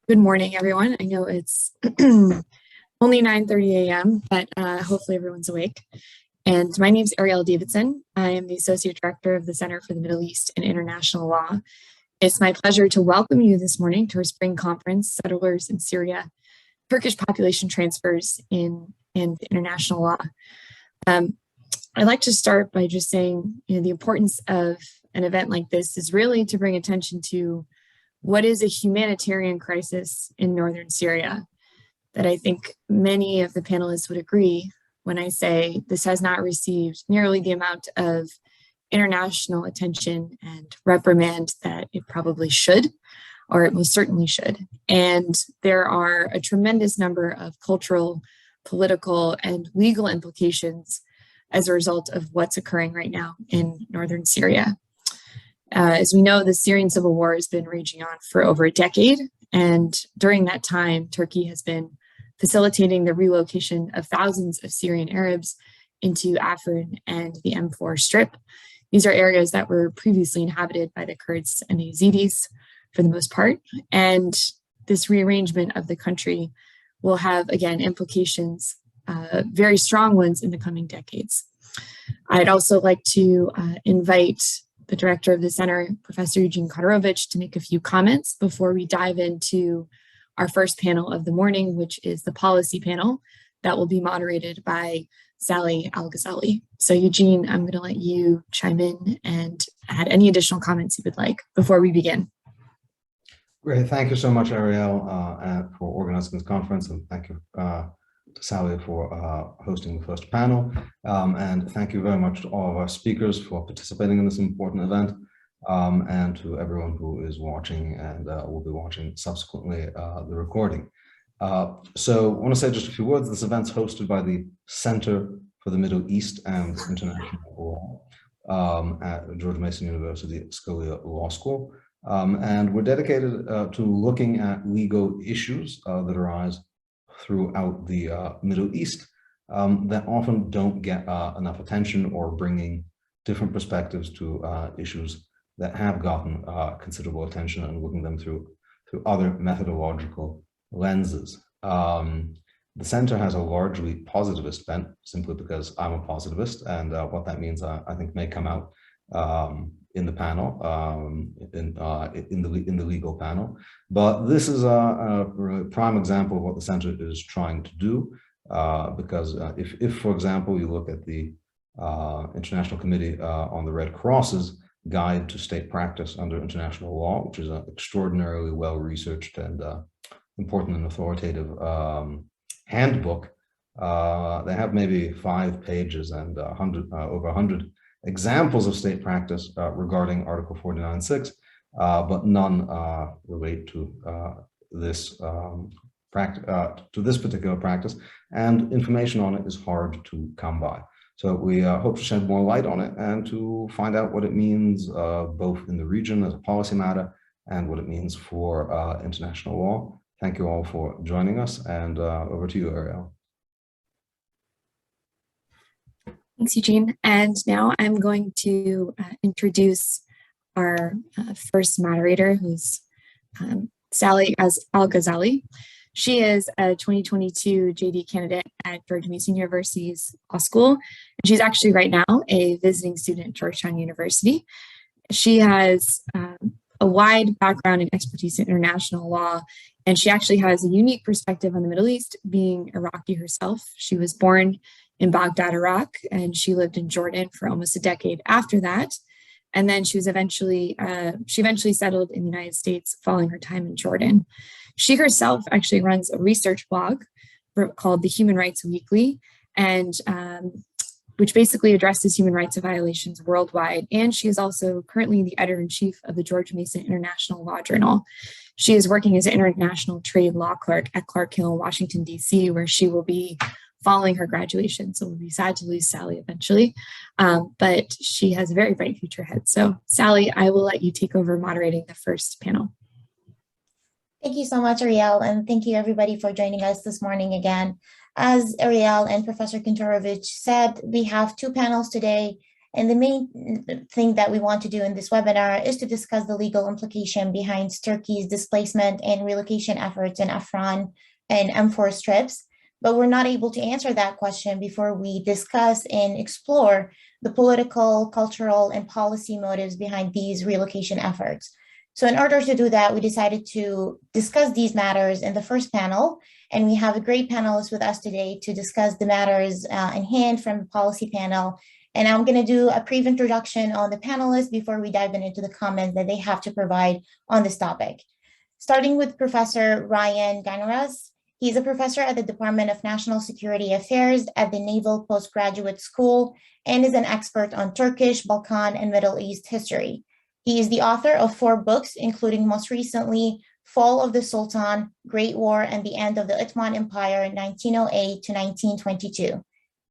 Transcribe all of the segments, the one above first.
Good morning, everyone. I know it's only 9:30 a.m., but hopefully everyone's awake. And my name is Ariel Davidson. I am the Associate Director of the Center for the Middle East and International Law. It's my pleasure to welcome you this morning to our spring conference, Settlers in Syria, Turkish Population Transfers in and International Law. I'd like to start by just saying, the importance of an event like this is really to bring attention to what is a humanitarian crisis in northern Syria that I think many of the panelists would agree when I say this has not received nearly the amount of international attention and reprimand that it probably should, or it most certainly should. And there are a tremendous number of cultural, political, and legal implications as a result of what's occurring right now in northern Syria. As we know, the Syrian civil war has been raging on for over a decade. And during that time, Turkey has been facilitating the relocation of thousands of Syrian Arabs into Afrin and the M4 Strip. These are areas that were previously inhabited by the Kurds and the Yazidis for the most part. And this rearrangement of the country will have, again, implications, very strong ones in the coming decades. I'd also like to invite the director of the center, Professor Eugene Kodorovich, to make a few comments before we dive into our first panel of the morning, which is the policy panel that will be moderated by Sally Al-Ghazali. So Eugene, I'm going to let you chime in and add any additional comments you would like before we begin. Great. Thank you so much, Ariel, for organizing this conference, and thank you to Sally for hosting the first panel. And thank you very much to all of our speakers for participating in this important event, and to everyone who is watching and will be watching subsequently the recording. So I want to say just a few words. This event's hosted by the Center for the Middle East and International Law at George Mason University Scalia Law School. And we're dedicated to looking at legal issues that arise throughout the Middle East that often don't get enough attention, or bringing different perspectives to issues that have gotten considerable attention, and looking them through other methodological lenses. The center has a largely positivist bent, simply because I'm a positivist, and what that means I think may come out in the panel, in the legal panel. But this is a really prime example of what the center is trying to do, because if, for example, you look at the International Committee on the Red Cross's Guide to State Practice under International Law, which is an extraordinarily well-researched and important and authoritative handbook, they have maybe 5 pages and over 100 examples of state practice regarding Article 49.6, but none relate to this particular practice, and information on it is hard to come by. So we hope to shed more light on it and to find out what it means both in the region as a policy matter and what it means for international law. Thank you all for joining us, and over to you, Ariel. Thanks, Eugene. And now I'm going to introduce our first moderator, who's Sally Al-Ghazali. She is a 2022 JD candidate at George Mason University's Law School. And she's actually right now a visiting student at Georgetown University. She has a wide background and expertise in international law, and she actually has a unique perspective on the Middle East, being Iraqi herself. She was born in Baghdad, Iraq, and she lived in Jordan for almost a decade after that. And then she eventually settled in the United States following her time in Jordan. She herself actually runs a research blog called The Human Rights Weekly, and which basically addresses human rights violations worldwide. And she is also currently the editor-in-chief of the George Mason International Law Journal. She is working as an international trade law clerk at Clark Hill, Washington, D.C., where she will be following her graduation. So we'll be sad to lose Sally eventually, but she has a very bright future ahead. So Sally, I will let you take over moderating the first panel. Thank you so much, Ariel, and thank you everybody for joining us this morning again. As Ariel and Professor Kantorovich said, we have 2 panels today, And the main thing that we want to do in this webinar is to discuss the legal implication behind Turkey's displacement and relocation efforts in Afrin and M4 strips. But we're not able to answer that question before we discuss and explore the political, cultural, and policy motives behind these relocation efforts. So in order to do that, we decided to discuss these matters in the first panel, and we have a great panelist with us today to discuss the matters in hand from the policy panel. And I'm going to do a brief introduction on the panelists before we dive into the comments that they have to provide on this topic. Starting with Professor Ryan Ganaras. He's a professor at the Department of National Security Affairs at the Naval Postgraduate School and is an expert on Turkish, Balkan, and Middle East history. He is the author of 4 books, including most recently, Fall of the Sultan, Great War, and the End of the Ottoman Empire, 1908 to 1922.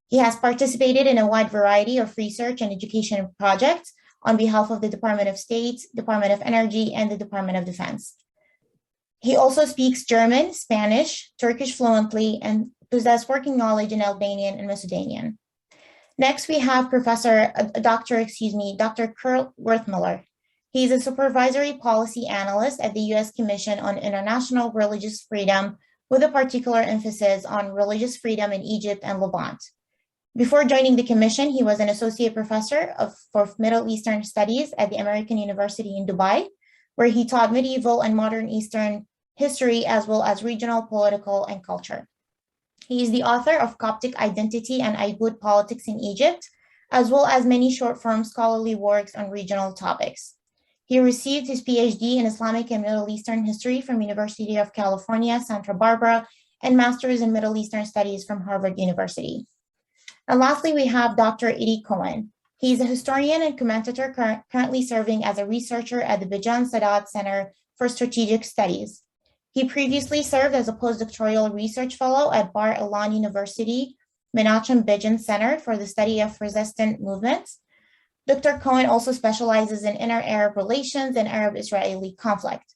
He has participated in a wide variety of research and education projects on behalf of the Department of State, Department of Energy, and the Department of Defense. He also speaks German, Spanish, Turkish fluently, and possesses working knowledge in Albanian and Macedonian. Next, we have Dr. Kurt Werthmüller. He's a supervisory policy analyst at the U.S. Commission on International Religious Freedom, with a particular emphasis on religious freedom in Egypt and Levant. Before joining the commission, he was an associate professor for Middle Eastern Studies at the American University in Dubai, where he taught medieval and modern Eastern history as well as regional, political, and culture. He is the author of Coptic Identity and Ayyubid Politics in Egypt, as well as many short-form scholarly works on regional topics. He received his PhD in Islamic and Middle Eastern history from University of California, Santa Barbara, and Master's in Middle Eastern Studies from Harvard University. And lastly, we have Dr. Eddie Cohen. He's a historian and commentator currently serving as a researcher at the Bijan Sadat Center for Strategic Studies. He previously served as a postdoctoral research fellow at Bar Ilan University, Menachem Begin Center for the Study of Resistant Movements. Dr. Cohen also specializes in inter-Arab relations and Arab-Israeli conflict.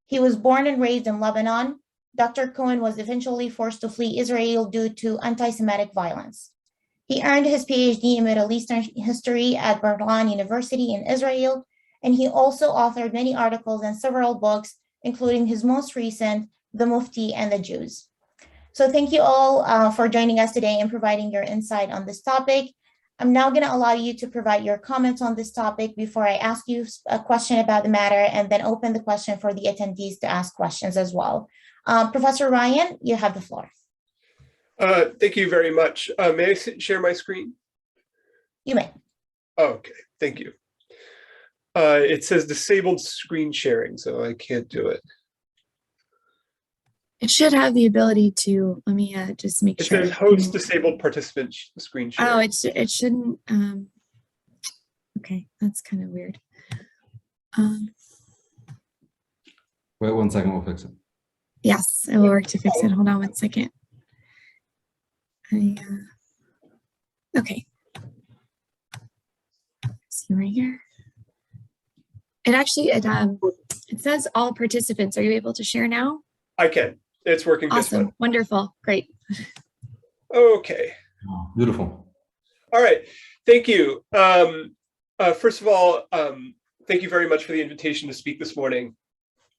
He was born and raised in Lebanon. Dr. Cohen was eventually forced to flee Israel due to anti-Semitic violence. He earned his PhD in Middle Eastern history at Bar-Ilan University in Israel, and he also authored many articles and several books, including his most recent, The Mufti and the Jews. So thank you all for joining us today and providing your insight on this topic. I'm now going to allow you to provide your comments on this topic before I ask you a question about the matter, and then open the question for the attendees to ask questions as well. Professor Ryan, you have the floor. Thank you very much. May I share my screen? You may. Okay, thank you. It says disabled screen sharing, so I can't do it. It should have the ability to, let me just make sure. It says host disabled participant screen sharing. Oh, it shouldn't, okay, that's kind of weird. Wait 1 second, we'll fix it. Yes, I will work to fix it. Hold on 1 second. Okay. See right here. It actually, it says all participants. Are you able to share now? I can. It's working just fine. Awesome. Wonderful. Great. Okay. Oh, beautiful. All right. Thank you. First of all, thank you very much for the invitation to speak this morning.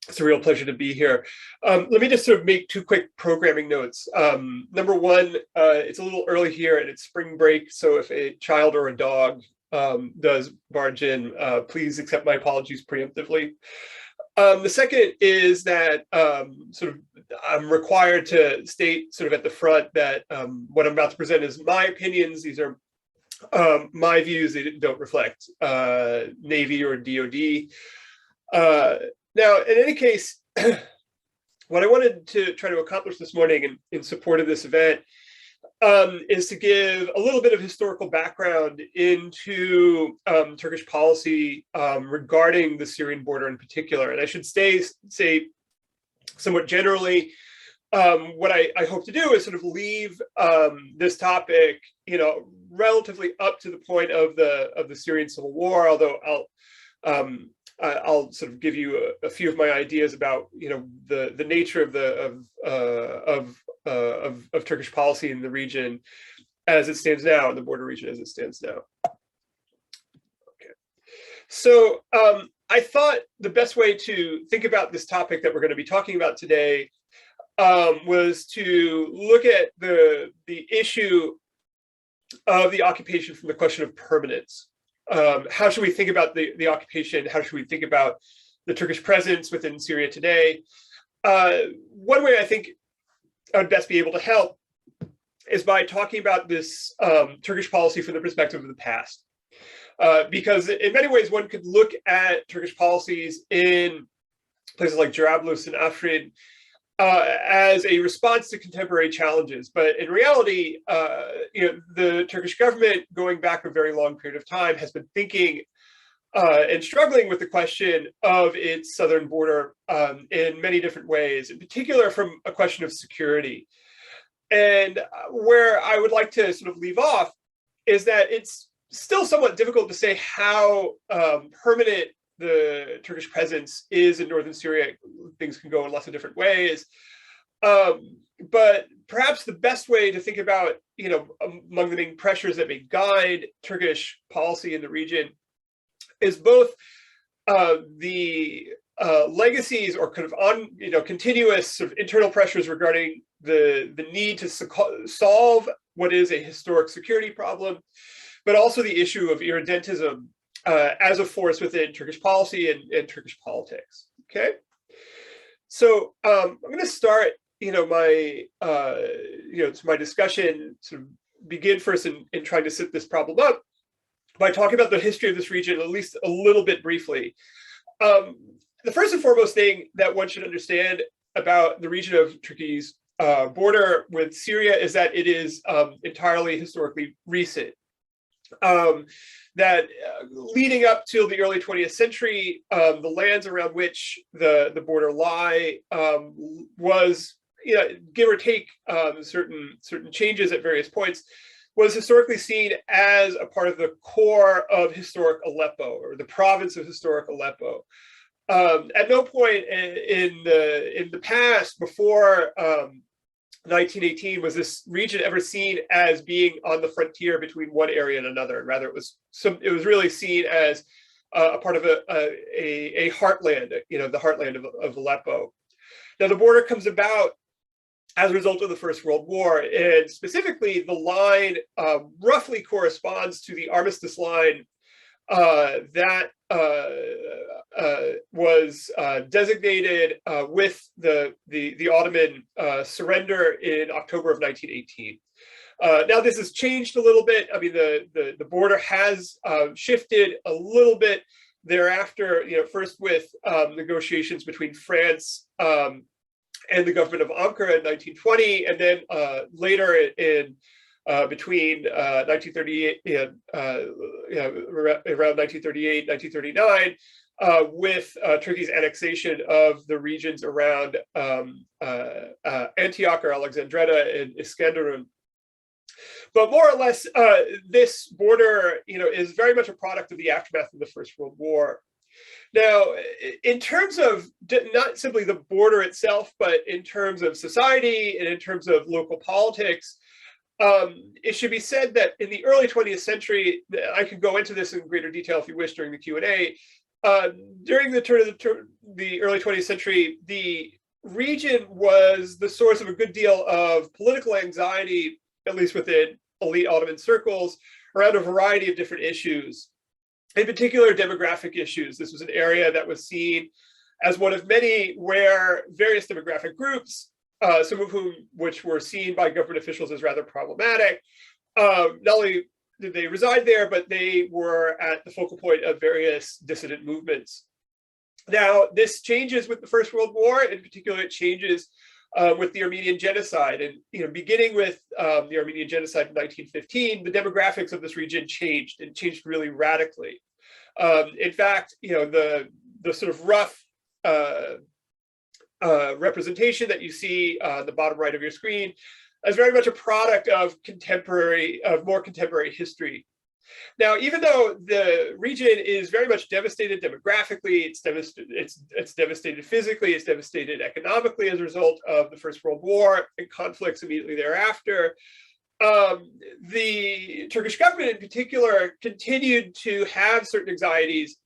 It's a real pleasure to be here. Let me just sort of make 2 quick programming notes. Number 1, it's a little early here and it's spring break. So if a child or a dog does barge in, please accept my apologies preemptively. The second is that I'm required to state sort of at the front that what I'm about to present is my opinions. These are my views. They don't reflect Navy or DoD. Now, in any case, what I wanted to try to accomplish this morning in support of this event is to give a little bit of historical background into Turkish policy regarding the Syrian border in particular. And I should say somewhat generally, what I hope to do is sort of leave this topic, relatively up to the point of the Syrian civil war, although I'll sort of give you a few of my ideas about the nature of Turkish policy in the region as it stands now, in the border region as it stands now. So I thought the best way to think about this topic that we're going to be talking about today was to look at the issue of the occupation from the question of permanence. How should we think about the occupation? How should we think about the Turkish presence within Syria today? One way I think I would best be able to help is by talking about this Turkish policy from the perspective of the past. Because in many ways, one could look at Turkish policies in places like Jarablus and Afrin as a response to contemporary challenges. But in reality, the Turkish government, going back a very long period of time, has been thinking and struggling with the question of its southern border in many different ways, in particular from a question of security. And where I would like to sort of leave off is that it's still somewhat difficult to say how permanent the Turkish presence is in northern Syria. Things can go in lots of different ways. But perhaps the best way to think about, among the main pressures that may guide Turkish policy in the region is both the legacies or kind of continuous sort of internal pressures regarding the need to solve what is a historic security problem, but also the issue of irredentism as a force within Turkish policy and Turkish politics. Okay, so I'm going to start, my my discussion sort of begin first in trying to set this problem up by talking about the history of this region, at least a little bit briefly. The first and foremost thing that one should understand about the region of Turkey's border with Syria is that it is entirely historically recent. That leading up till the early 20th century, the lands around which the border lie was, give or take certain changes at various points, was historically seen as a part of the core of historic Aleppo, or the province of historic Aleppo. At no point in the past, before 1918, was this region ever seen as being on the frontier between one area and another. Rather, it was really seen as a part of a heartland, the heartland of Aleppo. Now, the border comes about as a result of the First World War, and specifically, the line roughly corresponds to the armistice line that was designated with the Ottoman surrender in October of 1918. Now this has changed a little bit. I mean, the border has shifted a little bit thereafter. First with negotiations between France and the government of Ankara in 1920, and then later in between 1938 and around 1938, 1939, with Turkey's annexation of the regions around Antioch or Alexandretta and Iskenderun. But more or less, this border, is very much a product of the aftermath of the First World War. Now, in terms of not simply the border itself, but in terms of society and in terms of local politics, it should be said that in the early 20th century, I could go into this in greater detail if you wish during the Q&A, during the turn of the early 20th century, the region was the source of a good deal of political anxiety, at least within elite Ottoman circles, around a variety of different issues, in particular demographic issues. This was an area that was seen as one of many where various demographic groups, some of which were seen by government officials as rather problematic, not only did they reside there, but they were at the focal point of various dissident movements. Now, this changes with the First World War. In particular, it changes with the Armenian genocide. And beginning with the Armenian genocide in 1915, the demographics of this region changed, and changed really radically. In fact, the sort of rough representation that you see on the bottom right of your screen is very much a product of more contemporary history. Now, even though the region is very much devastated demographically, it's devastated physically, it's devastated economically as a result of the First World War and conflicts immediately thereafter, the Turkish government in particular continued to have certain anxieties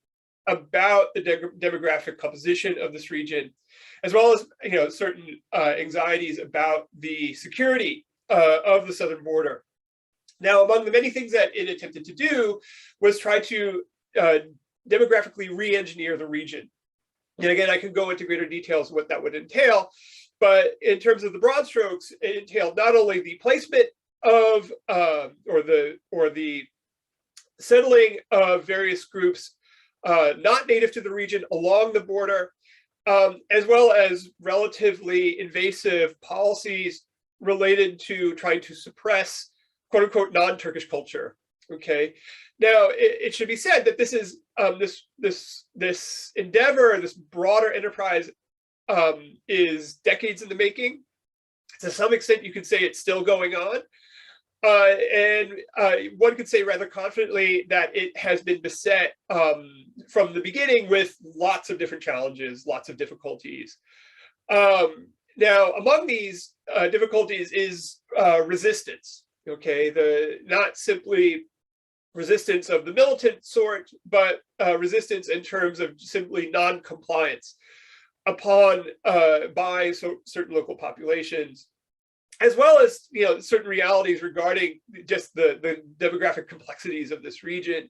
about the demographic composition of this region, as well as certain anxieties about the security of the southern border. Now, among the many things that it attempted to do was try to demographically re-engineer the region. And again, I can go into greater details what that would entail, but in terms of the broad strokes, it entailed not only the placement of or the settling of various groups not native to the region along the border, as well as relatively invasive policies related to trying to suppress quote unquote non-Turkish culture. Okay, now it should be said that this is this endeavor, this broader enterprise, is decades in the making. To some extent, you could say it's still going on. And one could say rather confidently that it has been beset from the beginning with lots of different challenges, lots of difficulties. Now, among these difficulties is resistance. Okay, not simply resistance of the militant sort, but resistance in terms of simply non-compliance upon by certain local populations, as well as certain realities regarding just the demographic complexities of this region.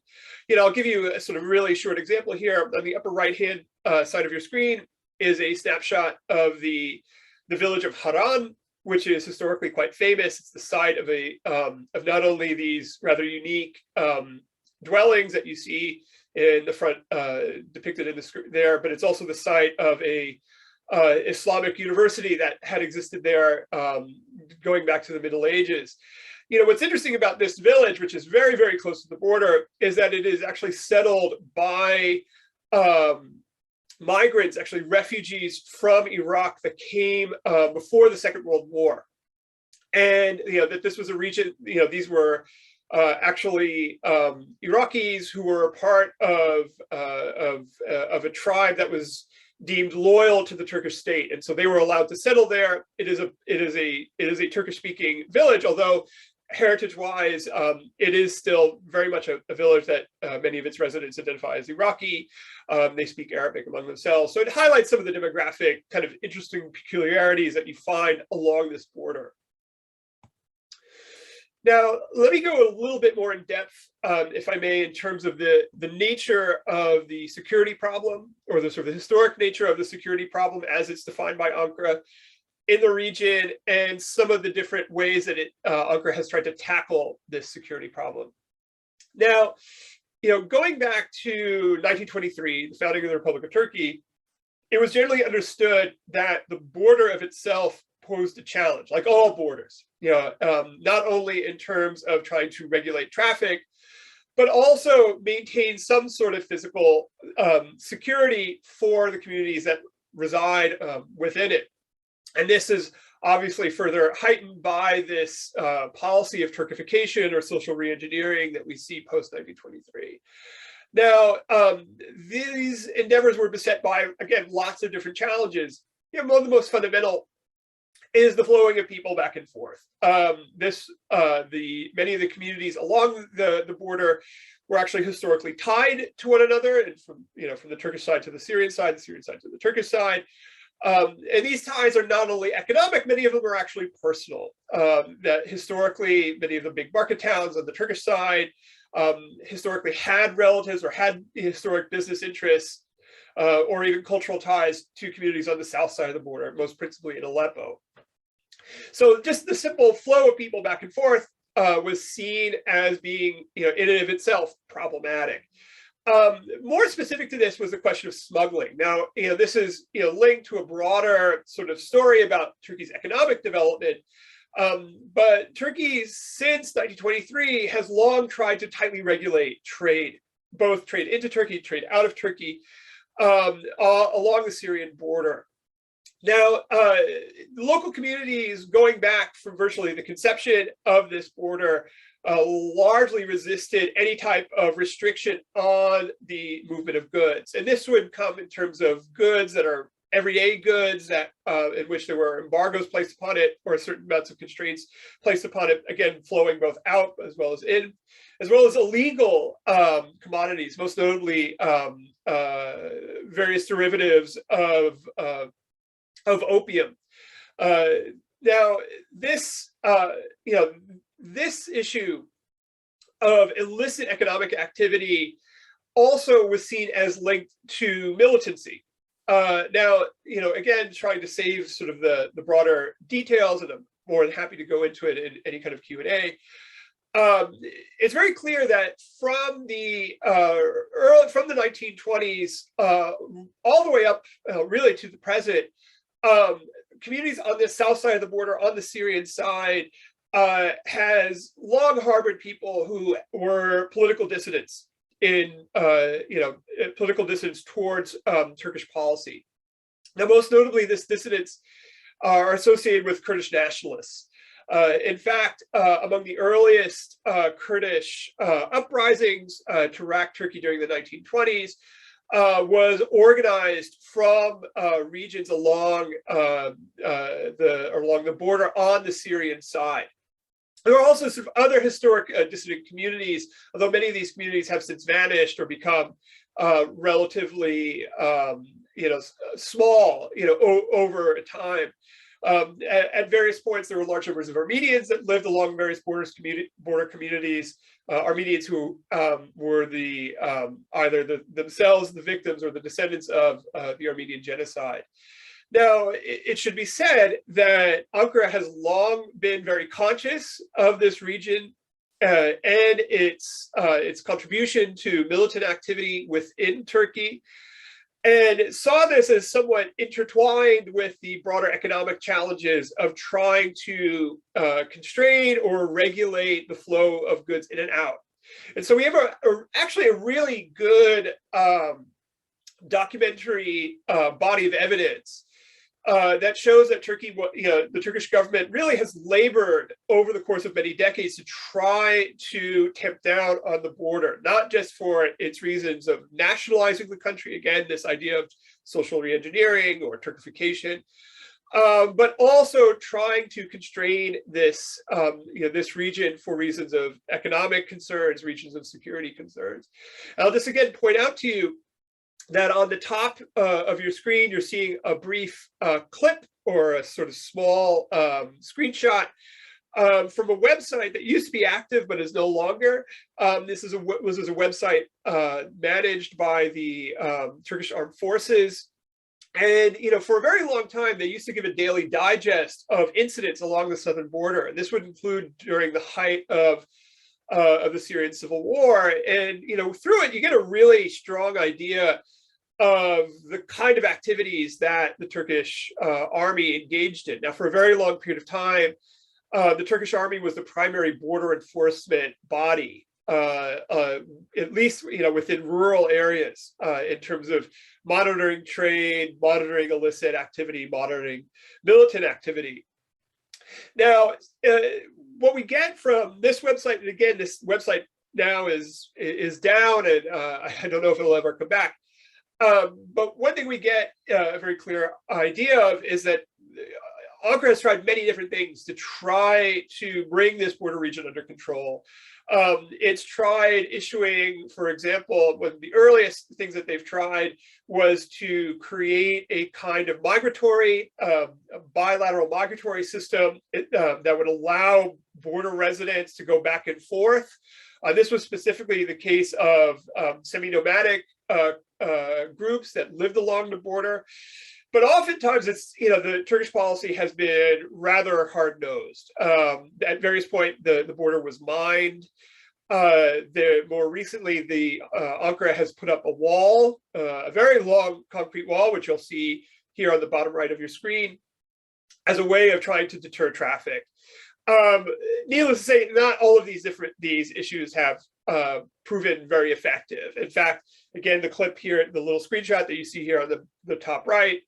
I'll give you a sort of really short example here. On the upper right-hand side of your screen is a snapshot of the village of Haran, which is historically quite famous. It's the site of of not only these rather unique dwellings that you see in the front depicted in the screen there, but it's also the site of a Islamic university that had existed there going back to the Middle Ages. What's interesting about this village, which is very, very close to the border, is that it is actually settled by migrants, actually refugees from Iraq that came before the Second World War. And that this was a region, these were actually Iraqis who were a part of a tribe that was deemed loyal to the Turkish state, and so they were allowed to settle there. It is a Turkish-speaking village, although heritage-wise, it is still very much a village that many of its residents identify as Iraqi. They speak Arabic among themselves, so it highlights some of the demographic kind of interesting peculiarities that you find along this border. Now, let me go a little bit more in depth, if I may, in terms of the nature of the security problem, or the sort of historic nature of the security problem as it's defined by Ankara in the region, and some of the different ways that Ankara has tried to tackle this security problem. Now, going back to 1923, the founding of the Republic of Turkey, it was generally understood that the border of itself posed a challenge, like all borders, not only in terms of trying to regulate traffic, but also maintain some sort of physical security for the communities that reside within it. And this is obviously further heightened by this policy of Turkification or social reengineering that we see post-1923. Now, these endeavors were beset by, again, lots of different challenges. One of the most fundamental is the flowing of people back and forth. Many of the communities along the border were actually historically tied to one another, and from the Turkish side to the Syrian side to the Turkish side. And these ties are not only economic, many of them are actually personal. That historically, many of the big market towns on the Turkish side historically had relatives or had historic business interests or even cultural ties to communities on the south side of the border, most principally in Aleppo. So just the simple flow of people back and forth was seen as being, in and of itself, problematic. More specific to this was the question of smuggling. Now, this is linked to a broader sort of story about Turkey's economic development. But Turkey, since 1923, has long tried to tightly regulate trade, both trade into Turkey, trade out of Turkey, along the Syrian border. Now, local communities, going back from virtually the conception of this border, largely resisted any type of restriction on the movement of goods. And this would come in terms of goods that are everyday goods that in which there were embargoes placed upon it, or certain amounts of constraints placed upon it, again, flowing both out as well as in, as well as illegal commodities, most notably various derivatives of opium. Now, this this issue of illicit economic activity also was seen as linked to militancy. Now, again, trying to save sort of the broader details, and I'm more than happy to go into it in any kind of Q&A. It's very clear that from the 1920s all the way up really to the present, communities on the south side of the border, on the Syrian side, has long harbored people who were political dissidents in political dissidents towards Turkish policy. Now, most notably, this dissidents are associated with Kurdish nationalists. In fact, among the earliest Kurdish uprisings to rack Turkey during the 1920s was organized from regions along the border on the Syrian side. There are also sort of other historic dissident communities, although many of these communities have since vanished or become relatively, small, over time. At various points, there were large numbers of Armenians that lived along various border communities. Armenians who were either themselves the victims or the descendants of the Armenian genocide. Now, it should be said that Ankara has long been very conscious of this region and its contribution to militant activity within Turkey, and saw this as somewhat intertwined with the broader economic challenges of trying to constrain or regulate the flow of goods in and out. And so we have actually a really good documentary body of evidence that shows that Turkey, the Turkish government really has labored over the course of many decades to try to tamp down on the border, not just for its reasons of nationalizing the country, again, this idea of social reengineering or Turkification, but also trying to constrain this, this region for reasons of economic concerns, regions of security concerns. And I'll just again point out to you that on the top of your screen, you're seeing a brief clip or a sort of small screenshot from a website that used to be active but is no longer. This was a website managed by the Turkish Armed Forces. And for a very long time, they used to give a daily digest of incidents along the southern border. And this would include during the height of the Syrian civil war. And through it, you get a really strong idea of the kind of activities that the Turkish army engaged in. Now, for a very long period of time, the Turkish army was the primary border enforcement body, at least within rural areas, in terms of monitoring trade, monitoring illicit activity, monitoring militant activity. Now, what we get from this website, and again, this website now is down, and I don't know if it'll ever come back. But one thing we get a very clear idea of is that Ankara has tried many different things to try to bring this border region under control. It's tried issuing, for example, one of the earliest things that they've tried was to create a kind of migratory, bilateral migratory system that would allow border residents to go back and forth. This was specifically the case of semi-nomadic groups that lived along the border. But oftentimes it's, the Turkish policy has been rather hard-nosed. At various points, the border was mined. More recently, Ankara has put up a wall, a very long concrete wall, which you'll see here on the bottom right of your screen, as a way of trying to deter traffic. Needless to say, not all of these issues have proven very effective. In fact, again, the clip here, the little screenshot that you see here on the top right,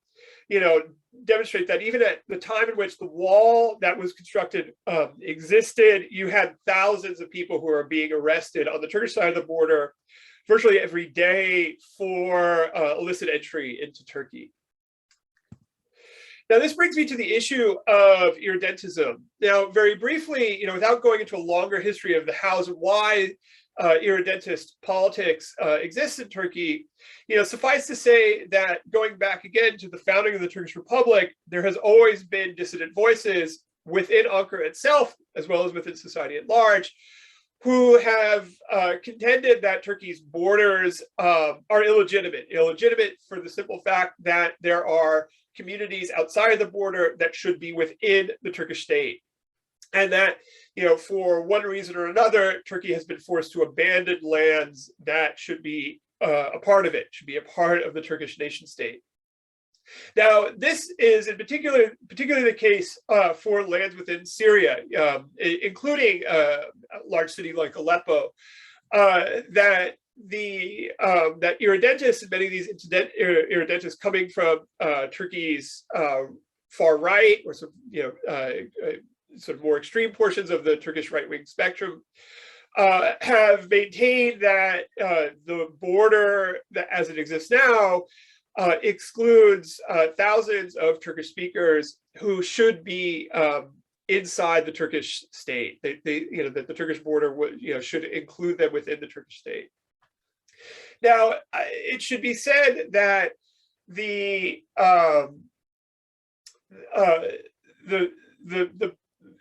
demonstrate that even at the time in which the wall that was constructed existed, you had thousands of people who are being arrested on the Turkish side of the border virtually every day for illicit entry into Turkey. Now, this brings me to the issue of irredentism. Now, very briefly, without going into a longer history of the hows and why irredentist politics exists in Turkey, suffice to say that going back again to the founding of the Turkish Republic, there has always been dissident voices within Ankara itself, as well as within society at large, who have contended that Turkey's borders are illegitimate for the simple fact that there are communities outside of the border that should be within the Turkish state. And that, for one reason or another, Turkey has been forced to abandon lands that should be a part of it, should be a part of the Turkish nation state. Now, this is in particularly the case for lands within Syria, including a large city like Aleppo, that irredentists and many of these irredentists coming from Turkey's far right, or sort of more extreme portions of the Turkish right-wing spectrum, have maintained that the border that as it exists now excludes thousands of Turkish speakers who should be inside the Turkish state. That the Turkish border would, should include them within the Turkish state. Now, it should be said that the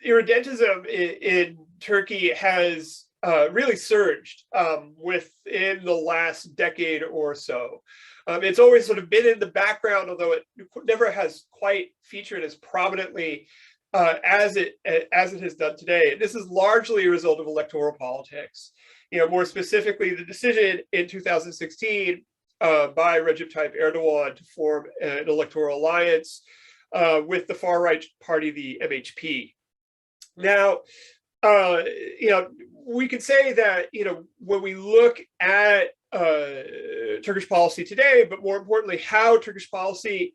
irredentism in Turkey has really surged within the last decade or so. It's always sort of been in the background, although it never has quite featured as prominently as it has done today. And this is largely a result of electoral politics. More specifically, the decision in 2016 by Recep Tayyip Erdogan to form an electoral alliance with the far right party, the MHP. Now, we could say that, when we look at Turkish policy today, but more importantly, how Turkish policy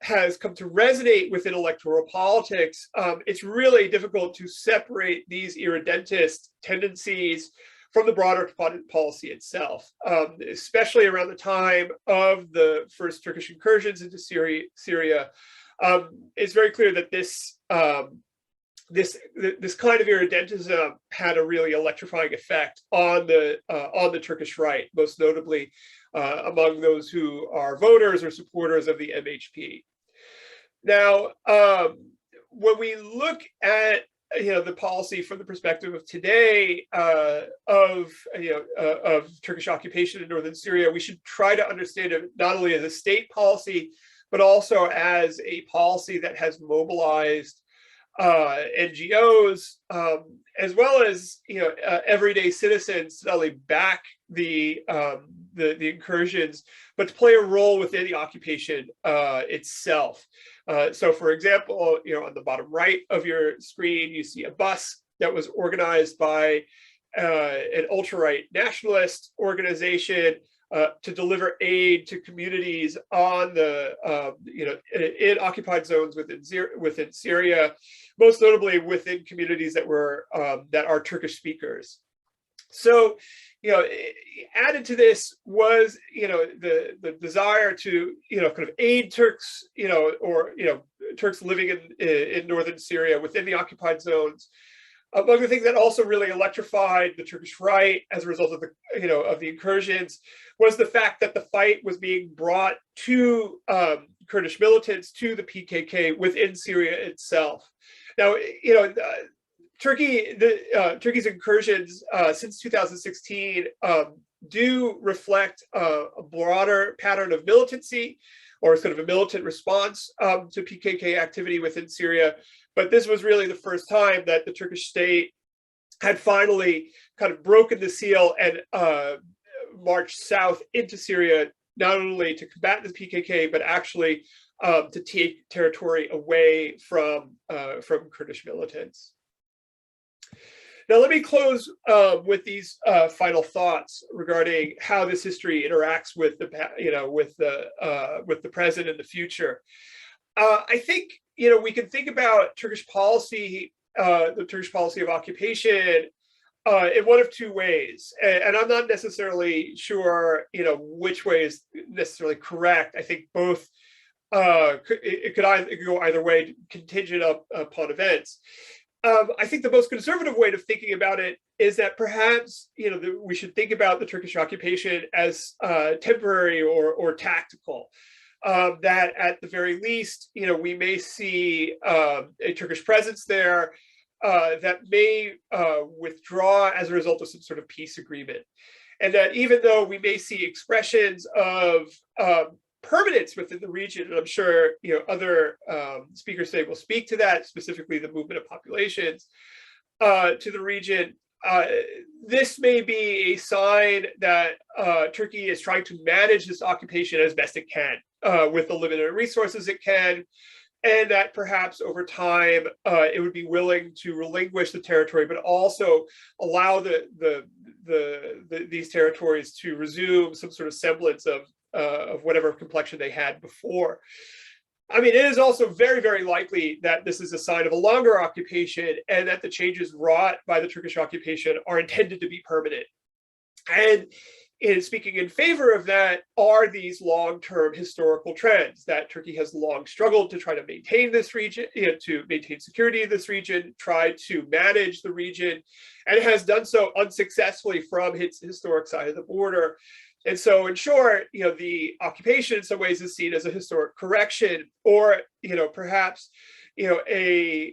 has come to resonate within electoral politics, it's really difficult to separate these irredentist tendencies from the broader policy itself, especially around the time of the first Turkish incursions into Syria. It's very clear that this kind of irredentism had a really electrifying effect on the Turkish right, most notably among those who are voters or supporters of the MHP. Now, when we look at the policy from the perspective of today of Turkish occupation in northern Syria, we should try to understand it not only as a state policy, but also as a policy that has mobilized NGOs, as well as everyday citizens to not only back the incursions, but to play a role within the occupation itself. So, for example, on the bottom right of your screen, you see a bus that was organized by an ultra-right nationalist organization to deliver aid to communities on the in occupied zones within Syria, most notably within communities that are Turkish speakers. So, added to this was the desire to kind of aid Turks, or Turks living in northern Syria within the occupied zones. Among the things that also really electrified the Turkish right as a result of the incursions was the fact that the fight was being brought to Kurdish militants, to the PKK within Syria itself. Now, Turkey's incursions since 2016 do reflect a broader pattern of militancy, or sort of a militant response to PKK activity within Syria. But this was really the first time that the Turkish state had finally kind of broken the seal and marched south into Syria, not only to combat the PKK, but actually to take territory away from Kurdish militants. Now, let me close with these final thoughts regarding how this history interacts with the present and the future. I think we can think about Turkish policy, the Turkish policy of occupation, in one of two ways, and I'm not necessarily sure which way is necessarily correct. I think both it could go either way, contingent upon events. I think the most conservative way of thinking about it is that perhaps we should think about the Turkish occupation as temporary or tactical. That at the very least, we may see a Turkish presence there that may withdraw as a result of some sort of peace agreement. And that even though we may see expressions of permanence within the region, and I'm sure other speakers today will speak to that, specifically the movement of populations to the region, this may be a sign that Turkey is trying to manage this occupation as best it can with the limited resources it can, and that perhaps over time it would be willing to relinquish the territory, but also allow these territories to resume some sort of semblance of whatever complexion they had before. I mean, it is also very, very likely that this is a sign of a longer occupation and that the changes wrought by the Turkish occupation are intended to be permanent. And speaking in favor of that are these long-term historical trends that Turkey has long struggled to try to maintain this region, to maintain security in this region, try to manage the region, and has done so unsuccessfully from its historic side of the border. And so, in short, the occupation in some ways is seen as a historic correction, or perhaps an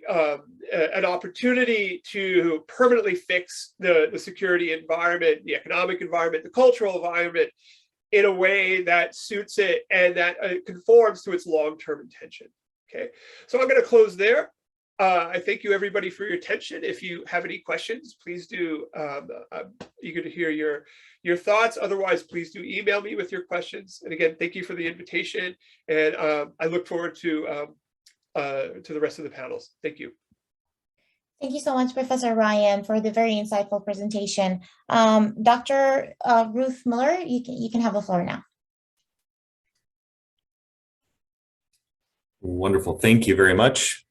opportunity to permanently fix the security environment, the economic environment, the cultural environment in a way that suits it and that conforms to its long-term intention. Okay, so I'm going to close there. I thank you, everybody, for your attention. If you have any questions, please do. I'm eager to hear your thoughts. Otherwise, please do email me with your questions. And again, thank you for the invitation. And I look forward to the rest of the panels. Thank you. Thank you so much, Professor Ryan, for the very insightful presentation. Dr. Ruth Miller, you can have the floor now. Wonderful. Thank you very much.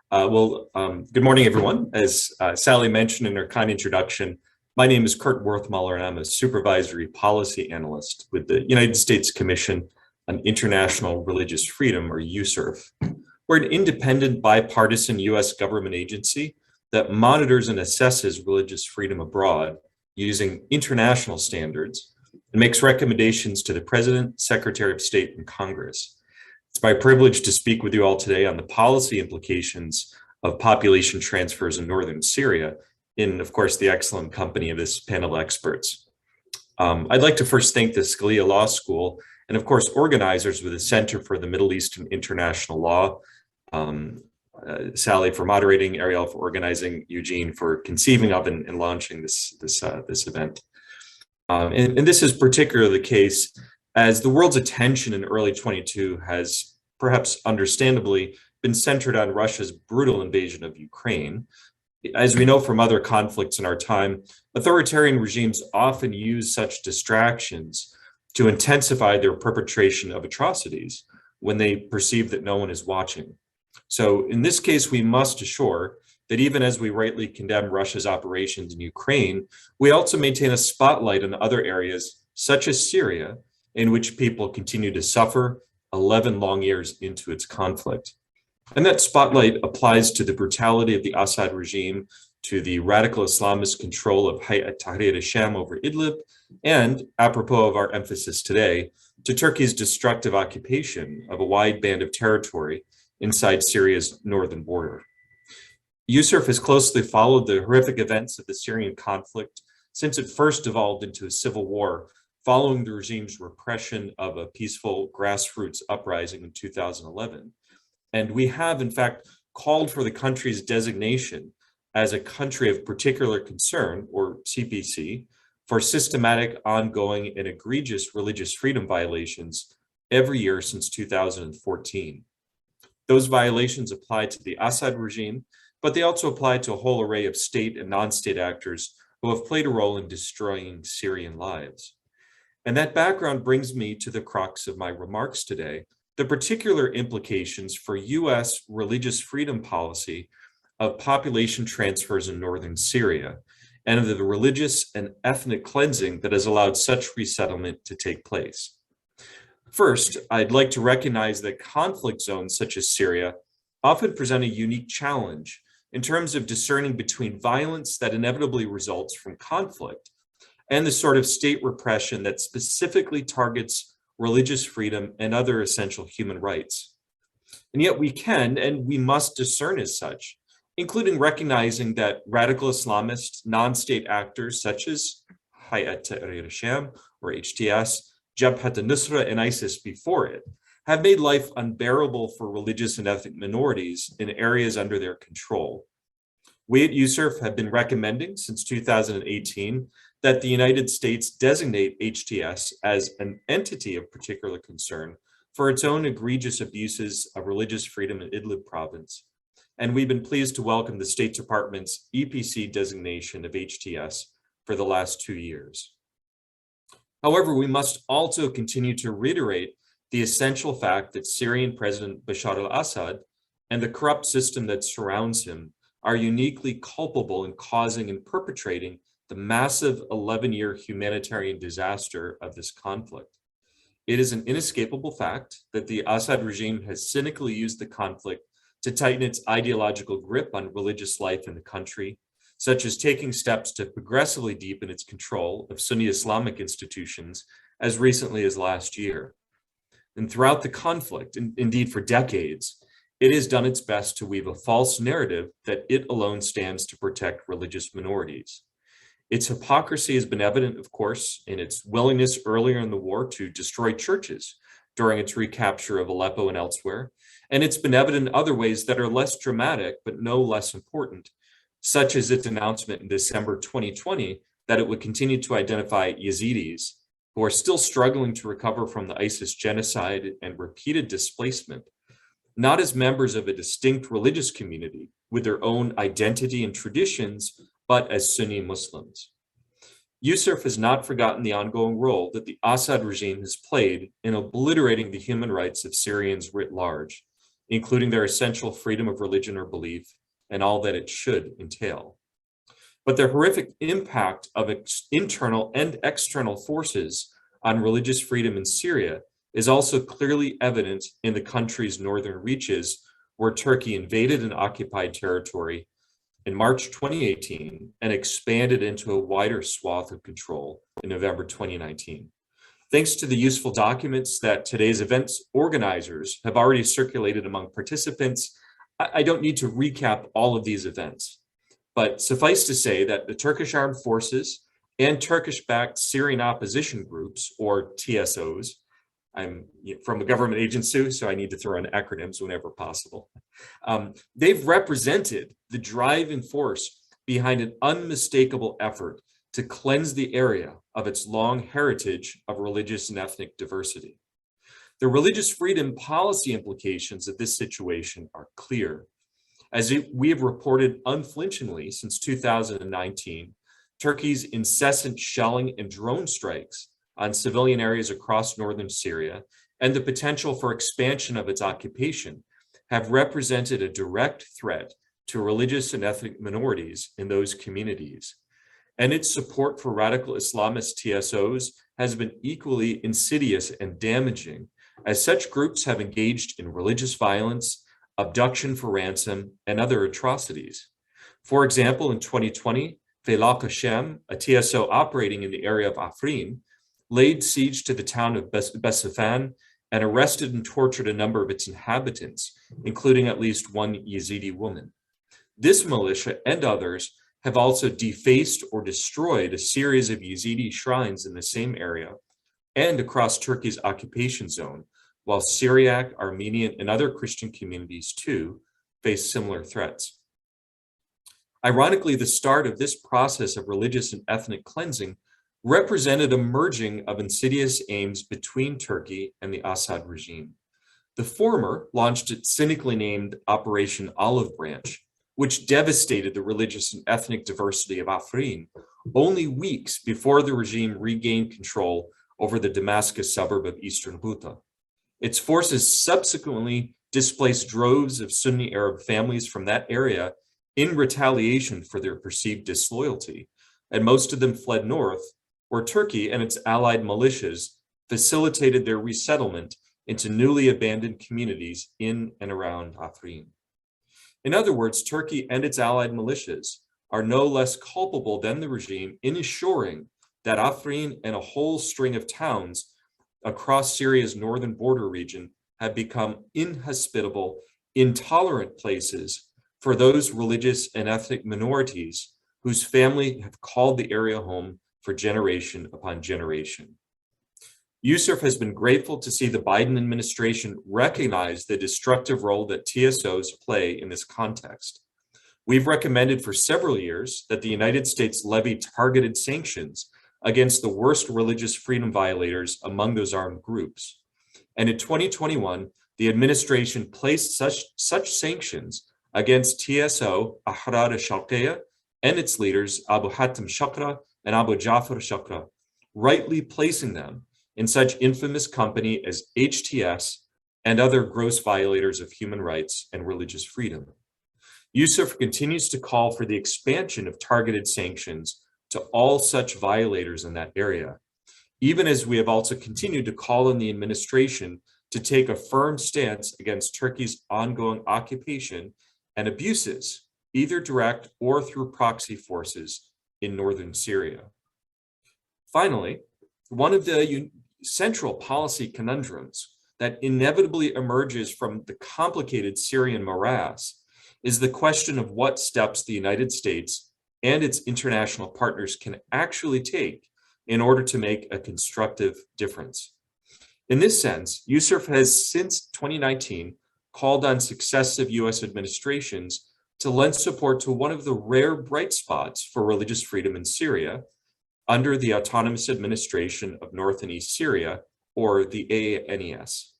Good morning, everyone. As Sally mentioned in her kind introduction, my name is Kurt Worthmuller, and I'm a supervisory policy analyst with the United States Commission on International Religious Freedom, or USCIRF. We're an independent, bipartisan U.S. government agency that monitors and assesses religious freedom abroad using international standards and makes recommendations to the President, Secretary of State, and Congress. It's my privilege to speak with you all today on the policy implications of population transfers in northern Syria, in, of course, the excellent company of this panel of experts. I'd like to first thank the Scalia Law School and, of course, organizers with the Center for the Middle East and International Law, Sally for moderating, Ariel for organizing, Eugene for conceiving of and launching this event. And this is particularly the case as the world's attention in early 22 has perhaps understandably been centered on Russia's brutal invasion of Ukraine. As we know from other conflicts in our time, authoritarian regimes often use such distractions to intensify their perpetration of atrocities when they perceive that no one is watching. So in this case, we must assure that even as we rightly condemn Russia's operations in Ukraine, we also maintain a spotlight on other areas, such as Syria, in which people continue to suffer 11 long years into its conflict. And that spotlight applies to the brutality of the Assad regime, to the radical Islamist control of Hayat Tahrir al-Sham over Idlib, and, apropos of our emphasis today, to Turkey's destructive occupation of a wide band of territory inside Syria's northern border. USCIRF has closely followed the horrific events of the Syrian conflict since it first evolved into a civil war following the regime's repression of a peaceful grassroots uprising in 2011. And we have, in fact, called for the country's designation as a country of particular concern, or CPC, for systematic, ongoing, and egregious religious freedom violations every year since 2014. Those violations apply to the Assad regime, but they also apply to a whole array of state and non-state actors who have played a role in destroying Syrian lives. And that background brings me to the crux of my remarks today, the particular implications for US religious freedom policy of population transfers in northern Syria, and of the religious and ethnic cleansing that has allowed such resettlement to take place. First, I'd like to recognize that conflict zones such as Syria often present a unique challenge in terms of discerning between violence that inevitably results from conflict and the sort of state repression that specifically targets religious freedom and other essential human rights. And yet we can and we must discern as such, including recognizing that radical Islamist non-state actors such as Hayat Tahrir al-Sham or HTS, Jabhat al-Nusra and ISIS before it have made life unbearable for religious and ethnic minorities in areas under their control. We at USERF have been recommending since 2018 that the United States designate HTS as an entity of particular concern for its own egregious abuses of religious freedom in Idlib province. And we've been pleased to welcome the State Department's EPC designation of HTS for the last 2 years. However, we must also continue to reiterate the essential fact that Syrian President Bashar al-Assad and the corrupt system that surrounds him are uniquely culpable in causing and perpetrating the massive 11-year humanitarian disaster of this conflict. It is an inescapable fact that the Assad regime has cynically used the conflict to tighten its ideological grip on religious life in the country, such as taking steps to progressively deepen its control of Sunni Islamic institutions as recently as last year. And throughout the conflict, and indeed for decades, it has done its best to weave a false narrative that it alone stands to protect religious minorities. Its hypocrisy has been evident, of course, in its willingness earlier in the war to destroy churches during its recapture of Aleppo and elsewhere, and it's been evident in other ways that are less dramatic but no less important, such as its announcement in December 2020 that it would continue to identify Yazidis, who are still struggling to recover from the ISIS genocide and repeated displacement, not as members of a distinct religious community with their own identity and traditions, but as Sunni Muslims. USERF has not forgotten the ongoing role that the Assad regime has played in obliterating the human rights of Syrians writ large, including their essential freedom of religion or belief and all that it should entail. But the horrific impact of internal and external forces on religious freedom in Syria is also clearly evident in the country's northern reaches, where Turkey invaded and occupied territory in March 2018 and expanded into a wider swath of control in November 2019. Thanks to the useful documents that today's events organizers have already circulated among participants, I don't need to recap all of these events, but suffice to say that the Turkish armed forces and Turkish-backed Syrian opposition groups, or TSOs, I'm from a government agency, so I need to throw in acronyms whenever possible. They've represented the driving force behind an unmistakable effort to cleanse the area of its long heritage of religious and ethnic diversity. The religious freedom policy implications of this situation are clear. As we have reported unflinchingly since 2019, Turkey's incessant shelling and drone strikes on civilian areas across northern Syria and the potential for expansion of its occupation have represented a direct threat to religious and ethnic minorities in those communities. And its support for radical Islamist TSOs has been equally insidious and damaging, as such groups have engaged in religious violence, abduction for ransom, and other atrocities. For example, in 2020, Felak Hashem, a TSO operating in the area of Afrin, laid siege to the town of Besafan and arrested and tortured a number of its inhabitants, including at least one Yazidi woman. This militia and others have also defaced or destroyed a series of Yazidi shrines in the same area and across Turkey's occupation zone, while Syriac, Armenian, and other Christian communities too face similar threats. Ironically, the start of this process of religious and ethnic cleansing represented a merging of insidious aims between Turkey and the Assad regime. The former launched its cynically named Operation Olive Branch, which devastated the religious and ethnic diversity of Afrin only weeks before the regime regained control over the Damascus suburb of eastern Ghouta. Its forces subsequently displaced droves of Sunni Arab families from that area in retaliation for their perceived disloyalty, and most of them fled north, where Turkey and its allied militias facilitated their resettlement into newly abandoned communities in and around Afrin. In other words, Turkey and its allied militias are no less culpable than the regime in ensuring that Afrin and a whole string of towns across Syria's northern border region have become inhospitable, intolerant places for those religious and ethnic minorities whose family have called the area home for generation upon generation. Yusuf has been grateful to see the Biden administration recognize the destructive role that TSOs play in this context. We've recommended for several years that the United States levy targeted sanctions against the worst religious freedom violators among those armed groups. And in 2021, the administration placed such sanctions against TSO Ahrar al-Sharqiyya and its leaders Abu Hatem Shakra and Abu Jafar Shakra, rightly placing them in such infamous company as HTS and other gross violators of human rights and religious freedom. Yusuf continues to call for the expansion of targeted sanctions to all such violators in that area, even as we have also continued to call on the administration to take a firm stance against Turkey's ongoing occupation and abuses, either direct or through proxy forces in northern Syria. Finally, one of the central policy conundrums that inevitably emerges from the complicated Syrian morass is the question of what steps the United States and its international partners can actually take in order to make a constructive difference. In this sense, Yusuf has since 2019 called on successive US administrations to lend support to one of the rare bright spots for religious freedom in Syria under the Autonomous Administration of North and East Syria, or the AANES.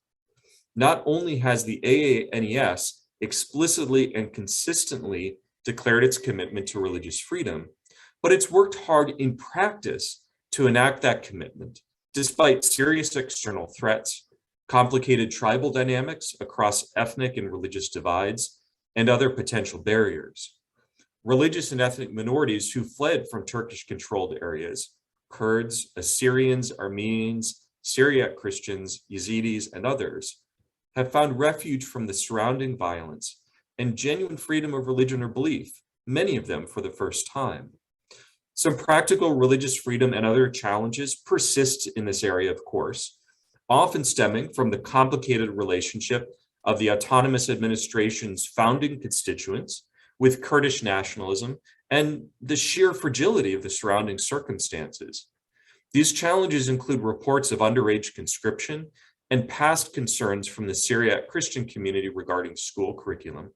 Not only has the AANES explicitly and consistently declared its commitment to religious freedom, but it's worked hard in practice to enact that commitment, despite serious external threats, complicated tribal dynamics across ethnic and religious divides, and other potential barriers. Religious and ethnic minorities who fled from Turkish-controlled areas, Kurds, Assyrians, Armenians, Syriac Christians, Yazidis, and others, have found refuge from the surrounding violence and genuine freedom of religion or belief, many of them for the first time. Some practical religious freedom and other challenges persist in this area, of course, often stemming from the complicated relationship of the Autonomous Administration's founding constituents with Kurdish nationalism and the sheer fragility of the surrounding circumstances. These challenges include reports of underage conscription and past concerns from the Syriac Christian community regarding school curriculum.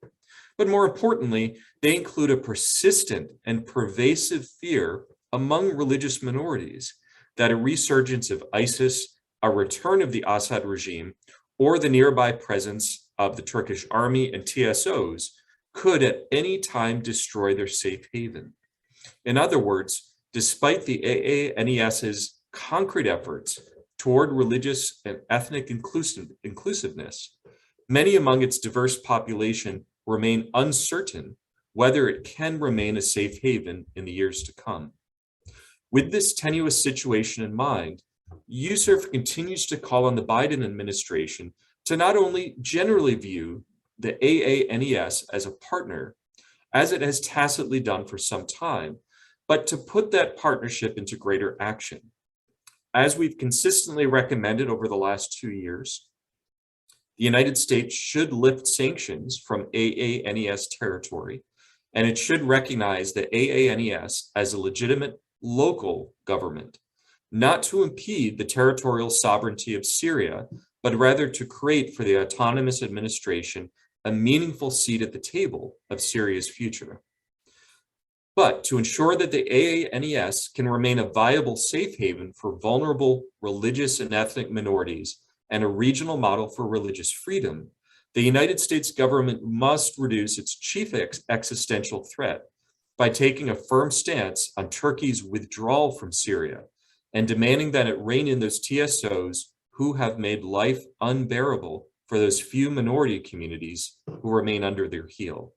But more importantly, they include a persistent and pervasive fear among religious minorities that a resurgence of ISIS, a return of the Assad regime, or the nearby presence of the Turkish army and TSOs could at any time destroy their safe haven. In other words, despite the AANES's concrete efforts toward religious and ethnic inclusiveness, many among its diverse population remain uncertain whether it can remain a safe haven in the years to come. With this tenuous situation in mind, Yusuf continues to call on the Biden administration to not only generally view the AANES as a partner, as it has tacitly done for some time, but to put that partnership into greater action. As we've consistently recommended over the last 2 years, the United States should lift sanctions from AANES territory, and it should recognize the AANES as a legitimate local government, not to impede the territorial sovereignty of Syria, but rather to create for the Autonomous Administration a meaningful seat at the table of Syria's future. But to ensure that the AANES can remain a viable safe haven for vulnerable religious and ethnic minorities and a regional model for religious freedom, the United States government must reduce its chief existential threat by taking a firm stance on Turkey's withdrawal from Syria and demanding that it rein in those TSOs who have made life unbearable for those few minority communities who remain under their heel.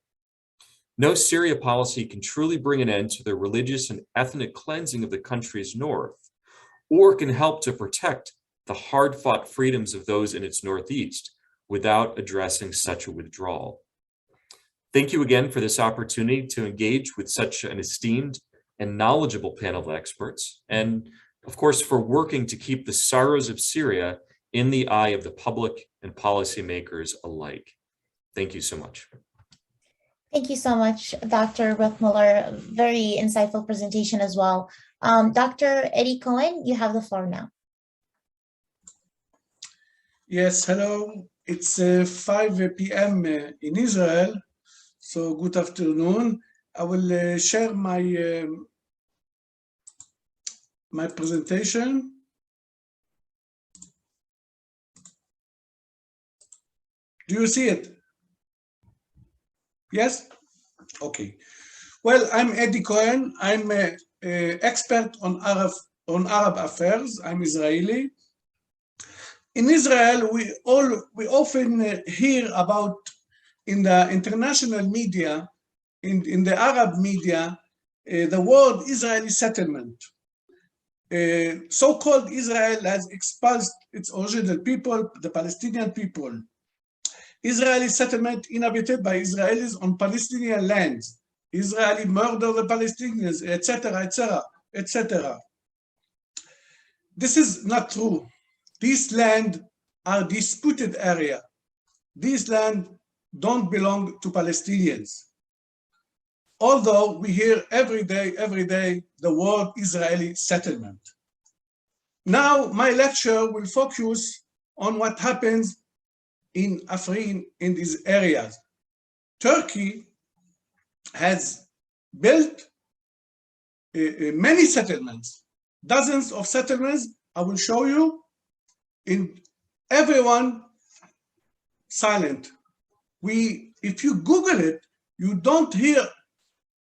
No Syria policy can truly bring an end to the religious and ethnic cleansing of the country's north, or can help to protect the hard-fought freedoms of those in its northeast without addressing such a withdrawal. Thank you again for this opportunity to engage with such an esteemed and knowledgeable panel of experts, and of course, for working to keep the sorrows of Syria in the eye of the public and policymakers alike. Thank you so much. Thank you so much, Dr. Bruckmuller. Very insightful presentation as well. Dr. Eddie Cohen, you have the floor now. Yes, hello. It's 5 p.m. In Israel, so good afternoon. I will share my my presentation. Do you see it? Yes? Okay. Well, I'm Eddie Cohen. I'm an expert on Arab affairs. I'm Israeli. In Israel, we often hear about, in the international media, in the Arab media, the word Israeli settlement. So-called Israel has expulsed its original people, the Palestinian people. Israeli settlement inhabited by Israelis on Palestinian lands. Israeli murder the Palestinians, etc., etc., etc. This is not true. These lands are disputed area. These lands don't belong to Palestinians. Although we hear every day, the word Israeli settlement. Now, my lecture will focus on what happens in Afrin, in these areas. Turkey has built many settlements, dozens of settlements. I will show you, in everyone silent. If you Google it, you don't hear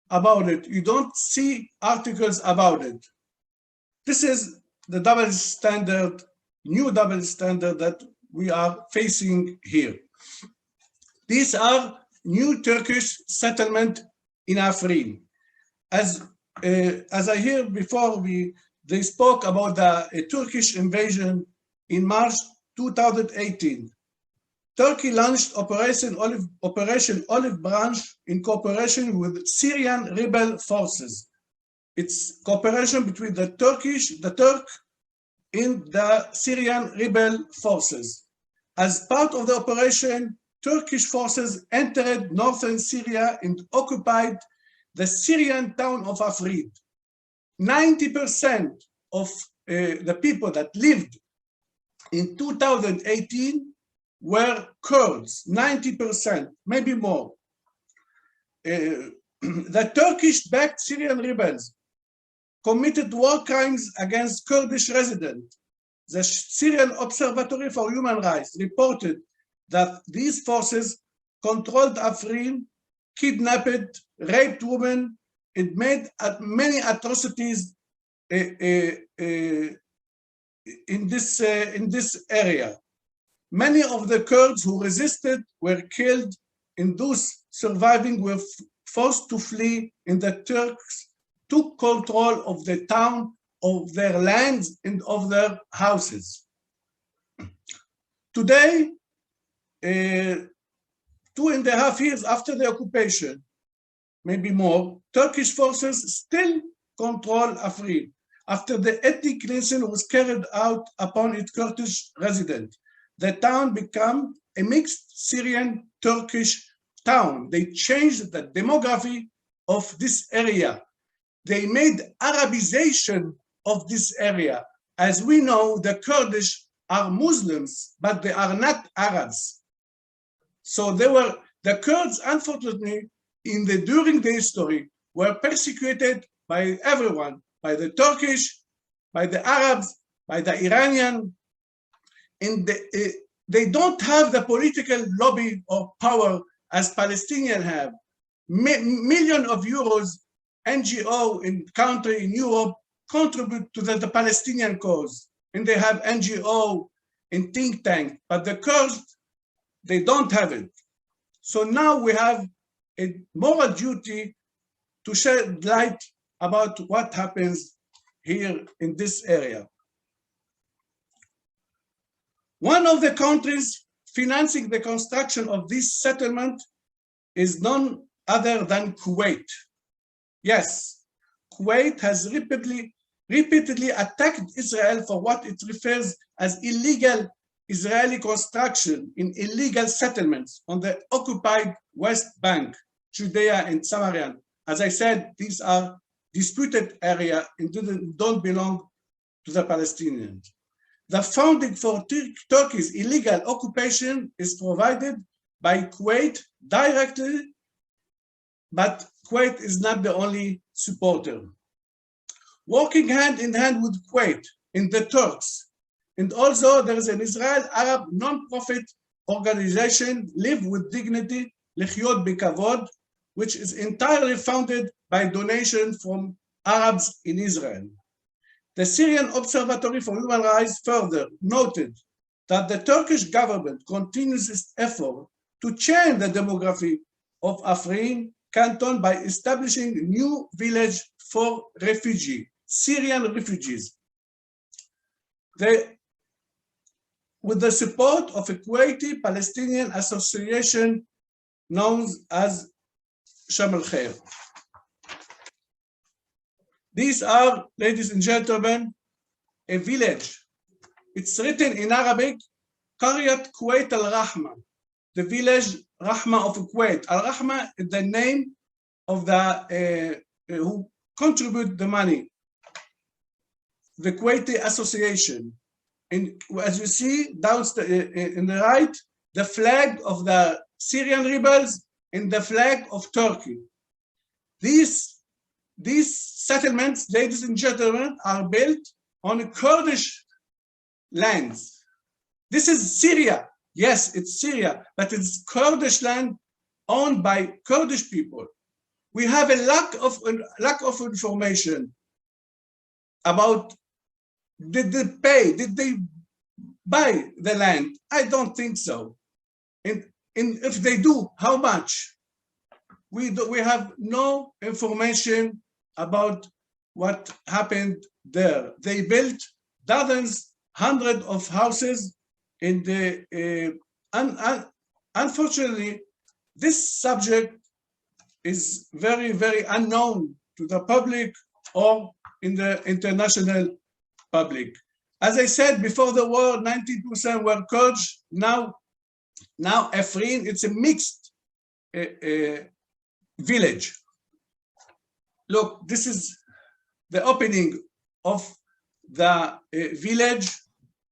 about it. You don't see articles about it. This is the double standard, new double standard that we are facing here. These are new Turkish settlement in Afrin. As I heard before, they spoke about the Turkish invasion in March 2018. Turkey launched Operation Olive Branch in cooperation with Syrian rebel forces. It's cooperation between the Turk and the Syrian rebel forces. As part of the operation, Turkish forces entered northern Syria and occupied the Syrian town of Afrin. 90% of the people that lived in 2018 were Kurds, 90%, maybe more. The Turkish-backed Syrian rebels committed war crimes against Kurdish residents. The Syrian Observatory for Human Rights reported that these forces controlled Afrin, kidnapped, raped women, and made many atrocities in this area. Many of the Kurds who resisted were killed, and those surviving were forced to flee, and the Turks took control of the town, of their lands, and of their houses. Today, 2.5 years after the occupation, maybe more, Turkish forces still control Afrin after the ethnic cleansing was carried out upon its Kurdish residents. The town became a mixed Syrian-Turkish town. They changed the demography of this area. They made Arabization of this area. As we know, the Kurdish are Muslims, but they are not Arabs. So the Kurds, unfortunately, during the history, were persecuted by everyone, by the Turkish, by the Arabs, by the Iranian, and they don't have the political lobby or power as Palestinians have. Millions of euros NGO in country in Europe contribute to the Palestinian cause, and they have NGO and think tank, but the Kurds, they don't have it. So now we have a moral duty to shed light about what happens here in this area. One of the countries financing the construction of this settlement is none other than Kuwait. Yes, Kuwait has repeatedly attacked Israel for what it refers as illegal Israeli construction in illegal settlements on the occupied West Bank, Judea and Samaria. As I said, these are disputed areas and don't belong to the Palestinians. The funding for Turkey's illegal occupation is provided by Kuwait directly, but Kuwait is not the only supporter. Working hand in hand with Kuwait and the Turks, and also there is an Israel-Arab non-profit organization, Live with Dignity, Lechyot B'Kavod, which is entirely funded by donations from Arabs in Israel. The Syrian Observatory for Human Rights further noted that the Turkish government continues its effort to change the demography of Afrin canton by establishing a new village for Syrian refugees. With the support of a Kuwaiti Palestinian association known as Sharm el-Khair. These are, ladies and gentlemen, a village. It's written in Arabic, Qaryat Kuwait al-Rahma, the village Rahma of Kuwait. Al-Rahma is the name of the who contribute the money, the Kuwaiti Association. And as you see downstairs in the right, the flag of the Syrian rebels and the flag of Turkey. These settlements, ladies and gentlemen, are built on Kurdish lands. This is Syria. Yes, it's Syria, but it's Kurdish land owned by Kurdish people. We have a lack of information about did they buy the land? I don't think so. And if they do, how much? We have no information about what happened there. They built dozens, hundreds of houses in the, unfortunately, this subject is very, very unknown to the public or in the international public. As I said, before the war, 90% were Kurds. Now Afrin, it's a mixed village. Look, this is the opening of the village.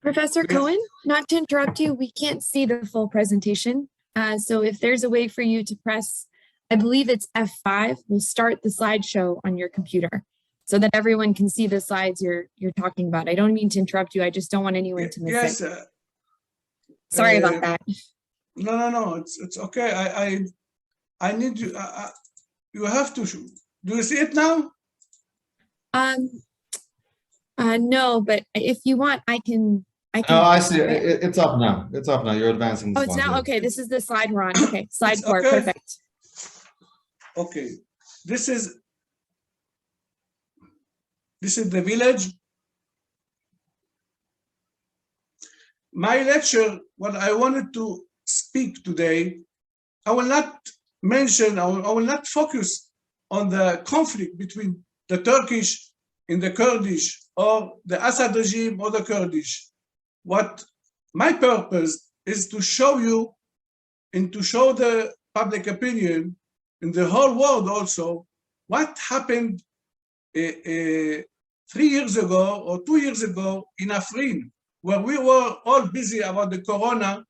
Professor Cohen, not to interrupt you, we can't see the full presentation. So if there's a way for you to press, I believe it's F5, we'll start the slideshow on your computer so that everyone can see the slides you're talking about. I don't mean to interrupt you. I just don't want anyone to miss it. Sorry about that. No, it's okay. I need you. You have to. Do you see it now? No, but if you want, I can. Oh, I see. It's up now. It's up now. You're advancing. Oh, it's now okay. This is the slide we're on. Okay, slide 4. Okay. Perfect. Okay, this is the village. My lecture, what I wanted to speak today, I will not mention, I will not focus on the conflict between the Turkish and the Kurdish or the Assad regime or the Kurdish. What my purpose is to show you and to show the public opinion in the whole world also what happened 3 years ago or 2 years ago in Afrin, where we were all busy about the corona.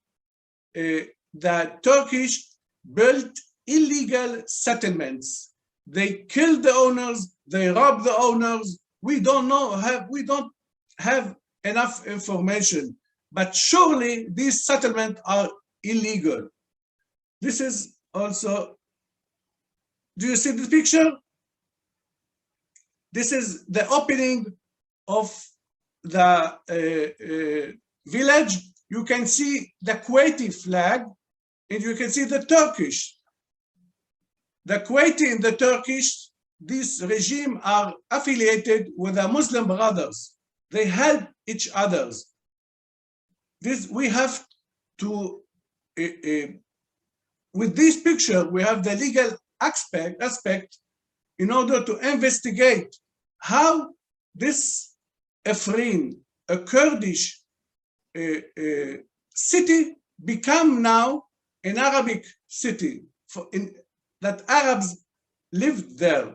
The Turkish built illegal settlements. They killed the owners, they robbed the owners. We don't have enough information, but surely these settlements are illegal. This is also, do you see the picture? This is the opening of the village. You can see the Kuwaiti flag and you can see the Turkish. The Kuwaiti and the Turkish, this regime are affiliated with the Muslim brothers. They help each other. this we have to, with this picture, we have the legal aspect in order to investigate how this Afrin, a Kurdish city, become now an Arabic city that Arabs lived there.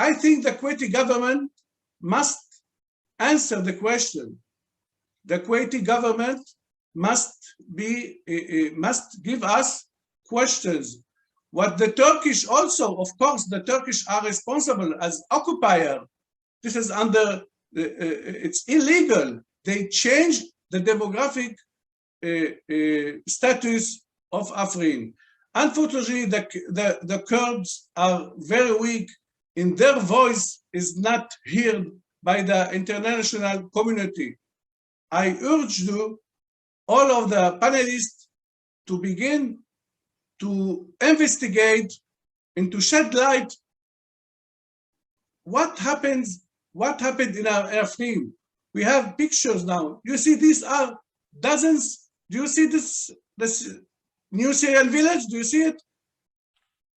I think the Kuwaiti government must answer the question. The Kuwaiti government must give us questions. What the Turkish also, of course, the Turkish are responsible as occupier. This is under, it's illegal. They changed the demographic status of Afrin. Unfortunately, the Kurds are very weak, and their voice is not heard by the international community. I urge you, all of the panelists, to begin to investigate and to shed light what happened in Afrin. We have pictures now. You see, these are dozens. Do you see this new Syrian village? Do you see it?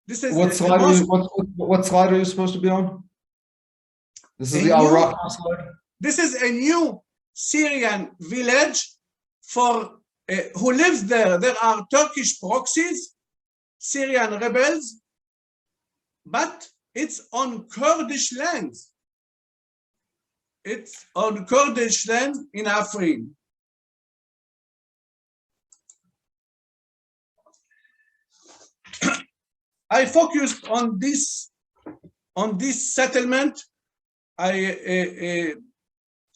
This is what slide are you supposed to be on? This is the Al-Raqqa slide. This is a new Syrian village for who lives there. There are Turkish proxies, Syrian rebels, but it's on Kurdish lands. It's on Kurdish land in Afrin. I focused on this settlement.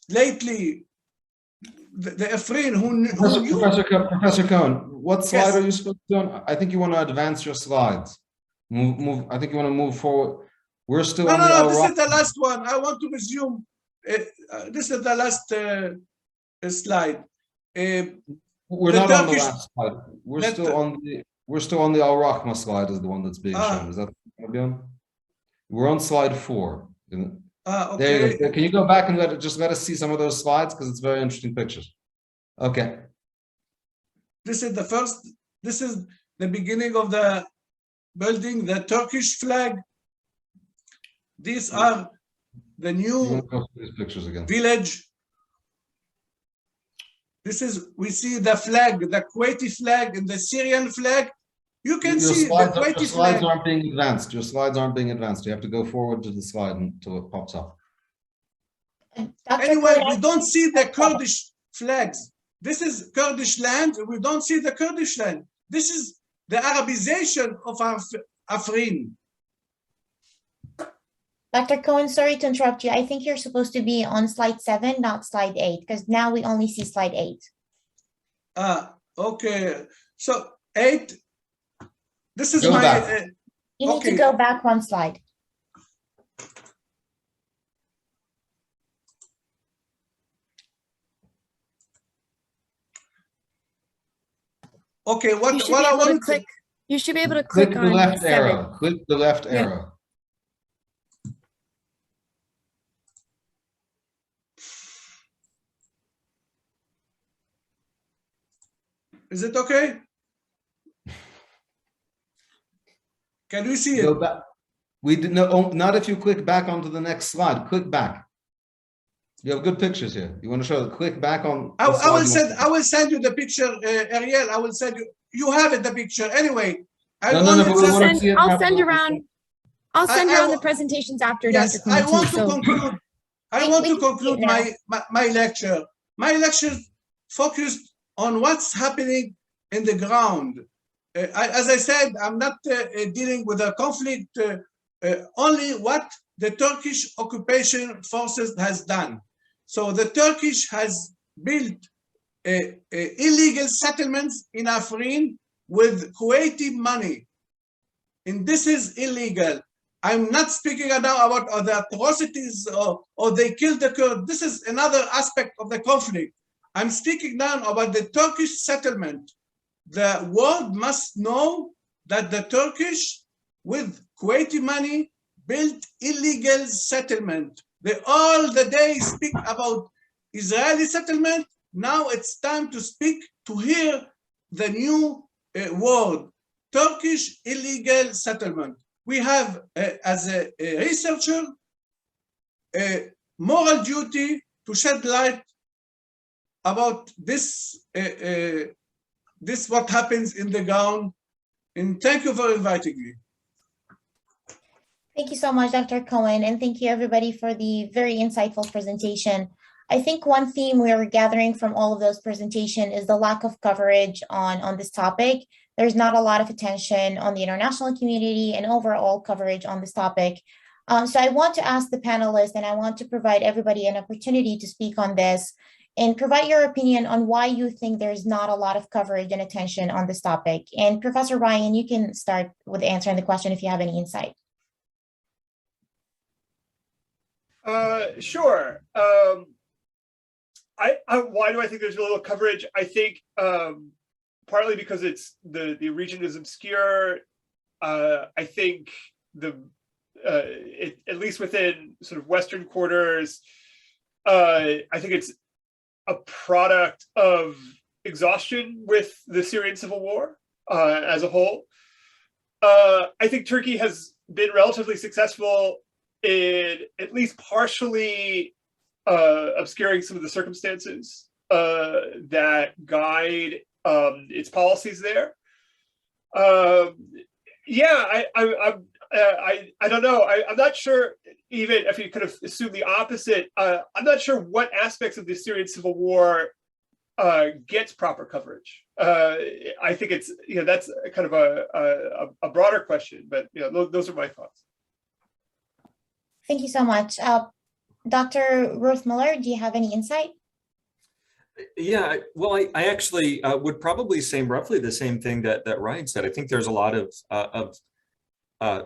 Lately, the Afrin Professor Cohen, what slide Yes. are you supposed to be on? I think you want to advance your slides. Move. I think you want to move forward. We're still on the No, Al this Raqqa. is the last one. I want to resume. This is the last slide. We're the not on the Turkish- last slide. We're still on the Al Raqqa slide is the one that's being shown. Is that what you're gonna be on? We're on slide 4. Okay. There you go. Can you go back and let us see some of those slides, because it's very interesting pictures. Okay. This is the first. This is the beginning of the building, the Turkish flag. These are the You new want to go through these pictures again? village. We see the flag, the Kuwaiti flag and the Syrian flag. You can see the Kuwaiti your slides flag. aren't being advanced. Your slides aren't being advanced. You have to go forward to the slide until it pops up. Dr. Anyway, Cohen, we don't see the Kurdish flags. This is Kurdish land. We don't see the Kurdish land. This is the Arabization of Afrin. Dr. Cohen, sorry to interrupt you. I think you're supposed to be on slide 7, not slide 8, because now we only see slide 8. Okay. So 8. This is Go my. back. You need Okay. to go back one slide. Okay. You What should be I able to want click. You should be able to Click click the on left 7. arrow. Click the left Yeah. arrow. Is it okay? Can we see Go it? back. We did not if you click back onto the next slide. Click back. You have good pictures here. You want to show? Click back on. I the slide will you send. want. I will send you the picture, Ariel. I will send you. You have it, the picture anyway. I No, wanted but we just- want to see it I'll now. send around. I'll send I around the wa- presentations after, Yes, Dr. I Cohen, want too. to So conclude. I We- want we to can see it conclude now. my lecture. My lecture focused on what's happening in the ground. As I said, I'm not dealing with a conflict. Only what the Turkish occupation forces has done. So the Turkish has built illegal settlements in Afrin with Kuwaiti money, and this is illegal. I'm not speaking now about the atrocities or they killed the Kurd. This is another aspect of the conflict. I'm speaking now about the Turkish settlement. The world must know that the Turkish, with Kuwaiti money, built illegal settlement. They all the day speak about Israeli settlement Now it's time to speak, to hear the new word, Turkish illegal settlement. We have, as a researcher, a moral duty to shed light about this, what happens in the ground. And thank you for inviting me. Thank you so much, Dr. Cohen, and thank you everybody for the very insightful presentation. I think one theme we are gathering from all of those presentations is the lack of coverage on this topic. There's not a lot of attention on the international community and overall coverage on this topic. So I want to ask the panelists, and I want to provide everybody an opportunity to speak on this and provide your opinion on why you think there's not a lot of coverage and attention on this topic. And Professor Ryan, you can start with answering the question if you have any insight. Sure. Why do I think there's a little coverage? I think partly because it's the region is obscure. I think at least within sort of Western quarters, I think it's a product of exhaustion with the Syrian civil war as a whole. I think Turkey has been relatively successful in at least partially obscuring some of the circumstances that guide its policies there. Yeah, I don't know. I'm not sure, even if you could have assumed the opposite, I'm not sure what aspects of the Syrian civil war gets proper coverage. I think it's, that's kind of a broader question, but those are my thoughts. Thank you so much. Dr. Ruth Miller, do you have any insight? Yeah, well, I actually would probably say roughly the same thing that Ryan said. I think there's a lot of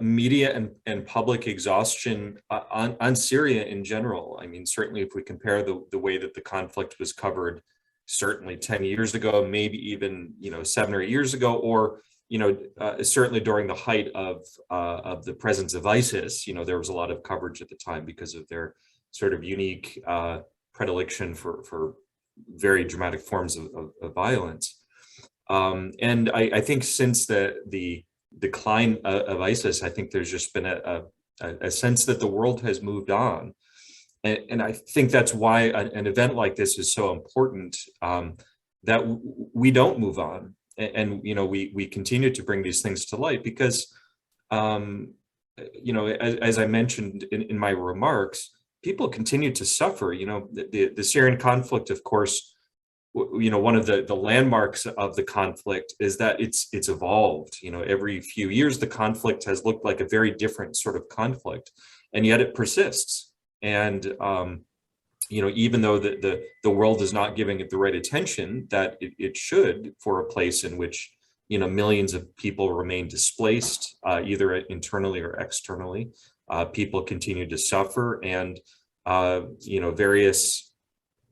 media and public exhaustion on Syria in general. I mean, certainly if we compare the way that the conflict was covered, certainly 10 years ago, maybe even 7 or 8 years ago, or certainly during the height of the presence of ISIS, there was a lot of coverage at the time because of their sort of unique predilection for very dramatic forms of violence. And I think since the decline of ISIS, I think there's just been a sense that the world has moved on. And I think that's why an event like this is so important, that we don't move on. And we continue to bring these things to light because, as I mentioned in my remarks, people continue to suffer. The Syrian conflict, of course, one of the landmarks of the conflict is that it's evolved. Every few years, the conflict has looked like a very different sort of conflict, and yet it persists. And even though the world is not giving it the right attention that it should for a place in which millions of people remain displaced, either internally or externally, people continue to suffer, and various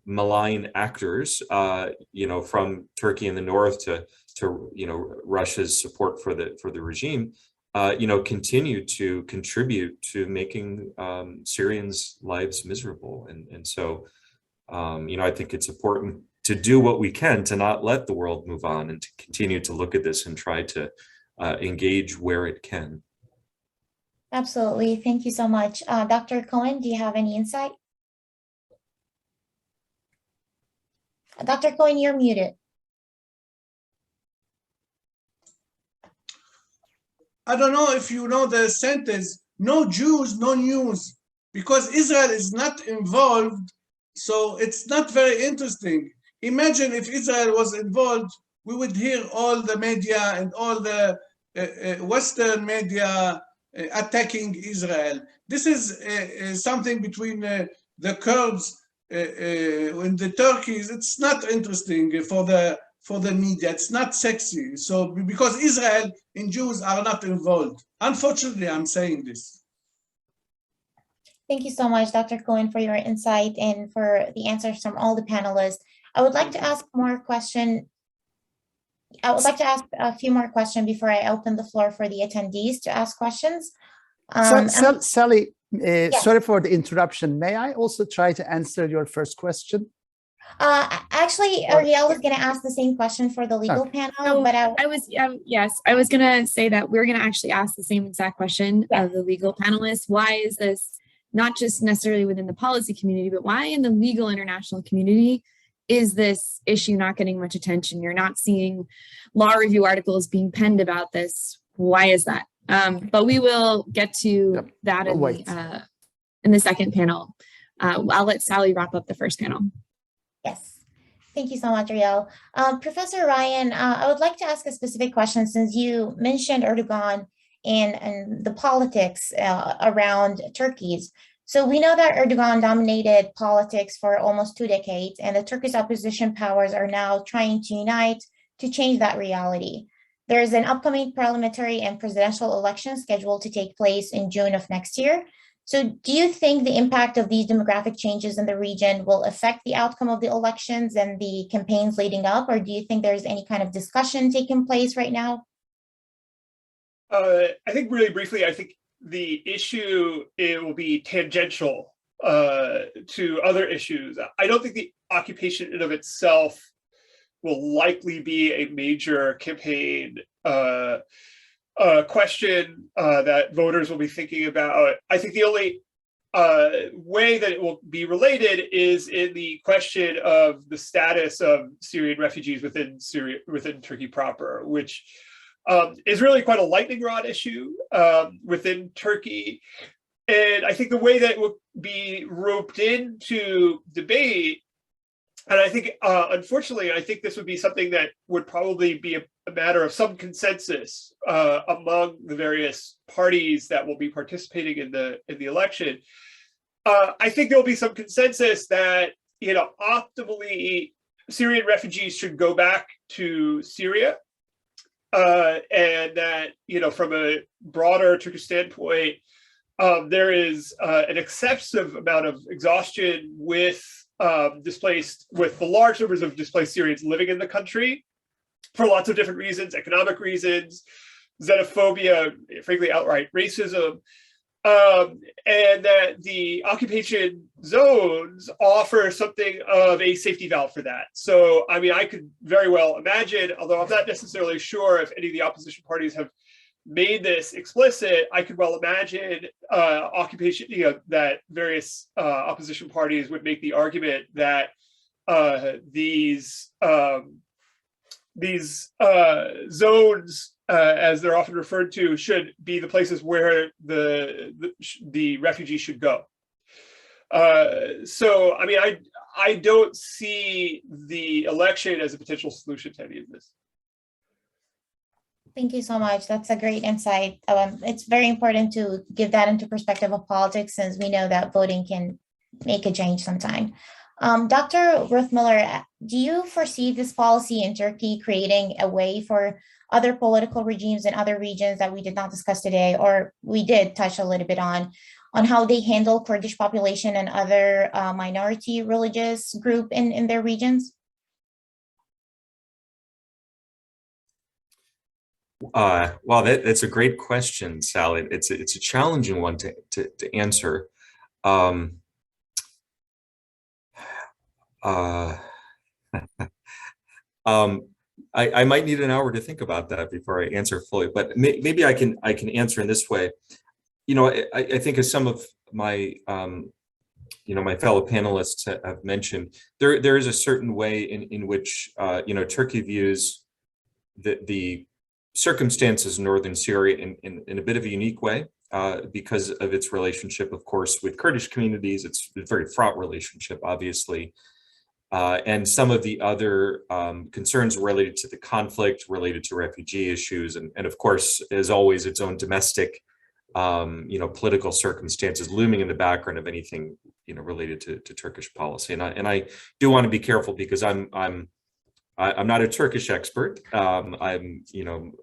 malign actors, from Turkey in the north to Russia's support for the regime, continue to contribute to making Syrians' lives miserable. And so, I think it's important to do what we can to not let the world move on and to continue to look at this and try to engage where it can. Absolutely. Thank you so much. Dr. Cohen, do you have any insight? Dr. Cohen, you're muted. I don't know if you know the sentence, no Jews, no news, because Israel is not involved, so it's not very interesting. Imagine if Israel was involved, we would hear all the media and all the Western media attacking Israel. This is something between the Kurds and the Turkeys. It's not interesting for the media. It's not sexy. So because Israel and Jews are not involved. Unfortunately, I'm saying this. Thank you so much, Dr. Cohen, for your insight and for the answers from all the panelists. I would like to ask more questions. I would like to ask a few more questions before I open the floor for the attendees to ask questions. Sally, yes. Sorry for the interruption. May I also try to answer your first question? Actually, Ariel was going to ask the same question for the legal panel, So but I was gonna say that we're gonna actually ask the same exact question Yeah. of the legal panelists. Why is this not just necessarily within the policy community, but why in the legal international community is this issue not getting much attention? You're not seeing law review articles being penned about this. Why is that? But we will get to that in the second panel. I'll let Sally wrap up the first panel. yes. Thank you so much, Ariel. Professor Ryan, I would like to ask a specific question since you mentioned Erdogan and the politics around Turkey's. So we know that Erdogan dominated politics for almost 2 decades, and the Turkish opposition powers are now trying to unite to change that reality. There is an upcoming parliamentary and presidential election scheduled to take place in June of next year. So do you think the impact of these demographic changes in the region will affect the outcome of the elections and the campaigns leading up, or do you think there's any kind of discussion taking place right now? I think really briefly, I think the issue, it will be tangential to other issues. I don't think the occupation in of itself will likely be a major campaign question that voters will be thinking about. I think the only way that it will be related is in the question of the status of Syrian refugees within Syria, within Turkey proper, which is really quite a lightning rod issue within Turkey. And I think the way that it will be roped into debate, and I think, unfortunately, I think this would be something that would probably be a matter of some consensus among the various parties that will be participating in the election. I think there will be some consensus that, optimally, Syrian refugees should go back to Syria, and that, from a broader Turkish standpoint, there is an excessive amount of exhaustion with the large numbers of displaced Syrians living in the country for lots of different reasons, economic reasons, xenophobia, frankly, outright racism, and that the occupation zones offer something of a safety valve for that. So, I mean, I could very well imagine, although I'm not necessarily sure if any of the opposition parties have made this explicit, I could well imagine occupation, that various opposition parties would make the argument that these zones, as they're often referred to, should be the places where the refugees should go. So, I mean, I don't see the election as a potential solution to any of this. Thank you so much. That's a great insight. It's very important to give that into perspective of politics, since we know that voting can make a change sometime. Dr. Ruth Miller, do you foresee this policy in Turkey creating a way for other political regimes in other regions that we did not discuss today, or we did touch a little bit on how they handle Kurdish population and other minority religious group in their regions? Well, that's a great question, Sally. It's a challenging one to answer. I might need an hour to think about that before I answer fully, but maybe I can answer in this way. I think, as some of my my fellow panelists have mentioned, there is a certain way in which Turkey views the circumstances in northern Syria in a bit of a unique way, because of its relationship, of course, with Kurdish communities. It's a very fraught relationship, obviously. And some of the other concerns related to the conflict, related to refugee issues, and of course, as always, its own domestic, political circumstances looming in the background of anything, related to Turkish policy. And I do want to be careful, because I'm not a Turkish expert. I'm,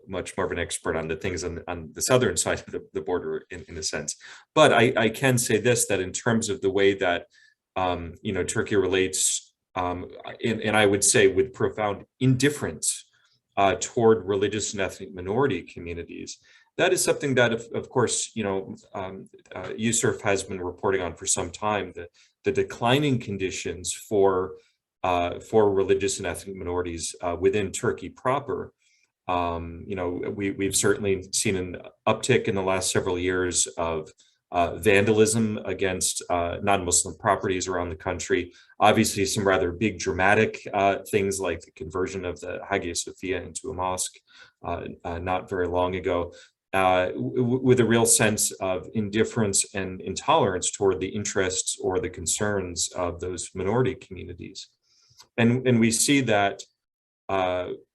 much more of an expert on the things on the southern side of the border, in a sense. But I can say this, that in terms of the way that, Turkey relates, and I would say with profound indifference toward religious and ethnic minority communities, that is something that, of course, USCIRF has been reporting on for some time, the declining conditions for for religious and ethnic minorities within Turkey proper. We've certainly seen an uptick in the last several years of vandalism against non-Muslim properties around the country. Obviously, some rather big dramatic things like the conversion of the Hagia Sophia into a mosque not very long ago, with a real sense of indifference and intolerance toward the interests or the concerns of those minority communities. And we see that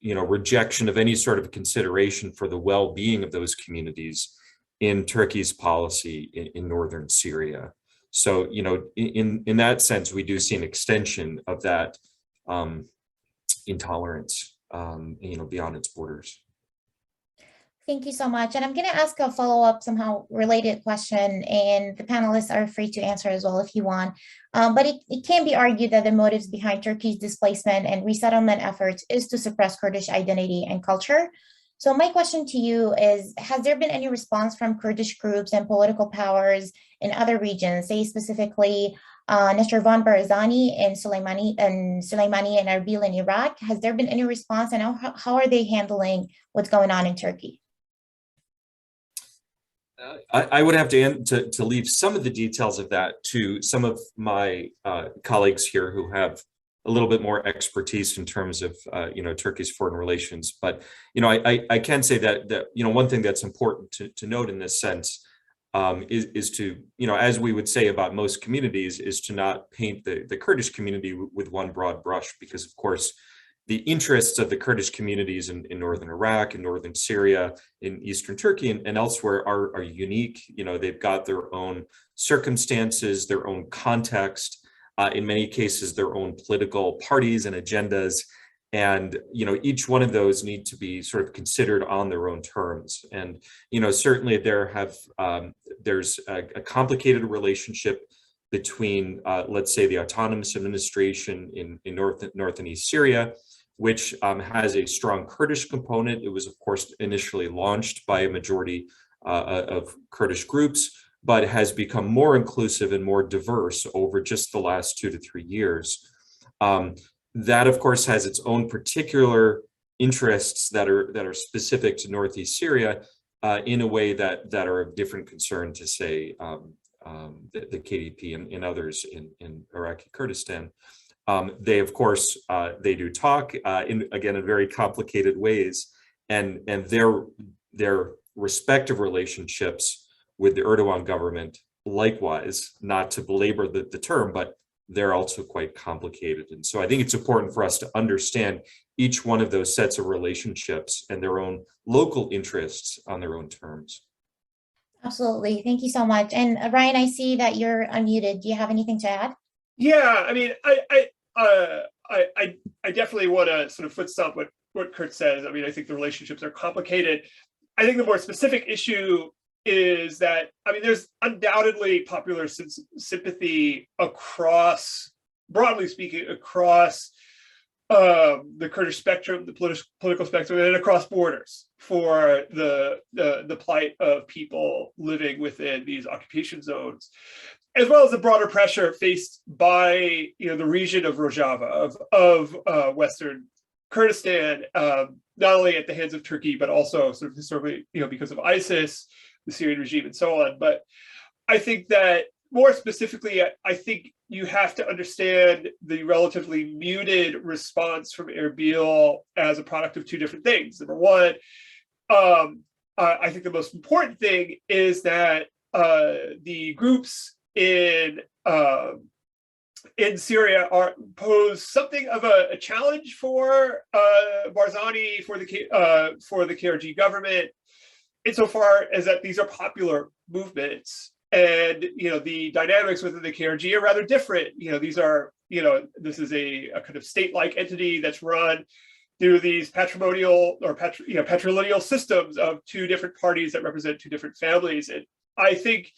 rejection of any sort of consideration for the well-being of those communities in Turkey's policy in northern Syria. So, in that sense, we do see an extension of that intolerance, beyond its borders. Thank you so much. And I'm going to ask a follow-up, somehow related question, and the panelists are free to answer as well if you want. But it can be argued that the motives behind Turkey's displacement and resettlement efforts is to suppress Kurdish identity and culture. So my question to you is, has there been any response from Kurdish groups and political powers in other regions, say specifically Nashirvan Barzani in Soleimani and Erbil in Iraq? Has there been any response, and how are they handling what's going on in Turkey? I would have to leave some of the details of that to some of my colleagues here who have a little bit more expertise in terms of Turkey's foreign relations. But I can say that one thing that's important to note in this sense is to, as we would say about most communities, is to not paint the Kurdish community with one broad brush, because of course the interests of the Kurdish communities in northern Iraq, in northern Syria, in eastern Turkey, and elsewhere are unique. They've got their own circumstances, their own context, in many cases, their own political parties and agendas. And, each one of those need to be sort of considered on their own terms. And, certainly there's a complicated relationship between, let's say, the autonomous administration in North and East Syria, which has a strong Kurdish component. It was, of course, initially launched by a majority of Kurdish groups, but has become more inclusive and more diverse over just the last 2 to 3 years. That, of course, has its own particular interests that are specific to Northeast Syria in a way that are of different concern to, say, the KDP and others in Iraqi Kurdistan. They, of course, they do talk in very complicated ways, and their respective relationships with the Erdogan government, likewise, not to belabor the term, but they're also quite complicated. And so I think it's important for us to understand each one of those sets of relationships and their own local interests on their own terms. Absolutely. Thank you so much. And Ryan, I see that you're unmuted. Do you have anything to add? Yeah, I mean, I definitely want to sort of foot stomp what Kurt says. I mean, I think the relationships are complicated. I think the more specific issue is that, I mean, there's undoubtedly popular sympathy across, broadly speaking, across the Kurdish spectrum, the political spectrum, and across borders for the plight of people living within these occupation zones, as well as the broader pressure faced by the region of Rojava, of Western Kurdistan, not only at the hands of Turkey, but also sort of historically, because of ISIS, the Syrian regime, and so on. But I think that more specifically, I think you have to understand the relatively muted response from Erbil as a product of two different things. Number one, I think the most important thing is that the groups in Syria pose something of a challenge for Barzani, for the KRG government, insofar as that these are popular movements, and the dynamics within the KRG are rather different. These are this is a kind of state-like entity that's run through these patrimonial or patrilineal systems of two different parties that represent two different families, and I think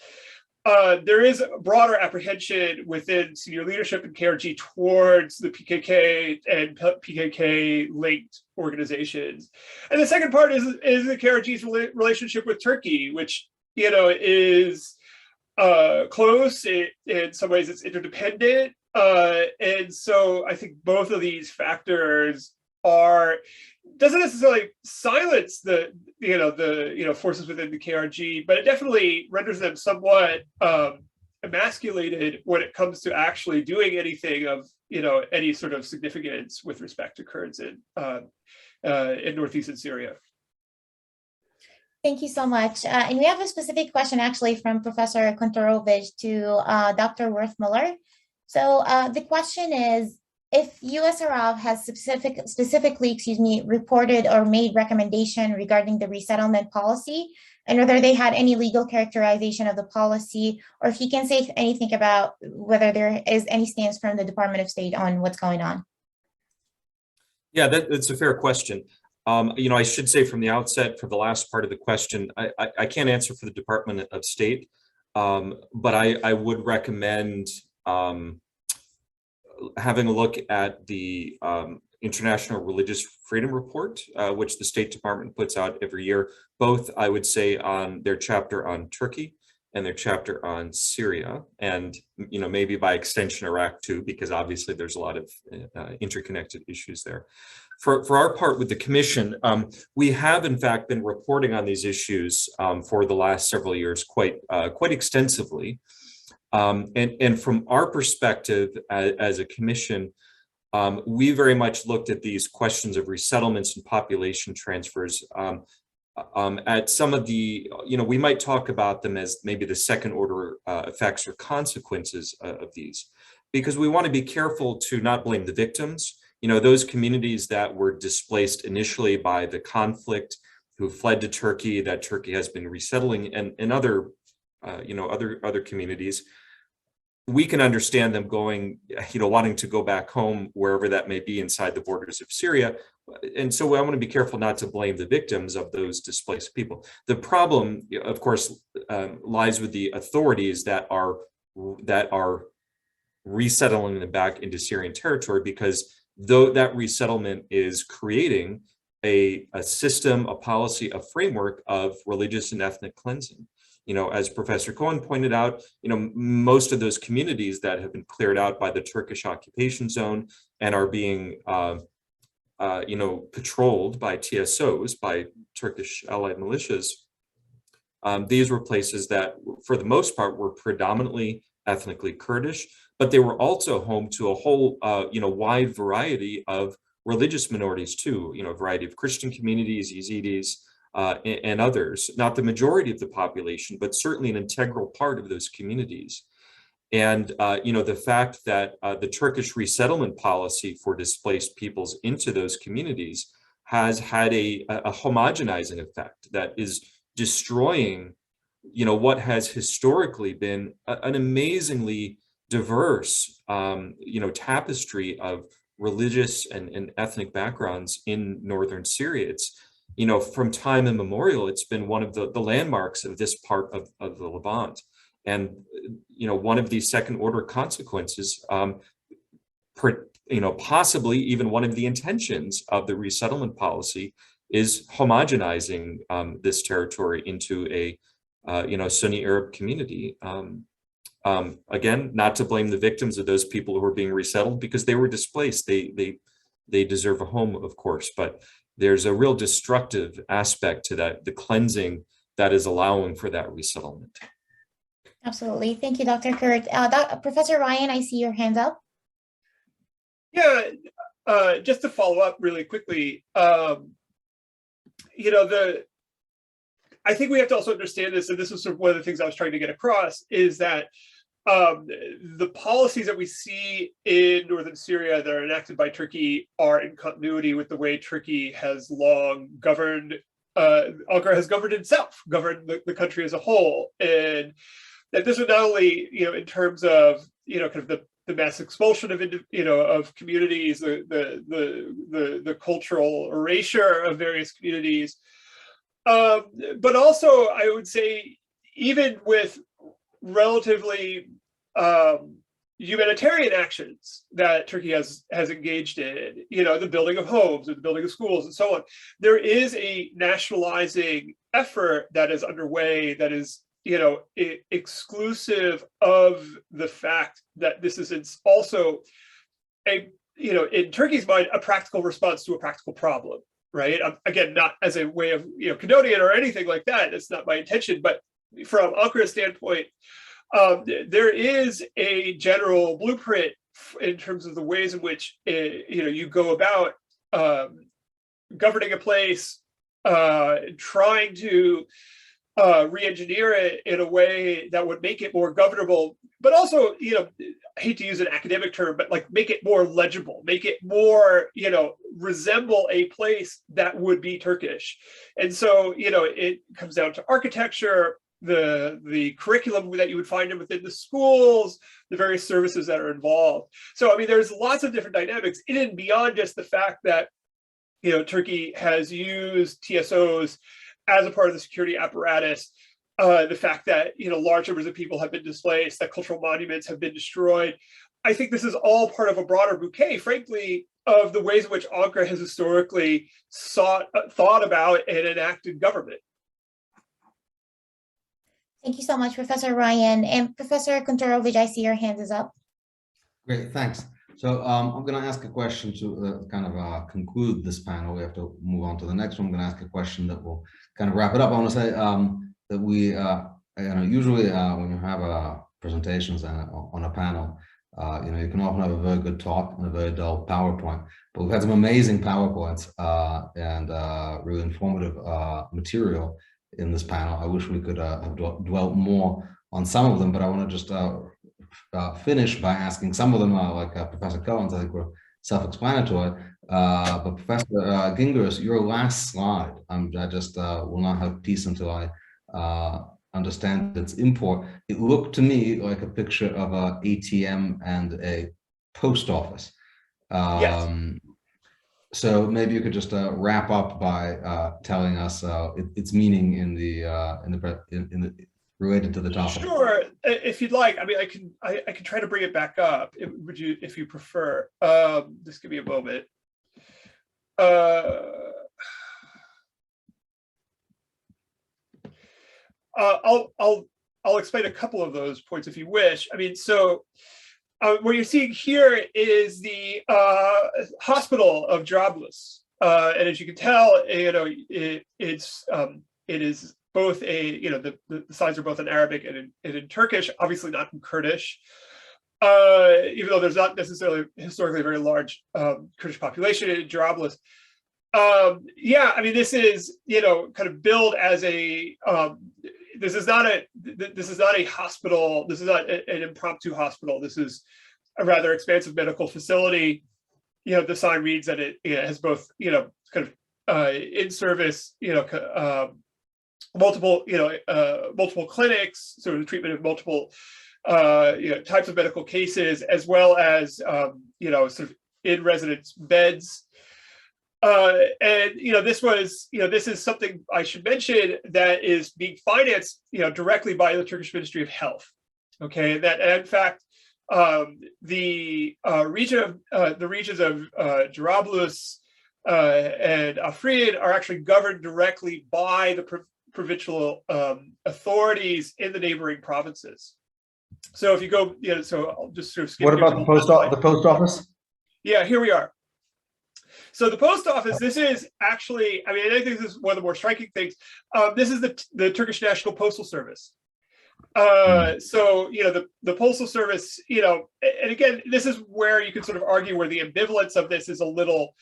there is a broader apprehension within senior leadership in KRG towards the PKK and PKK-linked organizations. And the second part is the KRG's relationship with Turkey, which is close. In some ways, it's interdependent. And so I think both of these factors doesn't necessarily silence the forces within the KRG, but it definitely renders them somewhat emasculated when it comes to actually doing anything of any sort of significance with respect to Kurds in northeastern Syria. Thank you so much. And we have a specific question actually from Professor Kontorovich to Dr. Worth-Miller. So the question is, if USRF has specifically, reported or made recommendation regarding the resettlement policy, and whether they had any legal characterization of the policy, or if he can say anything about whether there is any stance from the Department of State on what's going on. Yeah, that's a fair question. I should say from the outset, for the last part of the question, I can't answer for the Department of State, but I would recommend having a look at the International Religious Freedom Report, which the State Department puts out every year, both, I would say, on their chapter on Turkey and their chapter on Syria, and maybe by extension Iraq too, because obviously there's a lot of interconnected issues there. For our part with the Commission, we have in fact been reporting on these issues for the last several years quite extensively. And from our perspective as a Commission, we very much looked at these questions of resettlements and population transfers at some of the, we might talk about them as maybe the second order effects or consequences of these, because we want to be careful to not blame the victims. Those communities that were displaced initially by the conflict, who fled to Turkey, that Turkey has been resettling, and other, other communities, we can understand them going, wanting to go back home, wherever that may be inside the borders of Syria. And so I want to be careful not to blame the victims of those displaced people. The problem, of course, lies with the authorities that are resettling them back into Syrian territory, because though that resettlement is creating a system, a policy, a framework of religious and ethnic cleansing. As Professor Cohen pointed out, most of those communities that have been cleared out by the Turkish occupation zone and are being, patrolled by TSOs, by Turkish allied militias, these were places that, for the most part, were predominantly ethnically Kurdish, but they were also home to a whole, wide variety of religious minorities too. A variety of Christian communities, Yazidis, and others, not the majority of the population, but certainly an integral part of those communities. And, the fact that the Turkish resettlement policy for displaced peoples into those communities has had a homogenizing effect that is destroying, what has historically been an amazingly diverse, tapestry of religious and ethnic backgrounds in northern Syria. It's, from time immemorial, it's been one of the landmarks of this part of the Levant. And, one of these second order consequences, possibly even one of the intentions of the resettlement policy is homogenizing this territory into a, Sunni Arab community. Again, not to blame the victims of those people who are being resettled, because they were displaced. They deserve a home, of course, but there's a real destructive aspect to that, the cleansing that is allowing for that resettlement. Absolutely. Thank you, Dr. Kurt. Professor Ryan, I see your hands up. Yeah, just to follow up really quickly, I think we have to also understand this, and this is sort of one of the things I was trying to get across, is that the policies that we see in northern Syria that are enacted by Turkey are in continuity with the way Turkey has long governed, Ankara has governed itself, governed the country as a whole. And that this was not only, in terms of, kind of the mass expulsion of, of communities, the cultural erasure of various communities, but also I would say, even with relatively humanitarian actions that Turkey has engaged in, the building of homes, or the building of schools, and so on, there is a nationalizing effort that is underway that is, exclusive of the fact that this is also a, in Turkey's mind, a practical response to a practical problem, right? Again, not as a way of, condoning it or anything like that. That's not my intention. But from Ankara's standpoint, there is a general blueprint in terms of the ways in which, you go about governing a place, trying to re-engineer it in a way that would make it more governable, but also, I hate to use an academic term, but like make it more legible, make it more, resemble a place that would be Turkish. And so, it comes down to architecture, the curriculum that you would find within the schools, the various services that are involved. So, I mean, there's lots of different dynamics in and beyond just the fact that, Turkey has used TSOs as a part of the security apparatus, the fact that, large numbers of people have been displaced, that cultural monuments have been destroyed. I think this is all part of a broader bouquet, frankly, of the ways in which Ankara has historically thought about and enacted government. Thank you so much, Professor Ryan. And Professor Kuntarovich, I see your hand is up. Great, thanks. So I'm going to ask a question to kind of conclude this panel. We have to move on to the next one. I'm going to ask a question that will kind of wrap it up. I want to say that we, usually when you have presentations on a panel, you can often have a very good talk and a very dull PowerPoint. But we've had some amazing PowerPoints and really informative material in this panel. I wish we could have dwelt more on some of them, but I want to just finish by asking some of them, like Professor Cohen's, I think were self-explanatory. But Professor Gingras, your last slide, I just will not have peace until I understand its import. It looked to me like a picture of an ATM and a post office. Yes. So maybe you could just wrap up by telling us its meaning in the related to the topic. Sure, if you'd like. I mean, I can try to bring it back up. Would you, if you prefer? Just give me a moment. I'll explain a couple of those points if you wish. I mean, so what you're seeing here is the hospital of Jarablus, and as you can tell, it is both the signs are both in Arabic and in Turkish, obviously not in Kurdish, even though there's not necessarily historically a very large Kurdish population in Jarablus. Yeah, I mean, this is kind of billed as a this is not a hospital. This is not an impromptu hospital. This is a rather expansive medical facility. The sign reads that it has both kind of in service multiple multiple clinics, sort of treatment of multiple types of medical cases, as well as sort of in residence beds. And this is something I should mention that is being financed directly by the Turkish Ministry of Health. Okay, and that in fact the regions of Jarablus and Afrin are actually governed directly by the provincial authorities in the neighboring provinces. So if you go, so I'll just sort of skip. What about the post office? Yeah, here we are. So the post office, this is actually, I mean, I think this is one of the more striking things. This is the Turkish National Postal Service. So, the Postal Service, and again, this is where you can sort of argue where the ambivalence of this is a little,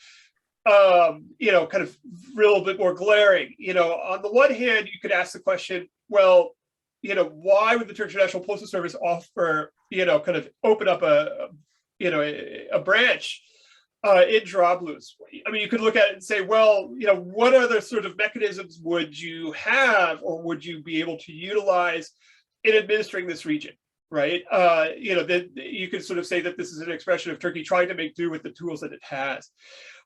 kind of a little bit more glaring. On the one hand, you could ask the question, well, why would the Turkish National Postal Service offer, kind of open up a branch in Jarablus? I mean, you could look at it and say, well, what other sort of mechanisms would you have, or would you be able to utilize in administering this region, right? Then you could sort of say that this is an expression of Turkey trying to make do with the tools that it has.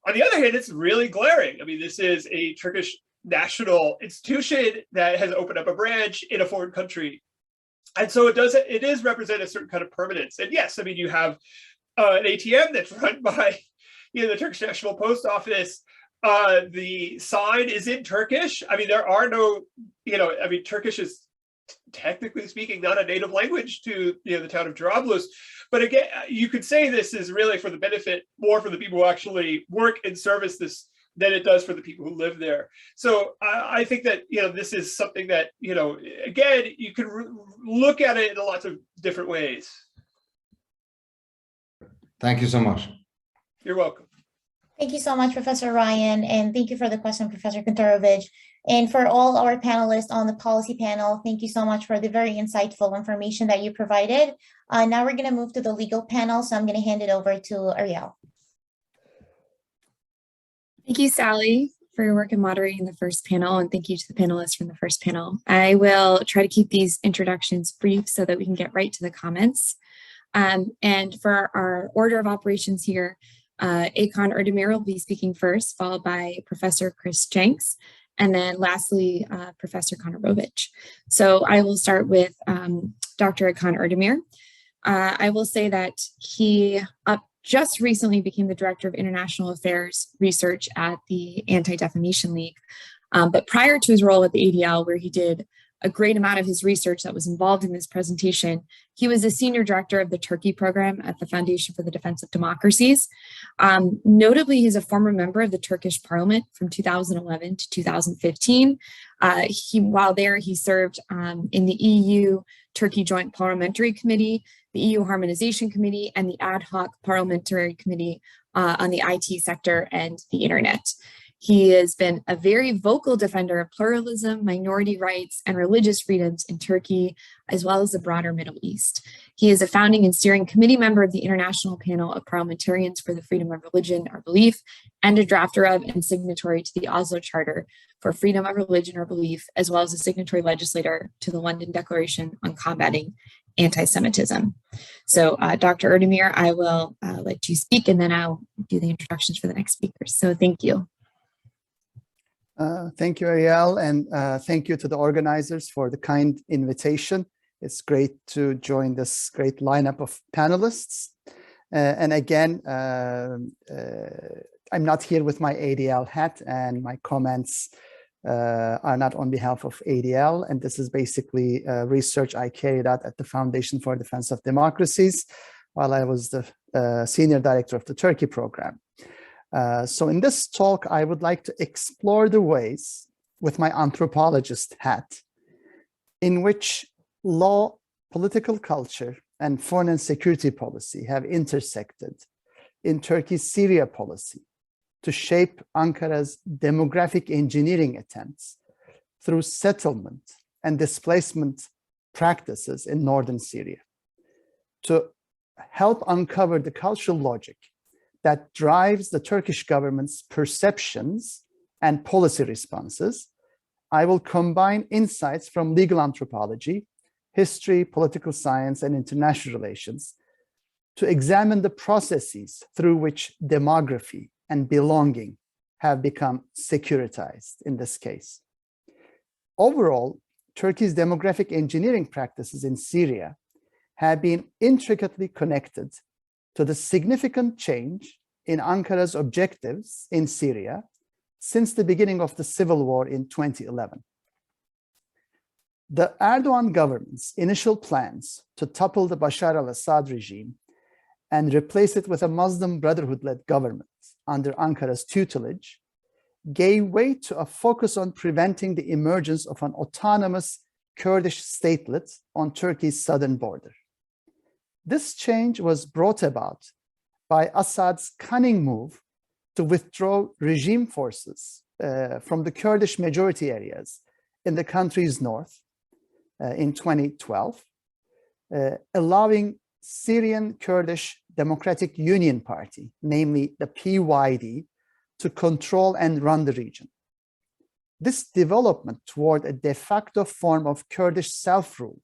On the other hand, it's really glaring. I mean, this is a Turkish national institution that has opened up a branch in a foreign country. And so it is represent a certain kind of permanence. And yes, I mean, you have an ATM that's run by the Turkish National Post Office. The sign is in Turkish. I mean, there are no, Turkish is technically speaking, not a native language to the town of Jarablus. But again, you could say this is really for the benefit, more for the people who actually work and service this than it does for the people who live there. So I think that, this is something that, again, you can look at it in lots of different ways. Thank you so much. You're welcome. Thank you so much, Professor Ryan, and thank you for the question, Professor Kantorovich. And for all our panelists on the policy panel, thank you so much for the very insightful information that you provided. Now we're going to move to the legal panel, so I'm going to hand it over to Ariel. Thank you, Sally, for your work in moderating the first panel, and thank you to the panelists from the first panel. I will try to keep these introductions brief so that we can get right to the comments. And for our order of operations here, Akon Erdemir will be speaking first, followed by Professor Chris Jenks, and then lastly, Professor Kantorovich. So I will start with Dr. Akon Erdemir. I will say that he just recently became the Director of International Affairs Research at the Anti-Defamation League. But prior to his role at the ADL, where he did a great amount of his research that was involved in this presentation, he was a senior director of the Turkey program at the Foundation for the Defense of Democracies. Notably, he's a former member of the Turkish parliament from 2011 to 2015. While there, he served in the EU-Turkey Joint Parliamentary Committee, the EU Harmonization Committee, and the Ad Hoc Parliamentary Committee on the IT sector and the Internet. He has been a very vocal defender of pluralism, minority rights, and religious freedoms in Turkey, as well as the broader Middle East. He is a founding and steering committee member of the International Panel of Parliamentarians for the Freedom of Religion or Belief, and a drafter of and signatory to the Oslo Charter for Freedom of Religion or Belief, as well as a signatory legislator to the London Declaration on Combating Anti-Semitism. So Dr. Erdemir, I will let you speak, and then I'll do the introductions for the next speakers. So thank you. Thank you, Ariel, and thank you to the organizers for the kind invitation. It's great to join this great lineup of panelists. And again, I'm not here with my ADL hat, and my comments are not on behalf of ADL. And this is basically research I carried out at the Foundation for Defense of Democracies while I was the senior director of the Turkey program. So in this talk, I would like to explore the ways, with my anthropologist hat, in which law, political culture, and foreign and security policy have intersected in Turkey's Syria policy to shape Ankara's demographic engineering attempts through settlement and displacement practices in northern Syria, to help uncover the cultural logic that drives the Turkish government's perceptions and policy responses. I will combine insights from legal anthropology, history, political science, and international relations to examine the processes through which demography and belonging have become securitized in this case. Overall, Turkey's demographic engineering practices in Syria have been intricately connected to the significant change in Ankara's objectives in Syria since the beginning of the civil war in 2011. The Erdogan government's initial plans to topple the Bashar al-Assad regime and replace it with a Muslim Brotherhood-led government under Ankara's tutelage gave way to a focus on preventing the emergence of an autonomous Kurdish statelet on Turkey's southern border. This change was brought about by Assad's cunning move to withdraw regime forces from the Kurdish majority areas in the country's north in 2012, allowing Syrian Kurdish Democratic Union Party, namely the PYD, to control and run the region. This development toward a de facto form of Kurdish self-rule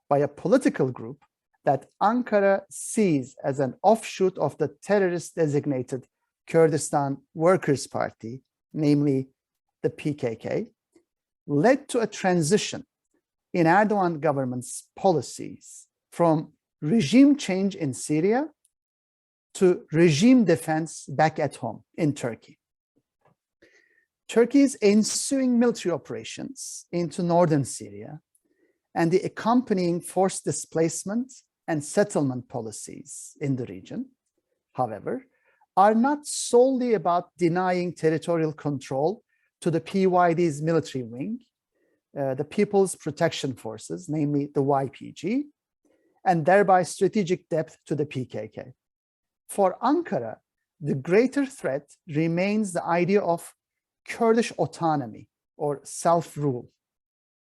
by a political group that Ankara sees as an offshoot of the terrorist-designated Kurdistan Workers' Party, namely the PKK, led to a transition in Erdogan government's policies from regime change in Syria to regime defense back at home in Turkey. Turkey's ensuing military operations into northern Syria and the accompanying forced displacement and settlement policies in the region, however, are not solely about denying territorial control to the PYD's military wing, the People's Protection Forces, namely the YPG, and thereby strategic depth to the PKK. For Ankara, the greater threat remains the idea of Kurdish autonomy or self-rule.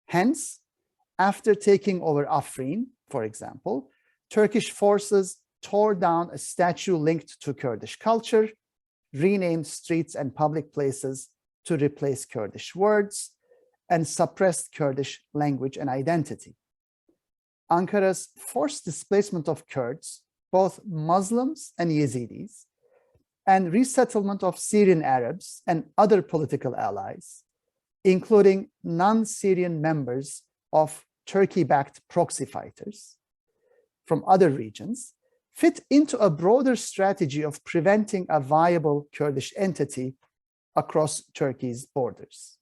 Hence, after taking over Afrin, for example, Turkish forces tore down a statue linked to Kurdish culture, renamed streets and public places to replace Kurdish words, and suppressed Kurdish language and identity. Ankara's forced displacement of Kurds, both Muslims and Yazidis, and resettlement of Syrian Arabs and other political allies, including non-Syrian members of Turkey-backed proxy fighters from other regions, fit into a broader strategy of preventing a viable Kurdish entity across Turkey's borders.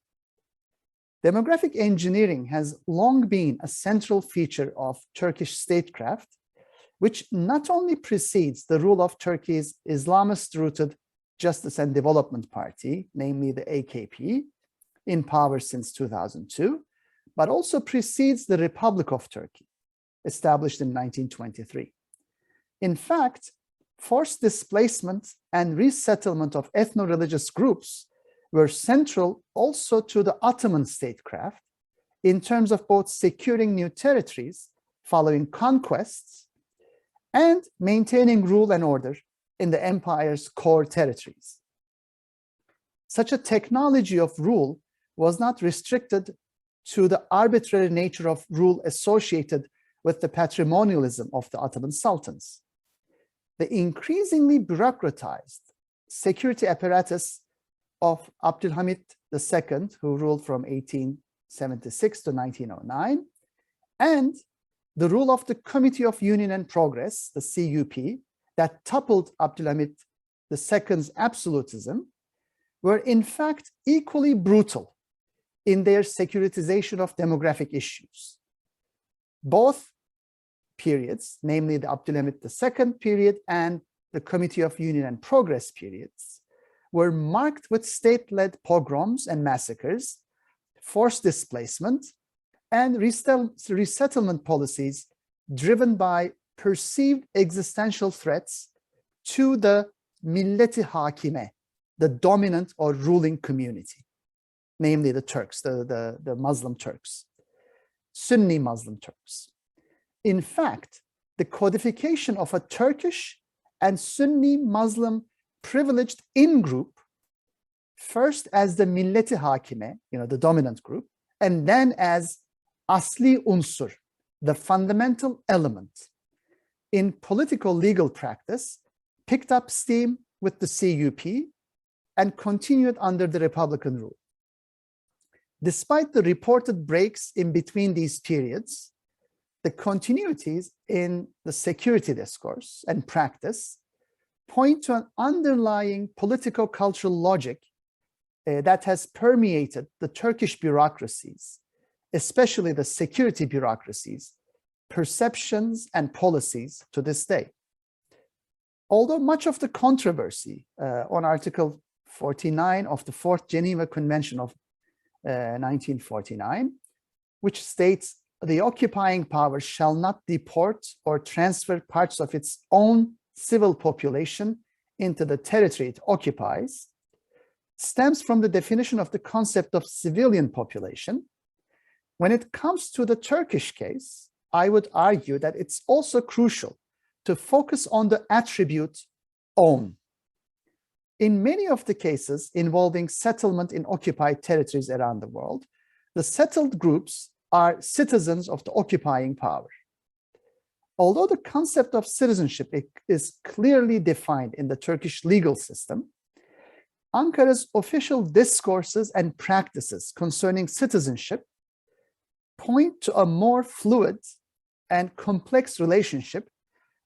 Demographic engineering has long been a central feature of Turkish statecraft, which not only precedes the rule of Turkey's Islamist-rooted Justice and Development Party, namely the AKP, in power since 2002, but also precedes the Republic of Turkey, established in 1923. In fact, forced displacement and resettlement of ethno-religious groups were central also to the Ottoman statecraft in terms of both securing new territories following conquests and maintaining rule and order in the empire's core territories. Such a technology of rule was not restricted to the arbitrary nature of rule associated with the patrimonialism of the Ottoman sultans. The increasingly bureaucratized security apparatus of Abdülhamit II, who ruled from 1876 to 1909, and the rule of the Committee of Union and Progress, the CUP, that toppled Abdülhamit II's absolutism, were in fact equally brutal in their securitization of demographic issues. Both periods, namely the Abdülhamit II period and the Committee of Union and Progress periods, were marked with state-led pogroms and massacres, forced displacement, and resettlement policies driven by perceived existential threats to the milleti hakime, the dominant or ruling community, namely the Turks, the Muslim Turks, Sunni Muslim Turks. In fact, the codification of a Turkish and Sunni Muslim privileged in-group, first as the milleti hakime, the dominant group, and then as asli unsur, the fundamental element, in political legal practice, picked up steam with the CUP and continued under the Republican rule. Despite the reported breaks in between these periods, the continuities in the security discourse and practice point to an underlying political-cultural logic that has permeated the Turkish bureaucracies, especially the security bureaucracies, perceptions and policies to this day. Although much of the controversy on Article 49 of the Fourth Geneva Convention of 1949, which states the occupying power shall not deport or transfer parts of its own civil population into the territory it occupies, stems from the definition of the concept of civilian population. When it comes to the Turkish case, I would argue that it's also crucial to focus on the attribute own. In many of the cases involving settlement in occupied territories around the world, the settled groups are citizens of the occupying power. Although the concept of citizenship is clearly defined in the Turkish legal system, Ankara's official discourses and practices concerning citizenship point to a more fluid and complex relationship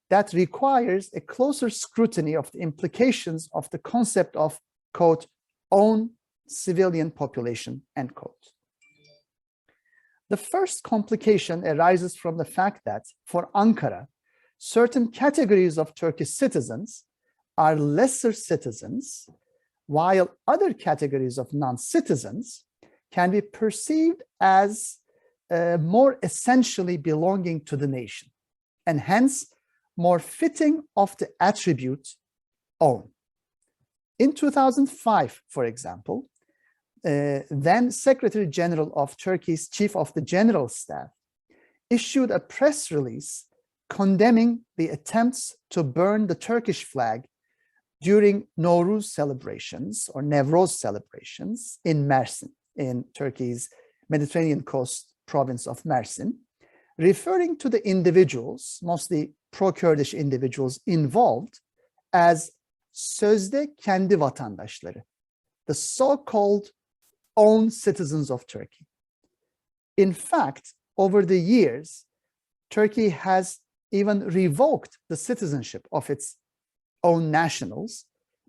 that requires a closer scrutiny of the implications of the concept of, quote, own civilian population, end quote. The first complication arises from the fact that for Ankara, certain categories of Turkish citizens are lesser citizens, while other categories of non-citizens can be perceived as more essentially belonging to the nation, and hence more fitting of the attribute own. In 2005, for example, then Secretary General of Turkey's Chief of the General Staff issued a press release condemning the attempts to burn the Turkish flag during Nowruz celebrations or Nevroz celebrations in Mersin, in Turkey's Mediterranean coast province of Mersin, referring to the individuals, mostly pro-Kurdish individuals involved, as sözde kendi vatandaşları, the so-called own citizens of Turkey. In fact, over the years, Turkey has even revoked the citizenship of its own nationals,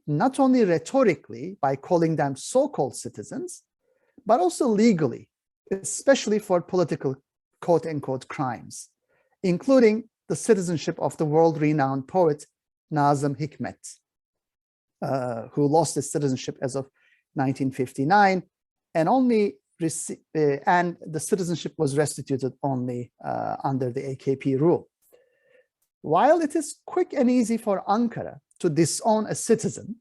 not only rhetorically by calling them so-called citizens, but also legally, especially for political quote-unquote crimes, including the citizenship of the world-renowned poet Nazım Hikmet, who lost his citizenship as of 1959, and the citizenship was restituted only under the AKP rule. While it is quick and easy for Ankara to disown a citizen,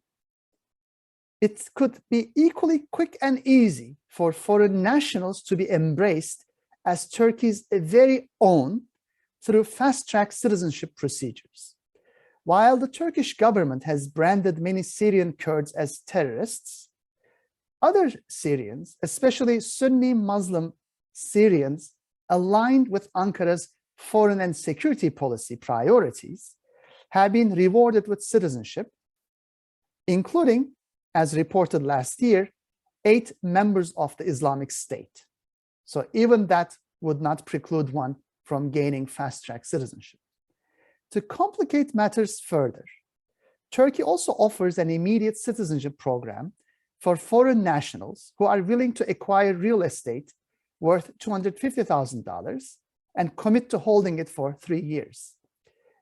it could be equally quick and easy for foreign nationals to be embraced as Turkey's very own through fast-track citizenship procedures. While the Turkish government has branded many Syrian Kurds as terrorists, other Syrians, especially Sunni Muslim Syrians, aligned with Ankara's foreign and security policy priorities, have been rewarded with citizenship, including, as reported last year, 8 members of the Islamic State. So even that would not preclude one from gaining fast-track citizenship. To complicate matters further, Turkey also offers an immediate citizenship program for foreign nationals who are willing to acquire real estate worth $250,000 and commit to holding it for 3 years.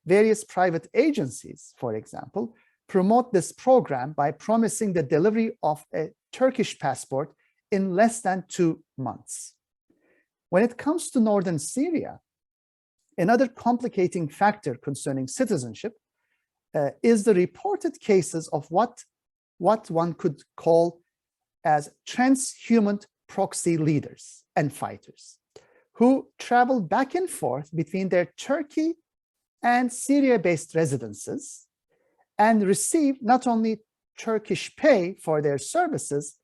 Various private agencies, for example, promote this program by promising the delivery of a Turkish passport in less than 2 months. When it comes to northern Syria, another complicating factor concerning citizenship is the reported cases of what one could call as transhuman proxy leaders and fighters, who travel back and forth between their Turkey and Syria-based residences and receive not only Turkish pay for their services,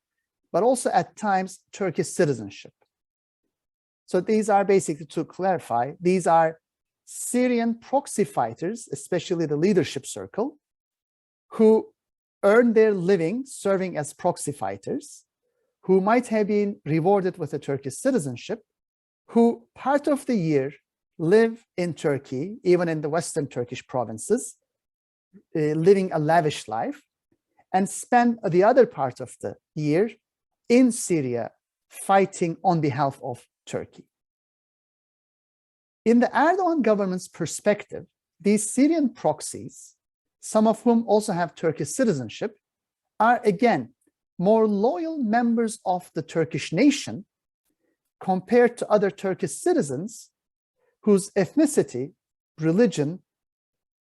but also at times Turkish citizenship. So these are basically, to clarify, these are Syrian proxy fighters, especially the leadership circle, who earn their living serving as proxy fighters, who might have been rewarded with a Turkish citizenship, who part of the year live in Turkey, even in the Western Turkish provinces, living a lavish life, and spend the other part of the year in Syria fighting on behalf of Turkey. In the Erdogan government's perspective, these Syrian proxies, some of whom also have Turkish citizenship, are again more loyal members of the Turkish nation compared to other Turkish citizens whose ethnicity, religion,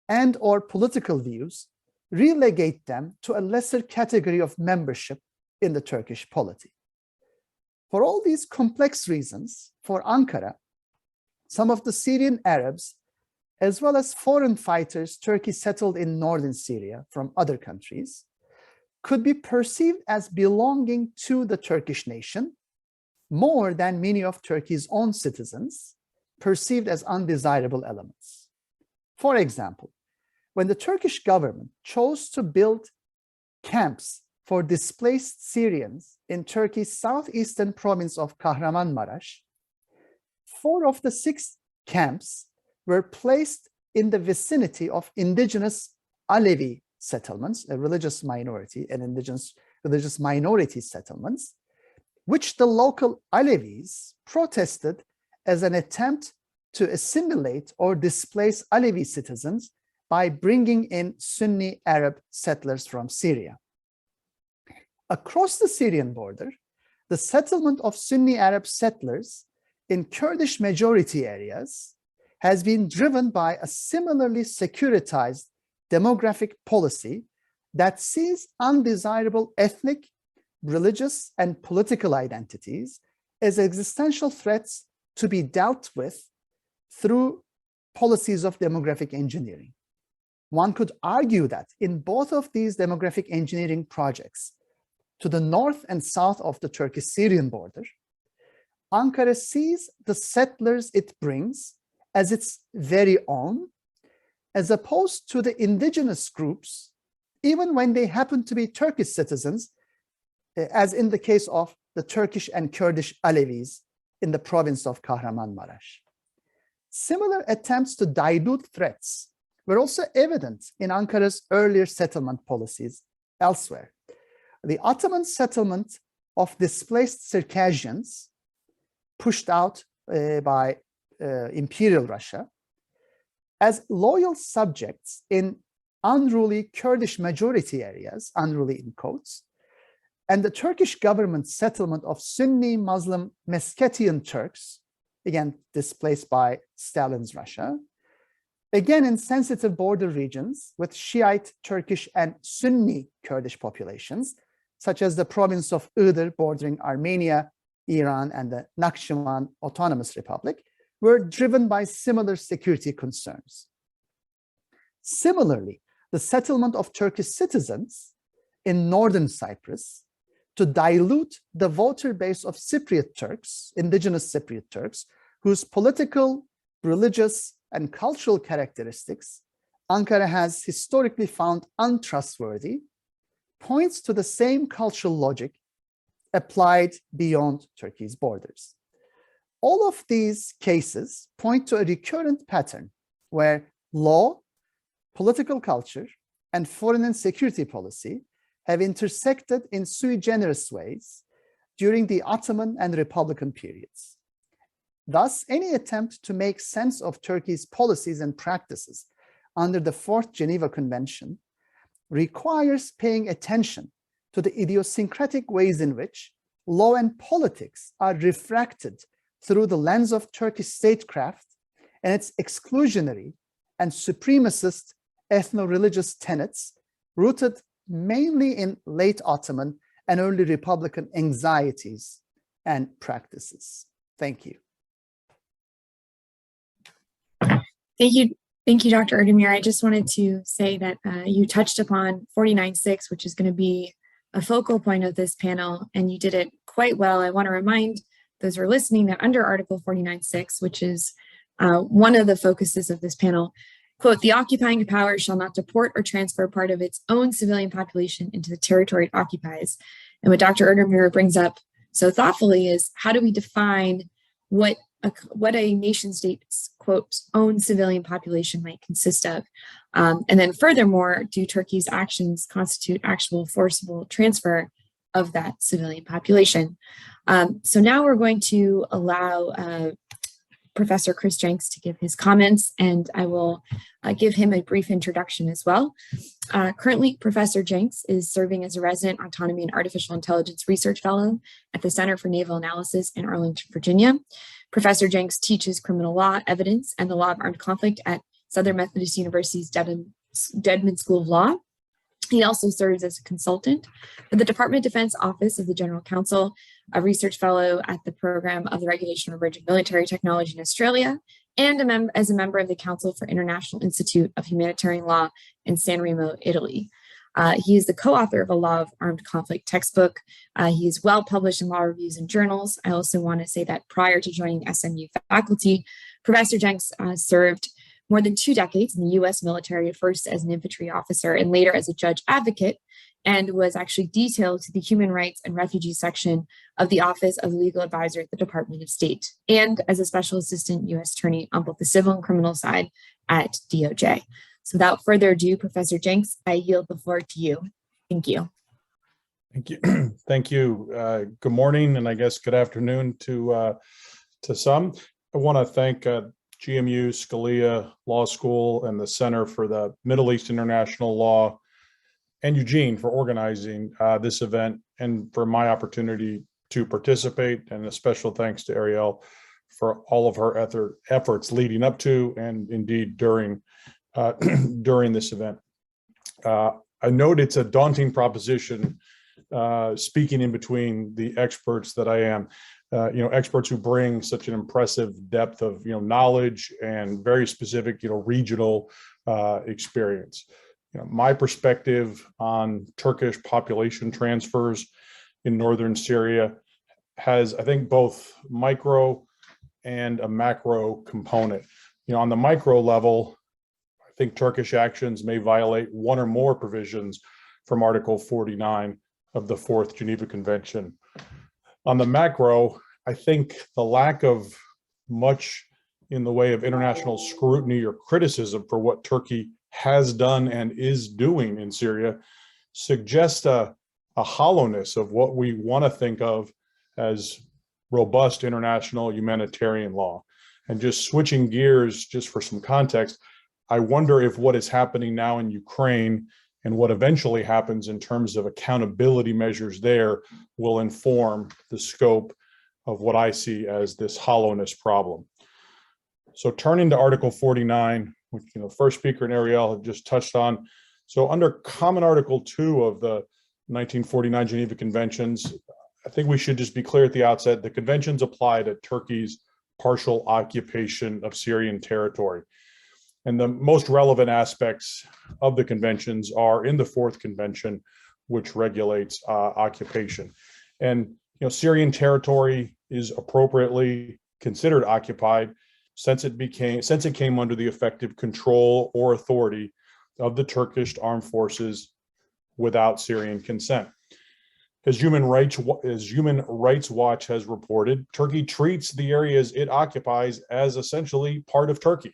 and or political views relegate them to a lesser category of membership in the Turkish polity. For all these complex reasons, for Ankara, some of the Syrian Arabs, as well as foreign fighters Turkey settled in northern Syria from other countries, could be perceived as belonging to the Turkish nation more than many of Turkey's own citizens, perceived as undesirable elements. For example, when the Turkish government chose to build camps for displaced Syrians in Turkey's southeastern province of Kahramanmaraş, 4 of the 6 camps were placed in the vicinity of indigenous Alevi settlements, a religious minority, and indigenous religious minority settlements, which the local Alevis protested as an attempt to assimilate or displace Alevi citizens by bringing in Sunni Arab settlers from Syria. Across the Syrian border, the settlement of Sunni Arab settlers in Kurdish majority areas has been driven by a similarly securitized demographic policy that sees undesirable ethnic, religious, and political identities as existential threats to be dealt with through policies of demographic engineering. One could argue that in both of these demographic engineering projects, to the north and south of the Turkish-Syrian border, Ankara sees the settlers it brings as its very own, as opposed to the indigenous groups, even when they happen to be Turkish citizens, as in the case of the Turkish and Kurdish Alevis in the province of Kahramanmaraş. Similar attempts to dilute threats were also evident in Ankara's earlier settlement policies elsewhere. The Ottoman settlement of displaced Circassians pushed out by Imperial Russia as loyal subjects in unruly Kurdish majority areas, unruly in quotes, and the Turkish government settlement of Sunni Muslim Meskhetian Turks, again displaced by Stalin's Russia, again in sensitive border regions with Shiite Turkish and Sunni Kurdish populations, such as the province of Iğdır bordering Armenia, Iran, and the Nakhchivan Autonomous Republic, were driven by similar security concerns. Similarly, the settlement of Turkish citizens in northern Cyprus to dilute the voter base of Cypriot Turks, indigenous Cypriot Turks, whose political, religious, and cultural characteristics Ankara has historically found untrustworthy, points to the same cultural logic applied beyond Turkey's borders. All of these cases point to a recurrent pattern where law, political culture, and foreign and security policy have intersected in sui generis ways during the Ottoman and Republican periods. Thus, any attempt to make sense of Turkey's policies and practices under the Fourth Geneva Convention requires paying attention to the idiosyncratic ways in which law and politics are refracted through the lens of Turkish statecraft and its exclusionary and supremacist ethno-religious tenets rooted mainly in late Ottoman and early Republican anxieties and practices. Thank you. Thank you, Dr. Erdemir. I just wanted to say that you touched upon 49.6, which is going to be a focal point of this panel, and you did it quite well. I want to remind those who are listening that under Article 49.6, which is one of the focuses of this panel, quote, the occupying power shall not deport or transfer part of its own civilian population into the territory it occupies. And what Dr. Erdemir brings up so thoughtfully is how do we define what a nation state's, quote, own civilian population might consist of. And then furthermore, do Turkey's actions constitute actual forcible transfer of that civilian population? So now we're going to allow Professor Chris Jenks to give his comments, and I will give him a brief introduction as well. Currently, Professor Jenks is serving as a resident autonomy and artificial intelligence research fellow at the Center for Naval Analysis in Arlington, Virginia. Professor Jenks teaches criminal law, evidence, and the law of armed conflict at Southern Methodist University's Dedman School of Law. He also serves as a consultant for the Department of Defense Office of the General Counsel, a research fellow at the Program of the Regulation of Emerging Military Technology in Australia, and as a member of the Council for International Institute of Humanitarian Law in San Remo, Italy. He is the co-author of a Law of Armed Conflict textbook. He is well published in law reviews and journals. I also want to say that prior to joining SMU faculty, Professor Jenks served more than 2 decades in the US military, first as an infantry officer and later as a judge advocate, and was actually detailed to the Human Rights and Refugees section of the Office of Legal Advisor at the Department of State, and as a special assistant US attorney on both the civil and criminal side at DOJ. So without further ado, Professor Jenks, I yield the floor to you. Thank you. Thank you. Thank you. Good morning, and I guess good afternoon to some. I want to thank GMU, Scalia Law School, and the Center for the Middle East International Law, and Eugene for organizing this event and for my opportunity to participate. And a special thanks to Ariel for all of her efforts leading up to and indeed during this event. I note it's a daunting proposition speaking in between the experts that I am. Experts who bring such an impressive depth of knowledge and very specific regional experience. My perspective on Turkish population transfers in northern Syria has, I think, both micro and a macro component. On the micro level, I think Turkish actions may violate one or more provisions from Article 49 of the Fourth Geneva Convention. On the macro, I think the lack of much in the way of international scrutiny or criticism for what Turkey has done and is doing in Syria suggests a hollowness of what we want to think of as robust international humanitarian law. And just switching gears, just for some context, I wonder if what is happening now in Ukraine and what eventually happens in terms of accountability measures there will inform the scope of what I see as this hollowness problem. So turning to Article 49, which the first speaker and Ariel have just touched on. So under Common Article 2 of the 1949 Geneva Conventions, I think we should just be clear at the outset, the conventions apply to Turkey's partial occupation of Syrian territory. And the most relevant aspects of the conventions are in the Fourth Convention, which regulates occupation. And Syrian territory is appropriately considered occupied since it came under the effective control or authority of the Turkish armed forces without Syrian consent. As Human Rights Watch has reported, Turkey treats the areas it occupies as essentially part of Turkey.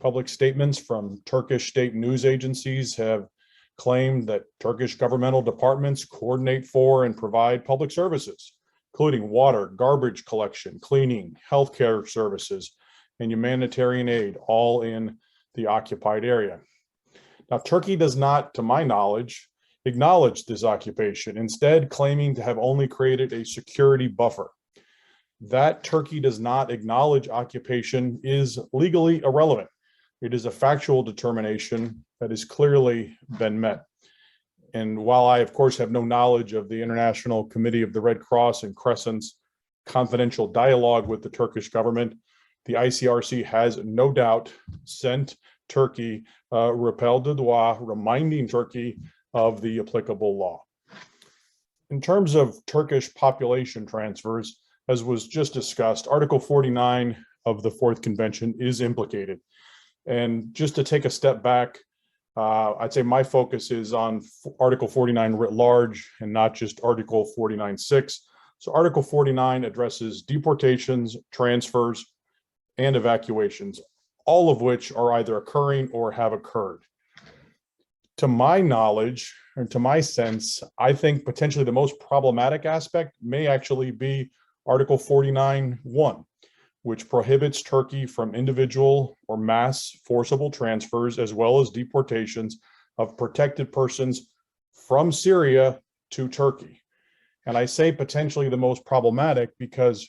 Public statements from Turkish state news agencies have claimed that Turkish governmental departments coordinate for and provide public services, including water, garbage collection, cleaning, healthcare services, and humanitarian aid, all in the occupied area. Now, Turkey does not, to my knowledge, acknowledge this occupation, instead claiming to have only created a security buffer. That Turkey does not acknowledge occupation is legally irrelevant. It is a factual determination that has clearly been met. And while I, of course, have no knowledge of the International Committee of the Red Cross and Crescent's confidential dialogue with the Turkish government, the ICRC has no doubt sent Turkey rappel de droit, reminding Turkey of the applicable law. In terms of Turkish population transfers, as was just discussed, Article 49 of the Fourth Convention is implicated. And just to take a step back, I'd say my focus is on Article 49 writ large and not just Article 49.6. So Article 49 addresses deportations, transfers, and evacuations, all of which are either occurring or have occurred. To my knowledge, or to my sense, I think potentially the most problematic aspect may actually be Article 49.1, which prohibits Turkey from individual or mass forcible transfers, as well as deportations of protected persons from Syria to Turkey. And I say potentially the most problematic because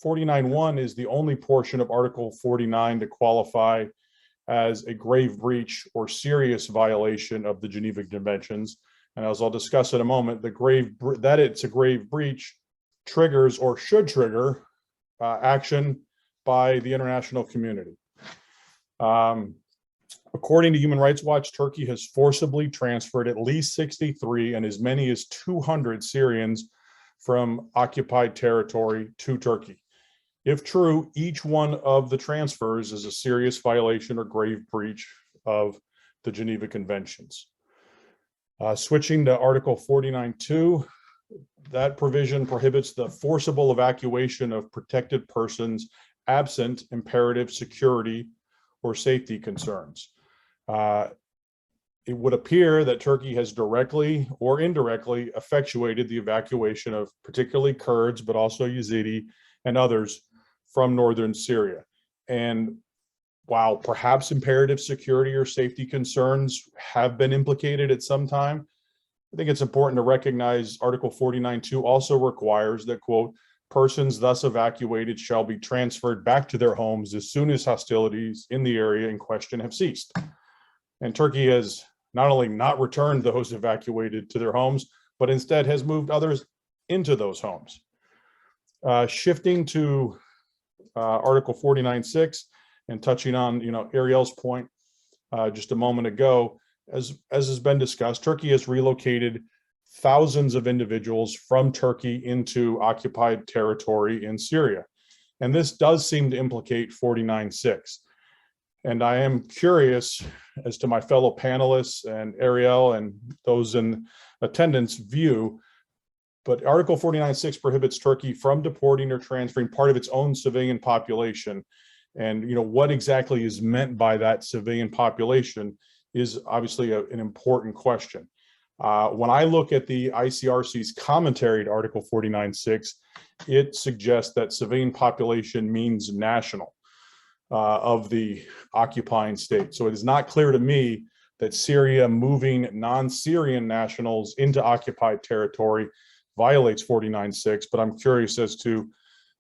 49.1 is the only portion of Article 49 to qualify as a grave breach or serious violation of the Geneva Conventions. And as I'll discuss in a moment, that it's a grave breach triggers or should trigger action by the international community. According to Human Rights Watch, Turkey has forcibly transferred at least 63 and as many as 200 Syrians from occupied territory to Turkey. If true, each one of the transfers is a serious violation or grave breach of the Geneva Conventions. Switching to Article 49.2, that provision prohibits the forcible evacuation of protected persons absent imperative security or safety concerns. It would appear that Turkey has directly or indirectly effectuated the evacuation of particularly Kurds, but also Yazidi and others from northern Syria. And while perhaps imperative security or safety concerns have been implicated at some time, I think it's important to recognize Article 49.2 also requires that, quote, persons thus evacuated shall be transferred back to their homes as soon as hostilities in the area in question have ceased. And Turkey has not only not returned those evacuated to their homes, but instead has moved others into those homes. Shifting to Article 49.6 and touching on, Ariel's point just a moment ago, as has been discussed, Turkey has relocated thousands of individuals from Turkey into occupied territory in Syria. And this does seem to implicate 49.6. And I am curious as to my fellow panelists and Ariel and those in attendance view, but Article 49.6 prohibits Turkey from deporting or transferring part of its own civilian population. And what exactly is meant by that civilian population is obviously an important question. When I look at the ICRC's commentary to Article 49.6, it suggests that civilian population means national of the occupying state. So it is not clear to me that Syria moving non-Syrian nationals into occupied territory violates 49.6, but I'm curious as to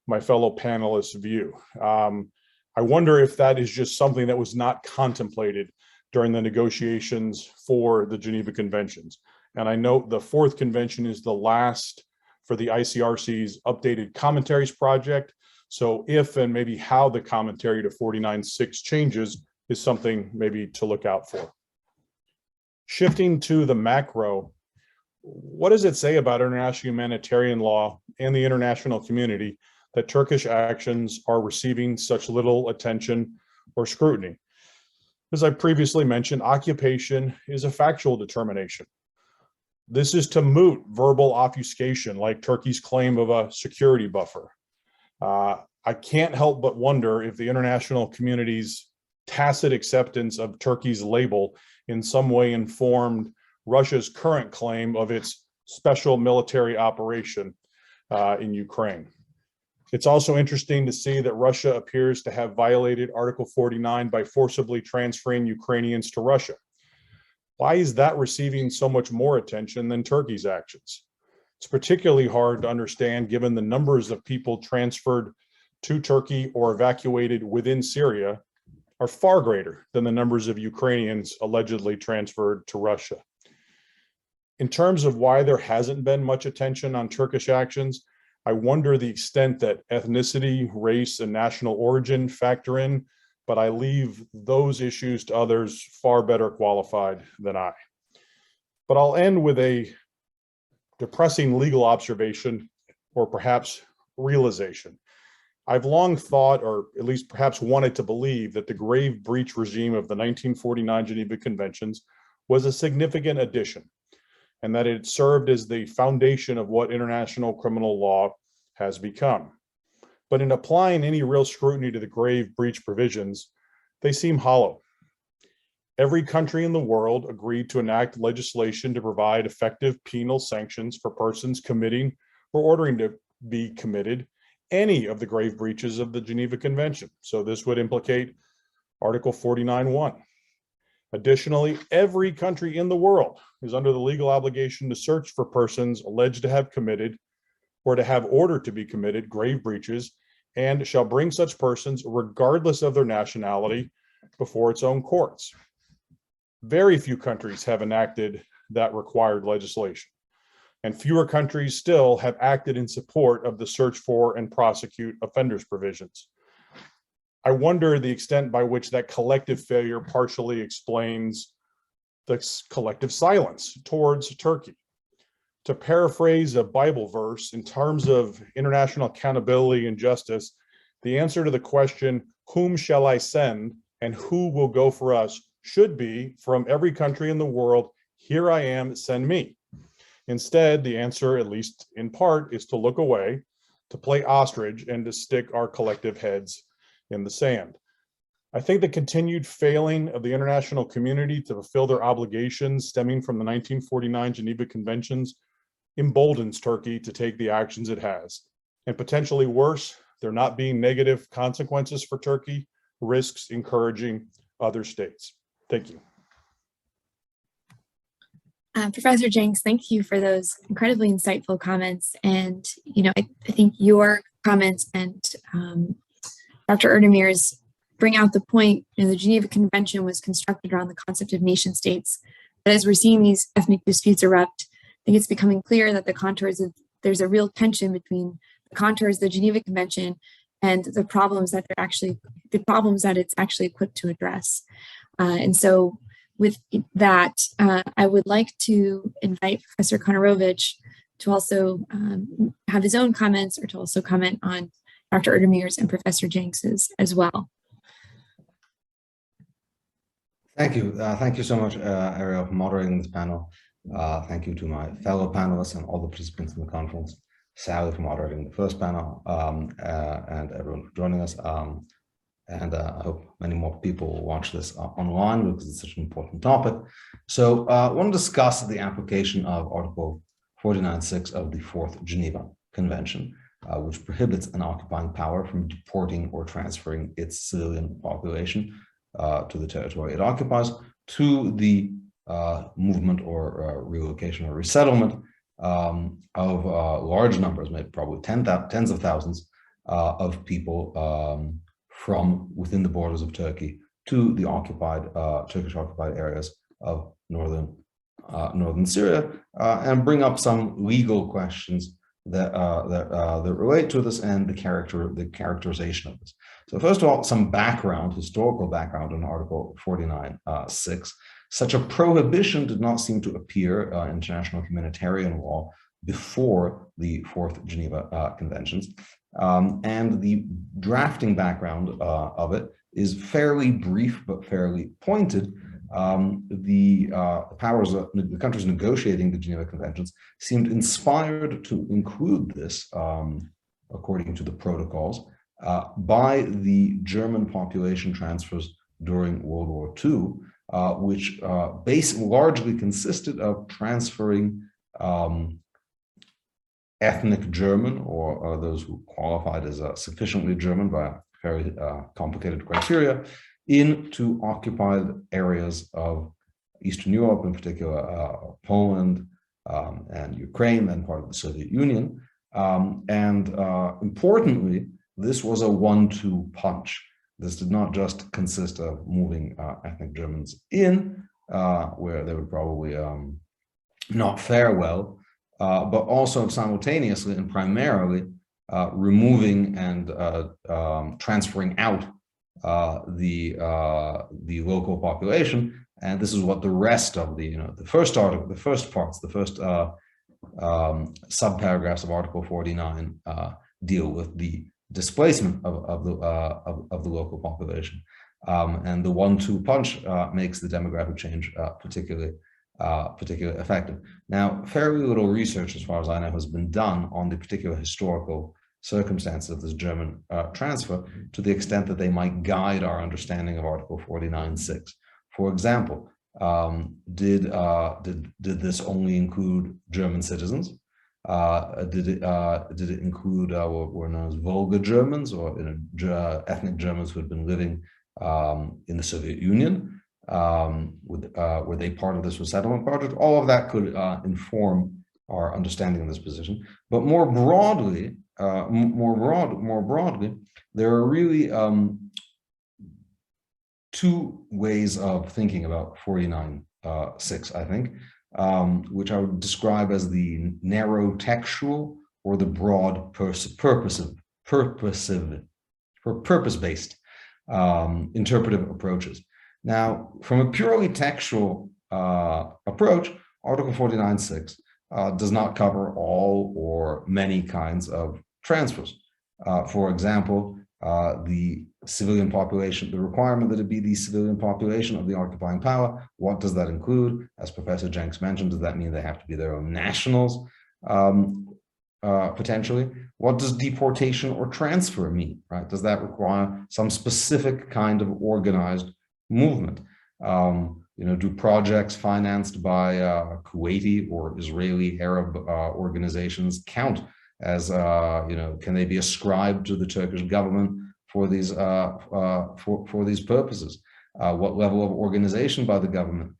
my fellow panelists' view. I wonder if that is just something that was not contemplated during the negotiations for the Geneva Conventions. And I note the fourth convention is the last for the ICRC's updated commentaries project. So if and maybe how the commentary to 49.6 changes is something maybe to look out for. Shifting to the macro, what does it say about international humanitarian law and the international community that Turkish actions are receiving such little attention or scrutiny? As I previously mentioned, occupation is a factual determination. This is to moot verbal obfuscation like Turkey's claim of a security buffer. I can't help but wonder if the international community's tacit acceptance of Turkey's label in some way informed Russia's current claim of its special military operation in Ukraine. It's also interesting to see that Russia appears to have violated Article 49 by forcibly transferring Ukrainians to Russia. Why is that receiving so much more attention than Turkey's actions? It's particularly hard to understand given the numbers of people transferred to Turkey or evacuated within Syria are far greater than the numbers of Ukrainians allegedly transferred to Russia. In terms of why there hasn't been much attention on Turkish actions, I wonder the extent that ethnicity, race, and national origin factor in, but I leave those issues to others far better qualified than I. But I'll end with a depressing legal observation, or perhaps realization. I've long thought, or at least perhaps wanted to believe, that the grave breach regime of the 1949 Geneva Conventions was a significant addition, and that it served as the foundation of what international criminal law has become. But in applying any real scrutiny to the grave breach provisions, they seem hollow. Every country in the world agreed to enact legislation to provide effective penal sanctions for persons committing or ordering to be committed any of the grave breaches of the Geneva Convention. So this would implicate Article 49.1. Additionally, every country in the world is under the legal obligation to search for persons alleged to have committed or to have ordered to be committed grave breaches, and shall bring such persons, regardless of their nationality, before its own courts. Very few countries have enacted that required legislation, and fewer countries still have acted in support of the search for and prosecute offenders provisions. I wonder the extent by which that collective failure partially explains the collective silence towards Turkey. To paraphrase a Bible verse, in terms of international accountability and justice, the answer to the question, whom shall I send and who will go for us, should be from every country in the world, here I am, send me. Instead, the answer, at least in part, is to look away, to play ostrich, and to stick our collective heads in the sand. I think the continued failing of the international community to fulfill their obligations stemming from the 1949 Geneva Conventions emboldens Turkey to take the actions it has. And potentially worse, there not being negative consequences for Turkey, risks encouraging other states. Thank you. Professor Jenks, thank you for those incredibly insightful comments. And, I think your comments and Dr. Erdemir's bring out the point, the Geneva Convention was constructed around the concept of nation states. But as we're seeing these ethnic disputes erupt, I think it's becoming clear that there's a real tension between the contours of the Geneva Convention and the problems that it's actually equipped to address. And so with that, I would like to invite Professor Konorovich to also have his own comments, or to also comment on Dr. Erdemir's and Professor Jenks's as well. Thank you. Thank you so much, Ariel, for moderating this panel. Thank you to my fellow panelists and all the participants in the conference. Sally for moderating the first panel, and everyone for joining us. And I hope many more people will watch this online because it's such an important topic. So I want to discuss the application of Article 49.6 of the Fourth Geneva Convention, which prohibits an occupying power from deporting or transferring its civilian population to the territory it occupies, to the movement or relocation or resettlement of large numbers, maybe probably tens of thousands of people from within the borders of Turkey to the Turkish occupied areas of northern Syria, and bring up some legal questions that relate to this and the characterization of this. So first of all, some historical background on Article 49.6. Such a prohibition did not seem to appear in international humanitarian law before the Fourth Geneva Conventions. And the drafting background of it is fairly brief but fairly pointed. The powers of the countries negotiating the Geneva Conventions seemed inspired to include this, according to the protocols, by the German population transfers during World War II, which largely consisted of transferring ethnic German, or those who qualified as sufficiently German by very complicated criteria, into occupied areas of Eastern Europe, in particular Poland and Ukraine, and part of the Soviet Union. Importantly, this was a 1-2 punch. This did not just consist of moving ethnic Germans in, where they would probably not fare well, but also simultaneously and primarily removing and transferring out the local population. And this is what the rest of the first subparagraphs of Article 49 deal with, the displacement of the local population. And the 1-2 punch makes the demographic change particularly effective. Now, fairly little research, as far as I know, has been done on the particular historical circumstances of this German transfer, to the extent that they might guide our understanding of Article 49.6. For example, did this only include German citizens? Did it include what were known as Volga Germans, or ethnic Germans who had been living in the Soviet Union? Were they part of this resettlement project? All of that could inform our understanding of this position. But more broadly, there are really two ways of thinking about 49.6, I think, which I would describe as the narrow textual or the broad purpose-based interpretive approaches. Now, from a purely textual approach, Article 49.6 does not cover all or many kinds of transfers. For example, the civilian population, the requirement that it be the civilian population of the occupying power, what does that include? As Professor Jenks mentioned, does that mean they have to be their own nationals, potentially? What does deportation or transfer mean, right? Does that require some specific kind of organized movement? Do projects financed by Kuwaiti or Israeli Arab organizations count as, can they be ascribed to the Turkish government for these purposes? What level of organization by the government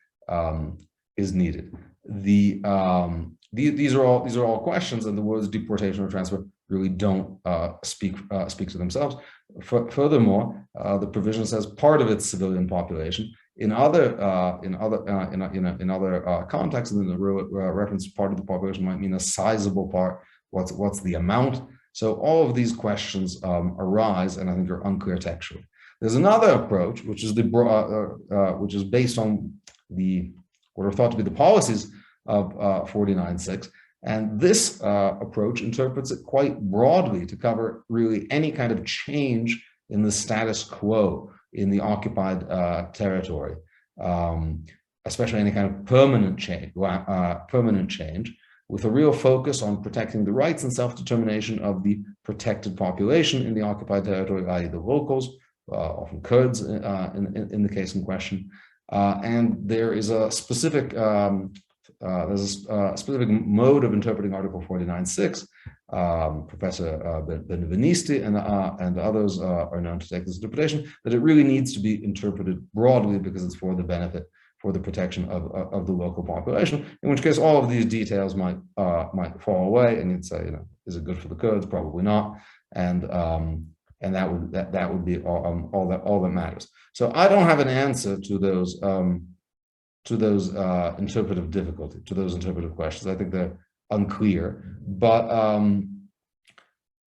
is needed? These are all questions, and the words deportation or transfer really don't speak to themselves. Furthermore, the provision says part of its civilian population. In other contexts, and then the reference part of the population might mean a sizable part. What's the amount? So all of these questions arise, and I think are unclear textually. There's another approach, which is based on what are thought to be the policies of 49.6, and this approach interprets it quite broadly to cover really any kind of change in the status quo in the occupied territory, especially any kind of permanent change, with a real focus on protecting the rights and self-determination of the protected population in the occupied territory, i.e. the locals, often Kurds in the case in question. And there is a specific mode of interpreting Article 49.6. Professor Benvenisti and others are known to take this interpretation, that it really needs to be interpreted broadly because it's for the benefit, for the protection of the local population, in which case all of these details might fall away, and you'd say, is it good for the Kurds? Probably not, and that would be all that matters. So I don't have an answer to those interpretive difficulties, to those interpretive questions. I think they're unclear, but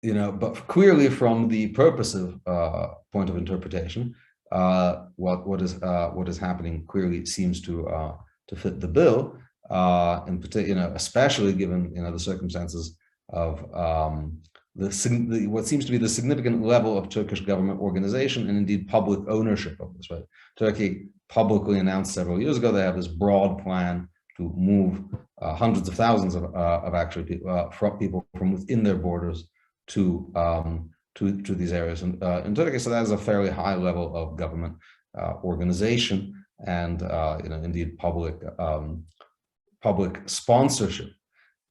but clearly from the purposive point of interpretation, what is happening clearly seems to fit the bill, in particular, especially given the circumstances of what seems to be the significant level of Turkish government organization and indeed public ownership of this. Right, Turkey publicly announced several years ago they have this broad plan to move hundreds of thousands of actually people from within their borders to these areas in Turkey. So that is a fairly high level of government organization and indeed public sponsorship.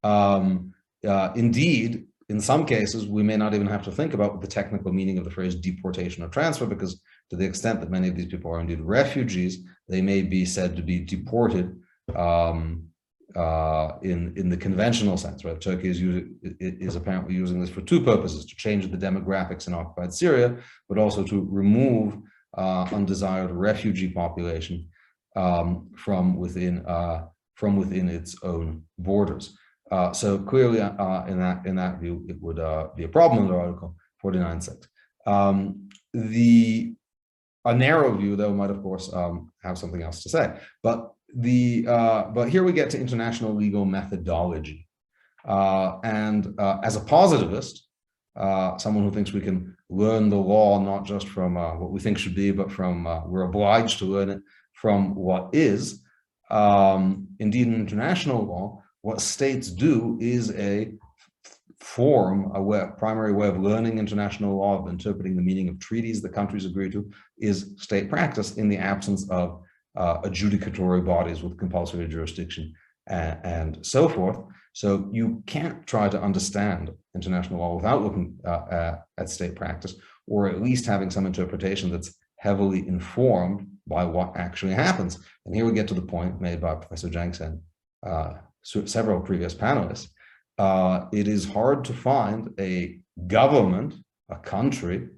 Indeed, in some cases, we may not even have to think about the technical meaning of the phrase deportation or transfer, because to the extent that many of these people are indeed refugees, they may be said to be deported in the conventional sense, right? Turkey is apparently using this for two purposes: to change the demographics in occupied Syria, but also to remove undesired refugee population from within its own borders. So clearly, in that view, it would be a problem under Article 49.6. A narrow view, though, might of course have something else to say. But here we get to international legal methodology, and as a positivist, someone who thinks we can learn the law not just from what we think should be, but from we're obliged to learn it from what is. Indeed, in international law, what states do is primary way of learning international law, of interpreting the meaning of treaties the countries agree to, is state practice in the absence of adjudicatory bodies with compulsory jurisdiction and so forth. So you can't try to understand international law without looking at state practice, or at least having some interpretation that's heavily informed by what actually happens. And here we get to the point made by Professor Jenks and several previous panelists. It is hard to find a government, a country,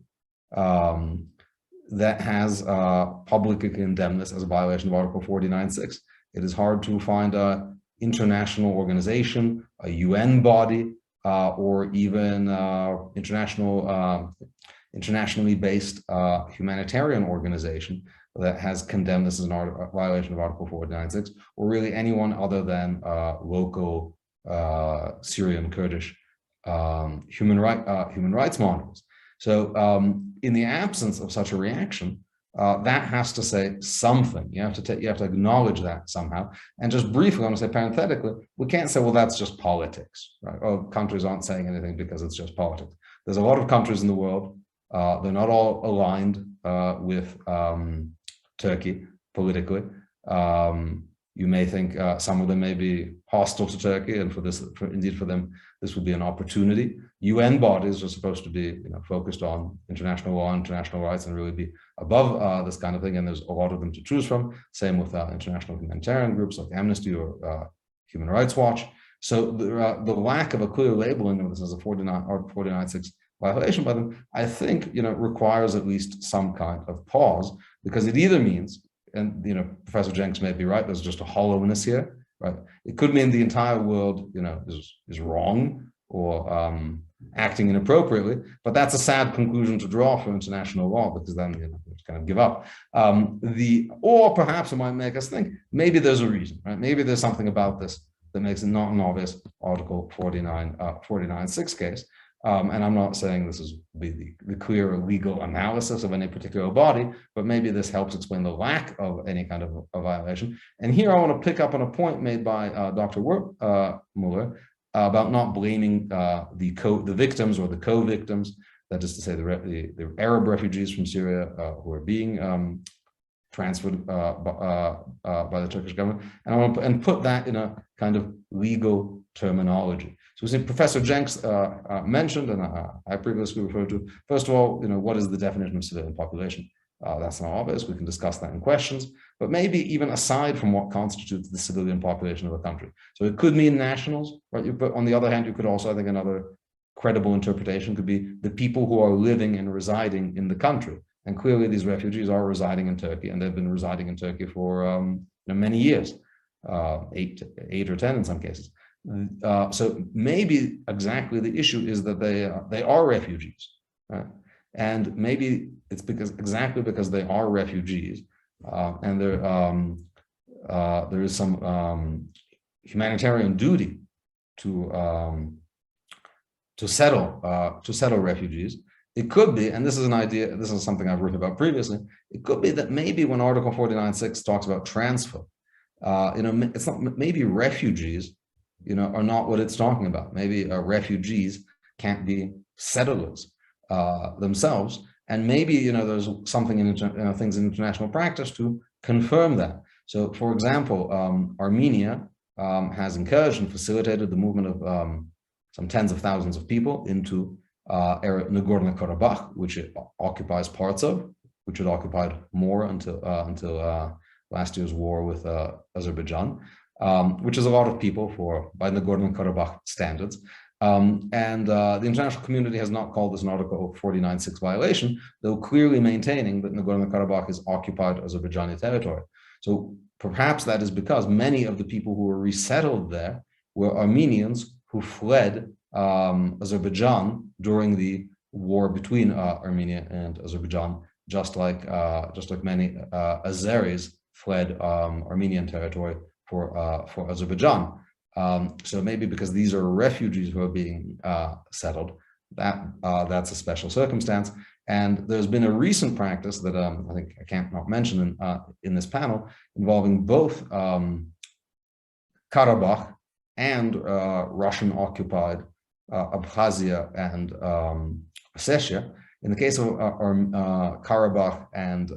that has publicly condemned this as a violation of Article 49.6. It is hard to find an international organization, a UN body, or even internationally based humanitarian organization that has condemned this as a violation of Article 49.6, or really anyone other than local Syrian Kurdish human rights monitors. So in the absence of such a reaction, that has to say something. You have to acknowledge that somehow. And just briefly, I want to say parenthetically, we can't say, well, that's just politics, right? Oh, countries aren't saying anything because it's just politics. There's a lot of countries in the world. They're not all aligned with Turkey politically. You may think some of them may be hostile to Turkey, and indeed for them, this would be an opportunity. UN bodies are supposed to be focused on international law, international rights, and really be above this kind of thing. And there's a lot of them to choose from. Same with international humanitarian groups like Amnesty or Human Rights Watch. So the lack of a clear labeling of this as a 49.6 violation by them, I think, requires at least some kind of pause, because it either means, and Professor Jenks may be right, there's just a hollowness here, right? It could mean the entire world, is wrong or acting inappropriately, but that's a sad conclusion to draw for international law, because then you kind of give up. Or perhaps it might make us think maybe there's a reason, right? Maybe there's something about this that makes it not an obvious Article 49.6 case. And I'm not saying this is the clear legal analysis of any particular body, but maybe this helps explain the lack of any kind of a violation. And here I want to pick up on a point made by Dr. Muller about not blaming the victims or the co-victims, that is to say the Arab refugees from Syria who are being transferred by the Turkish government, and I want to put that in a kind of legal terminology. So we see Professor Jenks mentioned, and I previously referred to, first of all, what is the definition of civilian population? That's not obvious. We can discuss that in questions, but maybe even aside from what constitutes the civilian population of a country. So it could mean nationals, right? But on the other hand, you could also, I think another credible interpretation could be the people who are living and residing in the country. And clearly these refugees are residing in Turkey, and they've been residing in Turkey for many years, 8 or 10 in some cases. So maybe exactly the issue is that they are refugees, right? And maybe it's exactly because they are refugees, and there is some humanitarian duty to settle refugees. It could be, and this is an idea, this is something I've written about previously, it could be that maybe when Article 49.6 talks about transfer, it's not, maybe refugees, are not what it's talking about. Maybe refugees can't be settlers themselves, and maybe, there's something in things in international practice to confirm that. So, for example, Armenia has encouraged and facilitated the movement of some tens of thousands of people into Nagorno-Karabakh, which it occupies parts of, which it occupied more until last year's war with Azerbaijan, which is a lot of people by Nagorno-Karabakh standards. And the international community has not called this an Article 49.6 violation, though clearly maintaining that Nagorno-Karabakh is occupied Azerbaijani territory. So perhaps that is because many of the people who were resettled there were Armenians who fled Azerbaijan during the war between Armenia and Azerbaijan, just like many Azeris fled Armenian territory for Azerbaijan. So maybe because these are refugees who are being settled, that's a special circumstance. And there's been a recent practice that I think I can't not mention in this panel, involving both Karabakh and Russian-occupied Abkhazia and Ossetia. In the case of Karabakh and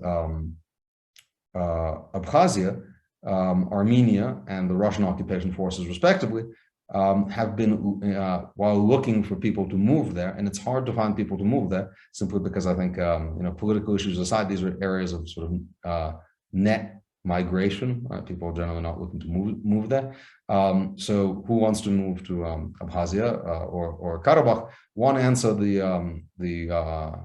Abkhazia, Armenia and the Russian occupation forces, respectively, have been, while looking for people to move there, and it's hard to find people to move there, simply because I think, political issues aside, these are areas of sort of net migration. People are generally not looking to move there. So who wants to move to Abkhazia or Karabakh? One answer the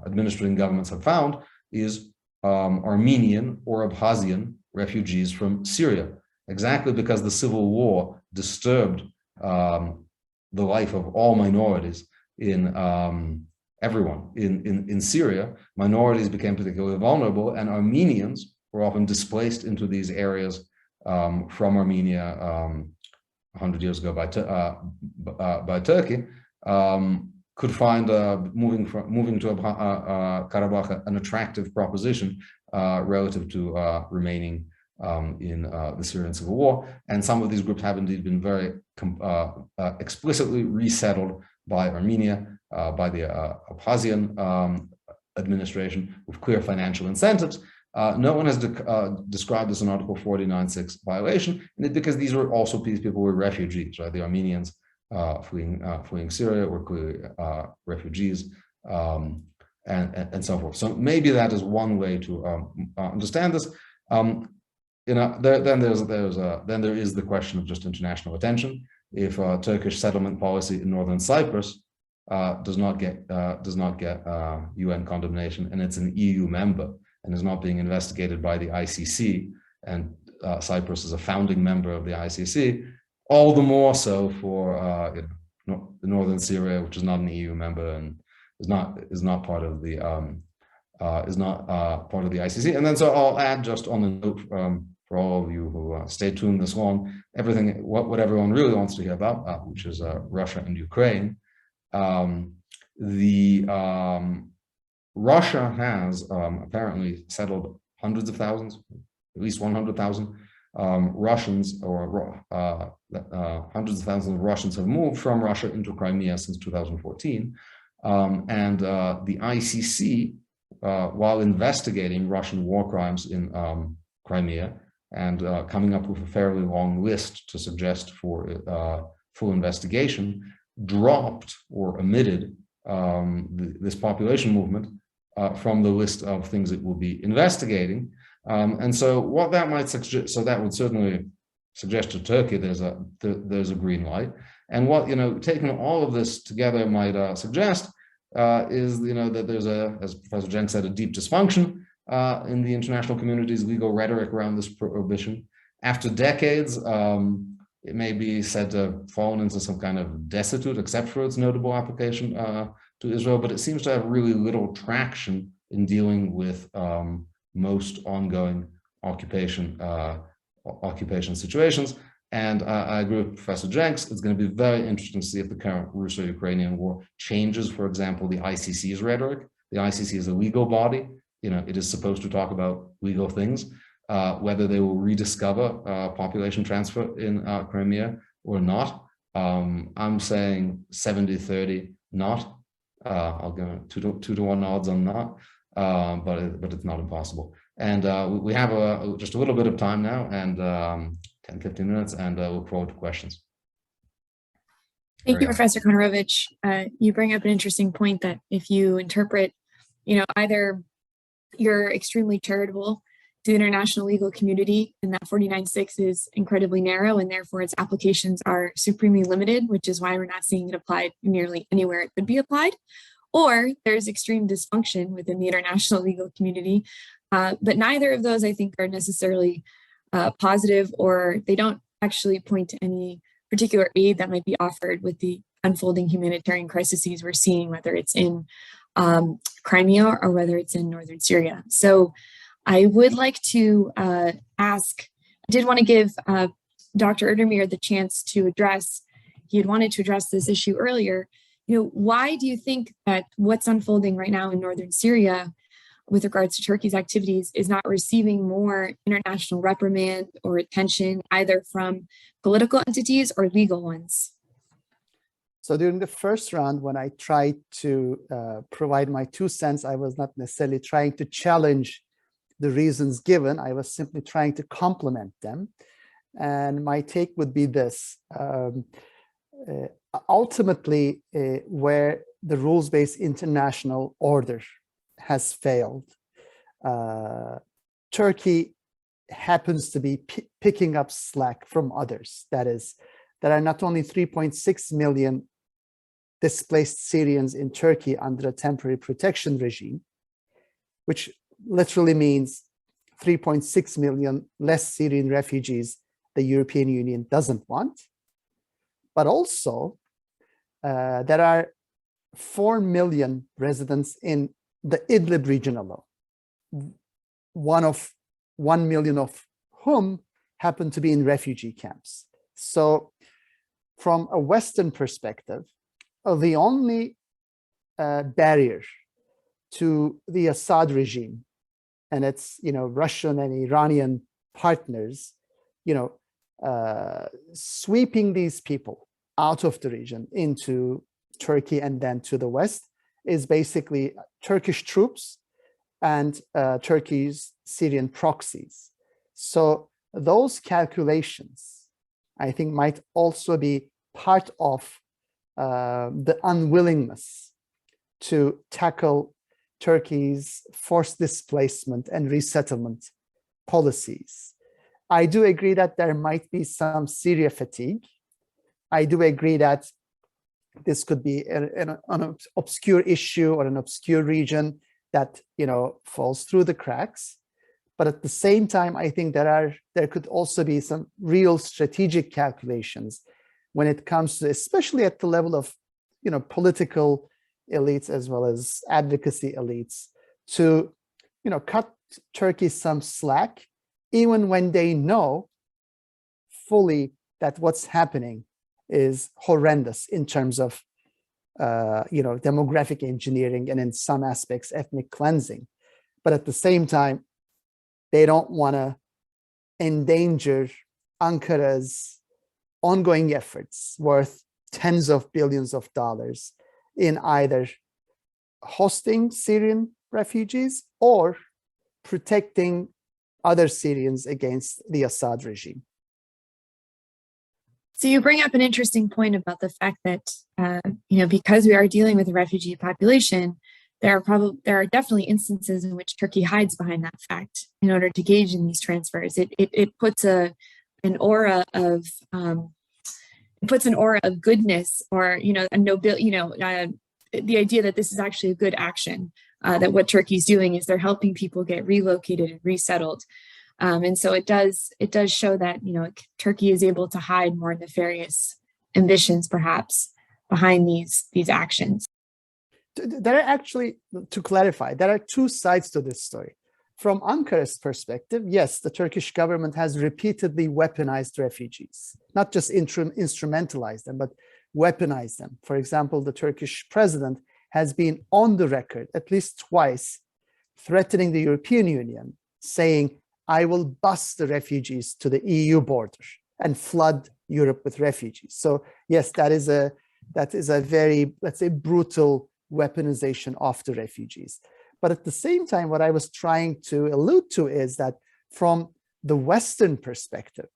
administrating governments have found is Armenian or Abkhazian refugees from Syria, exactly because the civil war disturbed the life of all minorities in everyone in Syria. Minorities became particularly vulnerable, and Armenians were often displaced into these areas from Armenia 100 years ago by Turkey, could find moving to Karabakh an attractive proposition relative to remaining in the Syrian civil war. And some of these groups have indeed been very explicitly resettled by Armenia, by the Abkhazian administration, with clear financial incentives. No one has described this an Article 49.6 violation, because these were also people who were refugees, right? The Armenians fleeing Syria were clearly refugees, and so forth. So maybe that is one way to understand this. Then there is the question of just international attention. If Turkish settlement policy in northern Cyprus does not get UN condemnation, and it's an EU member and is not being investigated by the ICC, and Cyprus is a founding member of the ICC, all the more so for northern Syria, which is not an EU member and is not part of the ICC. And then so I'll add just on the note for all of you who stay tuned this long, what everyone really wants to hear about, which is Russia and Ukraine. Russia has apparently settled hundreds of thousands, at least 100,000 Russians, or hundreds of thousands of Russians have moved from Russia into Crimea since 2014. And the ICC, while investigating Russian war crimes in Crimea and coming up with a fairly long list to suggest for full investigation, dropped or omitted this population movement from the list of things it will be investigating. And so what that might suggest, so that would certainly suggest to Turkey there's a green light. And what, taking all of this together might suggest is, that there's as Professor Jenks said, a deep dysfunction in the international community's legal rhetoric around this prohibition. After decades, it may be said to have fallen into some kind of desuetude, except for its notable application to Israel, but it seems to have really little traction in dealing with most ongoing occupation situations. And I agree with Professor Jenks. It's going to be very interesting to see if the current Russo-Ukrainian war changes, for example, the ICC's rhetoric. The ICC is a legal body. It is supposed to talk about legal things. Whether they will rediscover population transfer in Crimea or not. I'm saying 70-30 not. I'll go 2-to-1 odds on not, but it's not impossible. And we have just a little bit of time now, and 10-15 minutes, and look forward to questions. Thank you, Professor Konorovich. You bring up an interesting point that if you interpret, either you're extremely charitable to the international legal community, and that 49.6 is incredibly narrow, and therefore its applications are supremely limited, which is why we're not seeing it applied nearly anywhere it could be applied. Or there's extreme dysfunction within the international legal community. But neither of those, I think, are necessarily positive, or they don't actually point to any particular aid that might be offered with the unfolding humanitarian crises we're seeing, whether it's in Crimea or whether it's in northern Syria. So I would like to ask, I did want to give Dr. Erdemir the chance to address, he had wanted to address this issue earlier. Why do you think that what's unfolding right now in northern Syria with regards to Turkey's activities is not receiving more international reprimand or attention, either from political entities or legal ones? So during the first round, when I tried to provide my 2 cents, I was not necessarily trying to challenge the reasons given. I was simply trying to complement them. And my take would be this. Ultimately, where the rules-based international order has failed, Turkey happens to be picking up slack from others. That is, there are not only 3.6 million displaced Syrians in Turkey under a temporary protection regime, which literally means 3.6 million less Syrian refugees the European Union doesn't want, but also there are 4 million residents in the Idlib region alone, 1 million of whom happen to be in refugee camps. So from a Western perspective, the only barrier to the Assad regime and its Russian and Iranian partners, sweeping these people out of the region into Turkey and then to the West is basically Turkish troops and Turkey's Syrian proxies. So those calculations, I think, might also be part of the unwillingness to tackle Turkey's forced displacement and resettlement policies. I do agree that there might be some Syria fatigue. I do agree that this could be an obscure issue or an obscure region that, falls through the cracks. But at the same time, I think there could also be some real strategic calculations when it comes to, especially at the level of, political elites as well as advocacy elites, to, cut Turkey some slack, even when they know fully that what's happening is horrendous in terms of, demographic engineering and in some aspects, ethnic cleansing. But at the same time, they don't want to endanger Ankara's ongoing efforts worth tens of billions of dollars in either hosting Syrian refugees or protecting other Syrians against the Assad regime. So you bring up an interesting point about the fact that, because we are dealing with a refugee population, there are definitely instances in which Turkey hides behind that fact in order to gauge in these transfers. It puts an aura of goodness, or a nobility, the idea that this is actually a good action, that what Turkey's doing is they're helping people get relocated and resettled. And so it does show that, Turkey is able to hide more nefarious ambitions, perhaps, behind these actions. There are actually, to clarify, there are two sides to this story. From Ankara's perspective, yes, the Turkish government has repeatedly weaponized refugees, not just instrumentalized them, but weaponized them. For example, the Turkish president has been on the record at least twice threatening the European Union, saying, I will bus the refugees to the EU border and flood Europe with refugees. So yes, that is a very, let's say, brutal weaponization of the refugees. But at the same time, what I was trying to allude to is that from the Western perspective,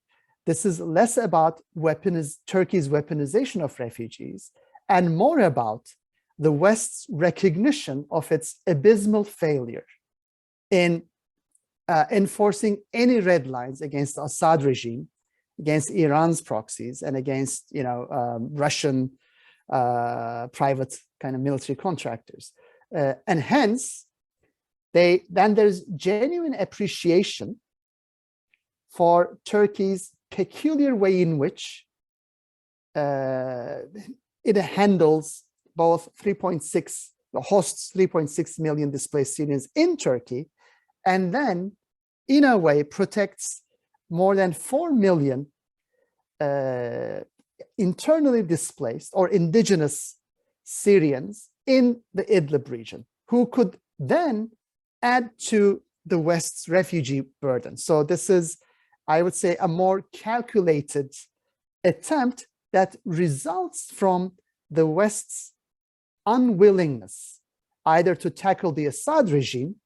this is less about Turkey's weaponization of refugees and more about the West's recognition of its abysmal failure in enforcing any red lines against the Assad regime, against Iran's proxies, and against Russian private kind of military contractors. And hence, then there's genuine appreciation for Turkey's peculiar way in which it handles both hosts 3.6 million displaced Syrians in Turkey, and then in a way protects more than 4 million internally displaced or indigenous Syrians in the Idlib region, who could then add to the West's refugee burden. So this is, I would say, a more calculated attempt that results from the West's unwillingness either to tackle the Assad regime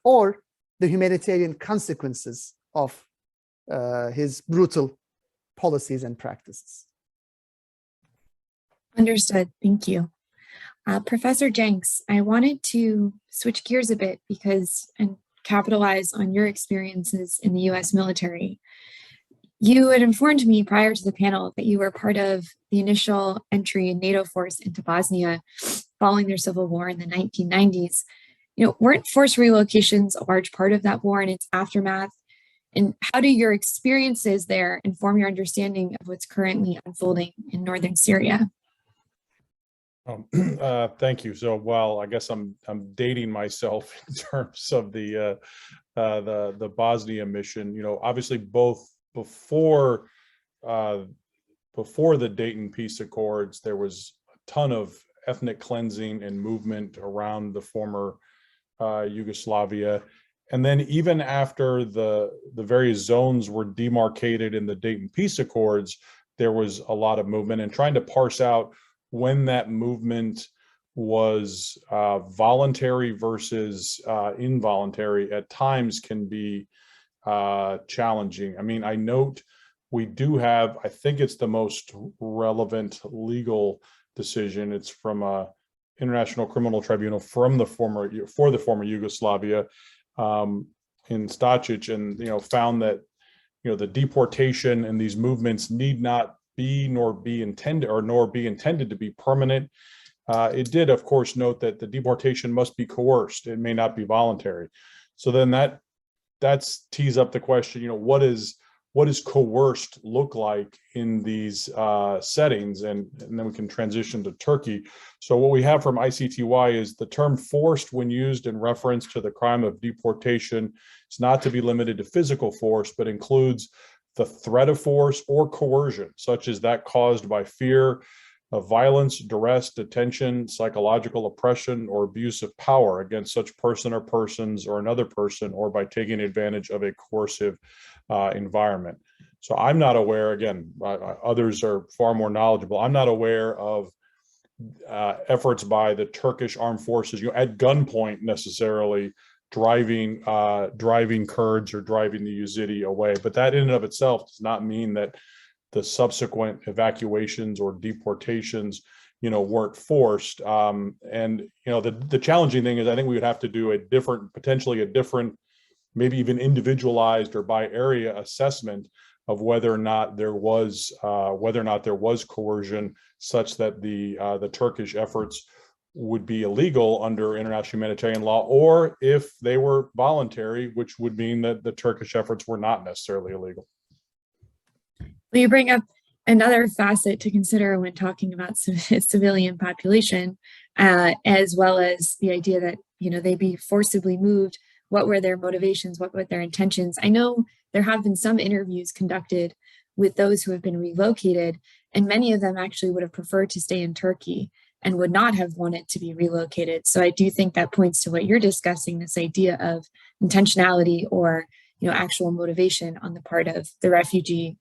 or the humanitarian consequences of his brutal policies and practices. Understood. Thank you. Professor Jenks, I wanted to switch gears a bit and capitalize on your experiences in the US military. You had informed me prior to the panel that you were part of the initial entry in NATO force into Bosnia following their civil war in the 1990s. Weren't forced relocations a large part of that war and its aftermath? And how do your experiences there inform your understanding of what's currently unfolding in northern Syria? Thank you. So, well, I guess I'm dating myself in terms of the Bosnia mission. Obviously, both before the Dayton Peace Accords, there was a ton of ethnic cleansing and movement around the former Yugoslavia. And then even after the various zones were demarcated in the Dayton Peace Accords, there was a lot of movement, and trying to parse out when that movement was voluntary versus involuntary at times can be challenging. I mean, I note we do have, I think it's the most relevant legal decision. It's from a International Criminal Tribunal from the former Yugoslavia in Stacic, and found that the deportation and these movements need not be nor be intended to be permanent. It did, of course, note that the deportation must be coerced. It may not be voluntary. So then that's tees up the question, what does coerced look like in these settings? And then we can transition to Turkey. So what we have from ICTY is the term forced, when used in reference to the crime of deportation, is not to be limited to physical force, but includes the threat of force or coercion, such as that caused by fear of violence, duress, detention, psychological oppression, or abuse of power against such person or persons or another person, or by taking advantage of a coercive environment. So I'm not aware, again, others are far more knowledgeable. I'm not aware of efforts by the Turkish armed forces, at gunpoint necessarily driving Kurds or driving the Yazidi away. But that in and of itself does not mean that the subsequent evacuations or deportations, weren't forced. The challenging thing is, I think we would have to do potentially a different, maybe even individualized or by area assessment of whether or not there was coercion, such that the Turkish efforts would be illegal under international humanitarian law, or if they were voluntary, which would mean that the Turkish efforts were not necessarily illegal. Well, you bring up another facet to consider when talking about civilian population, as well as the idea that they be forcibly moved. What were their motivations? What were their intentions? I know there have been some interviews conducted with those who have been relocated, and many of them actually would have preferred to stay in Turkey and would not have wanted to be relocated. So I do think that points to what you're discussing, this idea of intentionality or actual motivation on the part of the refugee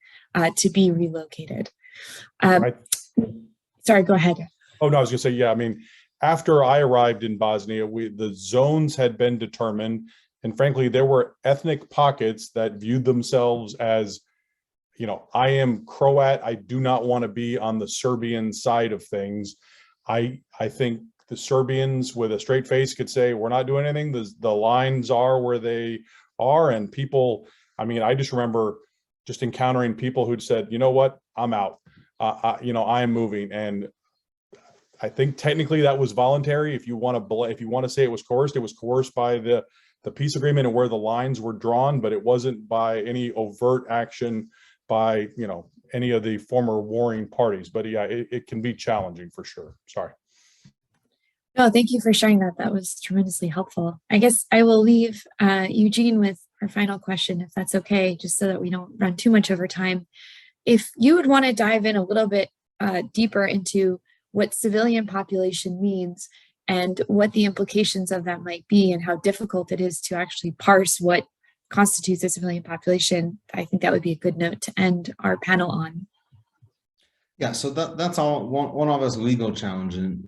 to be relocated. Sorry, go ahead. Oh, no, I was going to say, yeah, I mean, after I arrived in Bosnia, the zones had been determined. And frankly, there were ethnic pockets that viewed themselves as, I am Croat. I do not want to be on the Serbian side of things. I think the Serbians with a straight face could say, we're not doing anything. The lines are where they are. And people, I just remember just encountering people who'd said, you know what, I'm out. I am moving. And I think technically that was voluntary. If you want to say it was coerced by the peace agreement and where the lines were drawn, but it wasn't by any overt action by, any of the former warring parties. But yeah, it can be challenging for sure. Sorry. No, thank you for sharing that. That was tremendously helpful. I guess I will leave Eugene with our final question, if that's okay, just so that we don't run too much over time. If you would want to dive in a little bit deeper into what civilian population means and what the implications of that might be, and how difficult it is to actually parse what constitutes a civilian population, I think that would be a good note to end our panel on. Yeah, so that's all one of us legal challenge in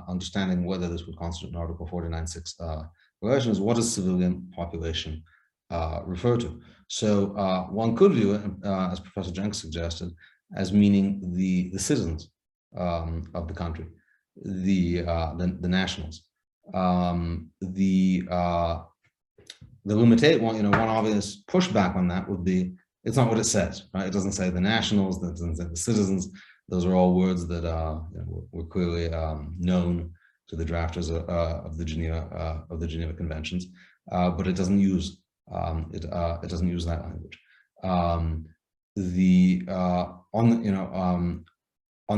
understanding whether this would constitute an Article 49.6 violation is, what does civilian population refer to? So one could view it, as Professor Jenks suggested, as meaning the citizens of the country, the nationals. The limited one, one obvious pushback on that would be, it's not what it says, right? It doesn't say the nationals, it doesn't say the citizens. Those are all words that were clearly known to the drafters of the Geneva Conventions, but it doesn't use it doesn't use that language. On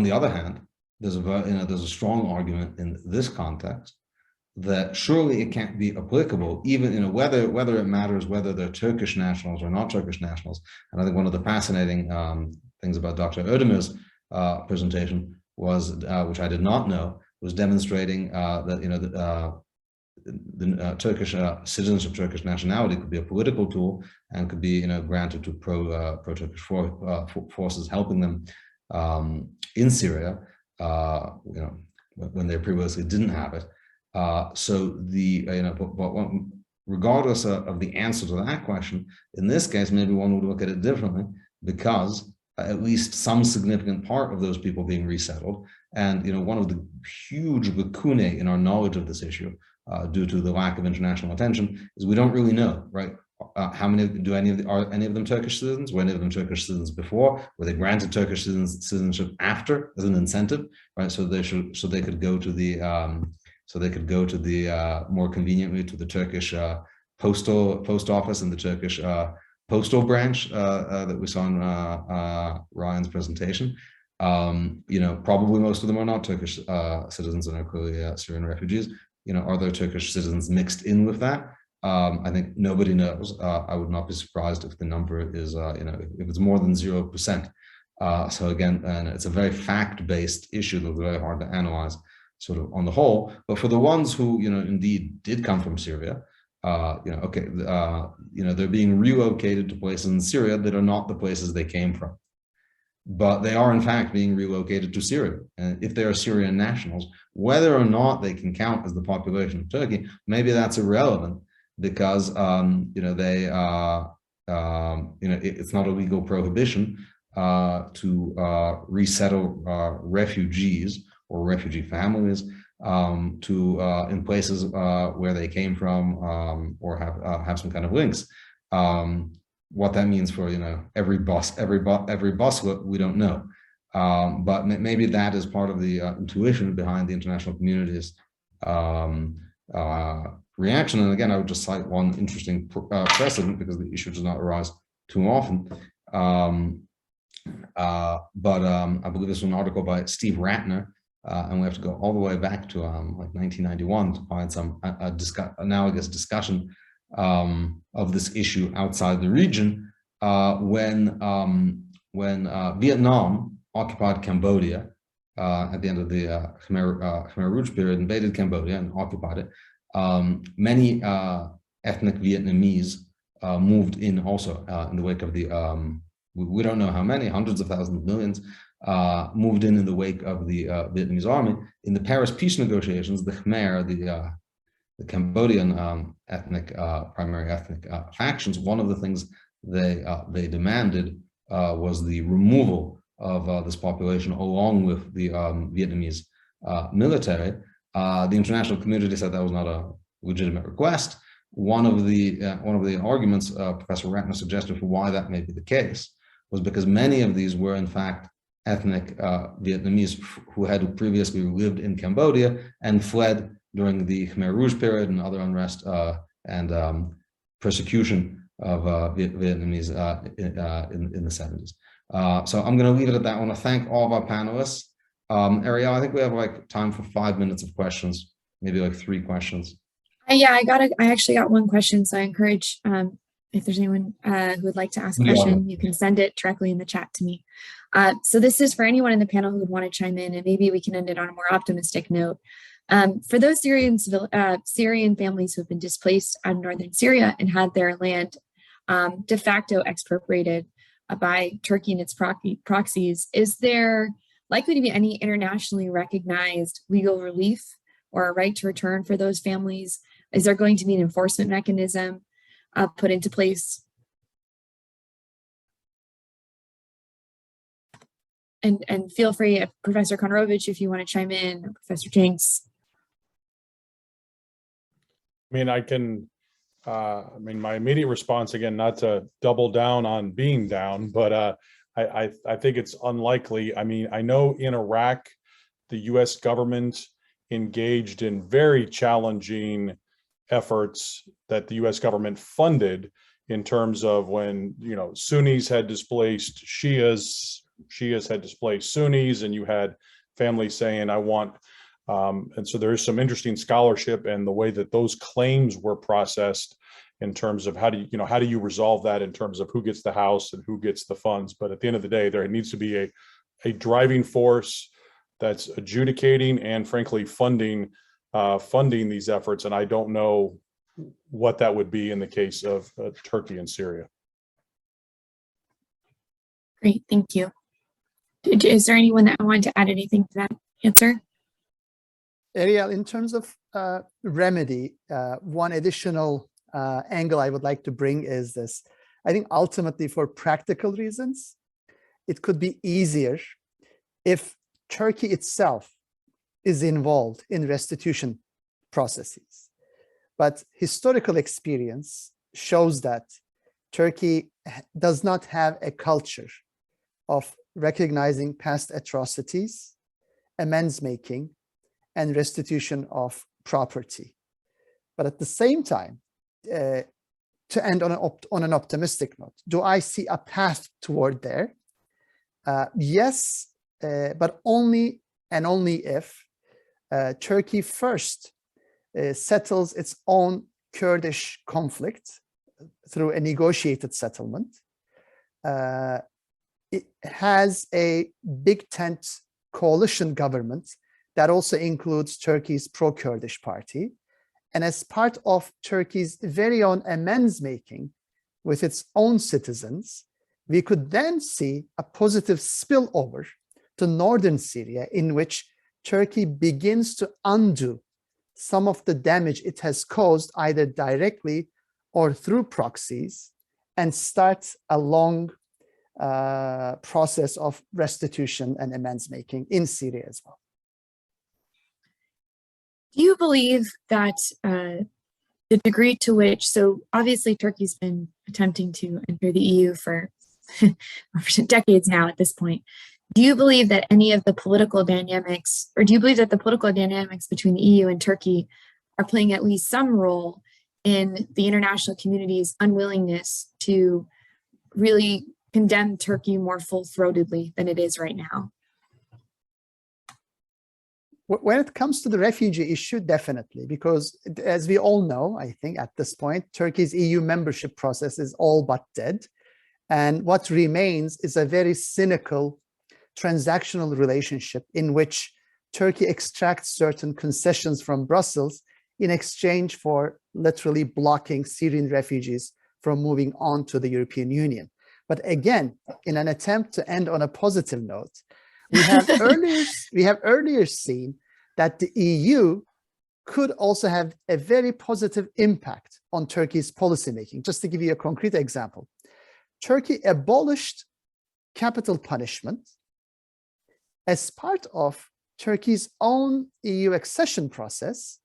the other hand, there's a strong argument in this context that surely it can't be applicable, even whether it matters whether they're Turkish nationals or not Turkish nationals. And I think one of the fascinating things about Dr. Erdemir's presentation was, which I did not know, was demonstrating that the Turkish citizens of Turkish nationality could be a political tool and could be granted to pro-Turkish forces helping them in Syria. when they previously didn't have it. So the regardless of the answer to that question, in this case, maybe one would look at it differently, because at least some significant part of those people being resettled. And one of the huge lacunae in our knowledge of this issue, due to the lack of international attention, is we don't really know, right? How many are any of them Turkish citizens? Were any of them Turkish citizens before? Were they granted Turkish citizenship after as an incentive, right? So they could go to the more conveniently to the Turkish post office and the Turkish postal branch that we saw in Ryan's presentation. Probably most of them are not Turkish citizens and are clearly Syrian refugees. Are there Turkish citizens mixed in with that? I think nobody knows. I would not be surprised if the number is, if it's more than 0%. So again, and it's a very fact-based issue that's very hard to analyze sort of on the whole. But for the ones who, indeed did come from Syria, they're being relocated to places in Syria that are not the places they came from. But they are in fact being relocated to Syria. And if they are Syrian nationals, whether or not they can count as the population of Turkey, maybe that's irrelevant, because it's not a legal prohibition to resettle refugees or refugee families in places where they came from, or have some kind of links. What that means for every bus we don't know, but maybe that is part of the intuition behind the international community's reaction. And again, I would just cite one interesting precedent, because the issue does not arise too often. I believe this was an article by Steve Ratner, and we have to go all the way back to like 1991 to find some analogous discussion of this issue outside the region, when Vietnam occupied Cambodia at the end of the Khmer Rouge period, invaded Cambodia and occupied it. Many ethnic Vietnamese moved in also in the wake of the, we don't know how many, hundreds of thousands, millions, moved in the wake of the Vietnamese army. In the Paris peace negotiations, the Khmer, the Cambodian primary ethnic factions, one of the things they demanded was the removal of this population along with the Vietnamese military. The international community said that was not a legitimate request. One of the arguments Professor Ratner suggested for why that may be the case was because many of these were in fact ethnic Vietnamese who had previously lived in Cambodia and fled during the Khmer Rouge period and other unrest and persecution of Vietnamese in the 70s. So I'm going to leave it at that. I want to thank all of our panelists. Ariel, I think we have like time for 5 minutes of questions, maybe like 3 questions. Yeah, I actually got one question, so I encourage if there's anyone who would like to ask a question, you can send it directly in the chat to me. So this is for anyone in the panel who would want to chime in, and maybe we can end it on a more optimistic note. For those Syrian families who have been displaced out of northern Syria and had their land de facto expropriated by Turkey and its proxies, is there likely to be any internationally recognized legal relief or a right to return for those families? Is there going to be an enforcement mechanism put into place? And feel free, Professor Konrovich, if you want to chime in, or Professor Jenks. I mean, my immediate response, again, not to double down on being down, but I think it's unlikely. I mean, I know in Iraq, the US government engaged in very challenging efforts that the US government funded in terms of when, Sunnis had displaced Shias, Shias had displaced Sunnis, and you had families saying, I want, and so there is some interesting scholarship and the way that those claims were processed in terms of how do you resolve that in terms of who gets the house and who gets the funds. But at the end of the day, there needs to be a driving force that's adjudicating and frankly funding these efforts. And I don't know what that would be in the case of Turkey and Syria. Great, thank you. Is there anyone that wanted to add anything to that answer? Ariel, in terms of remedy, one additional angle I would like to bring is this. I think ultimately for practical reasons, it could be easier if Turkey itself is involved in restitution processes. But historical experience shows that Turkey does not have a culture of recognizing past atrocities, amends making, and restitution of property. But at the same time, to end on an optimistic note, do I see a path toward there? Yes, but only and only if Turkey first settles its own Kurdish conflict through a negotiated settlement. It has a big tent coalition government that also includes Turkey's pro-Kurdish party. And as part of Turkey's very own amends making with its own citizens, we could then see a positive spillover to northern Syria, in which Turkey begins to undo some of the damage it has caused either directly or through proxies, and starts a long process of restitution and amends making in Syria as well. Do you believe that the degree to which, so obviously Turkey's been attempting to enter the EU for decades now at this point. Do you believe that any of the political dynamics, or do you believe that the political dynamics between the EU and Turkey are playing at least some role in the international community's unwillingness to really condemn Turkey more full-throatedly than it is right now? When it comes to the refugee issue, definitely, because as we all know, I think at this point, Turkey's EU membership process is all but dead. And what remains is a very cynical transactional relationship in which Turkey extracts certain concessions from Brussels in exchange for literally blocking Syrian refugees from moving on to the European Union. But again, in an attempt to end on a positive note, we have earlier seen that the EU could also have a very positive impact on Turkey's policymaking. Just to give you a concrete example, Turkey abolished capital punishment as part of Turkey's own EU accession process,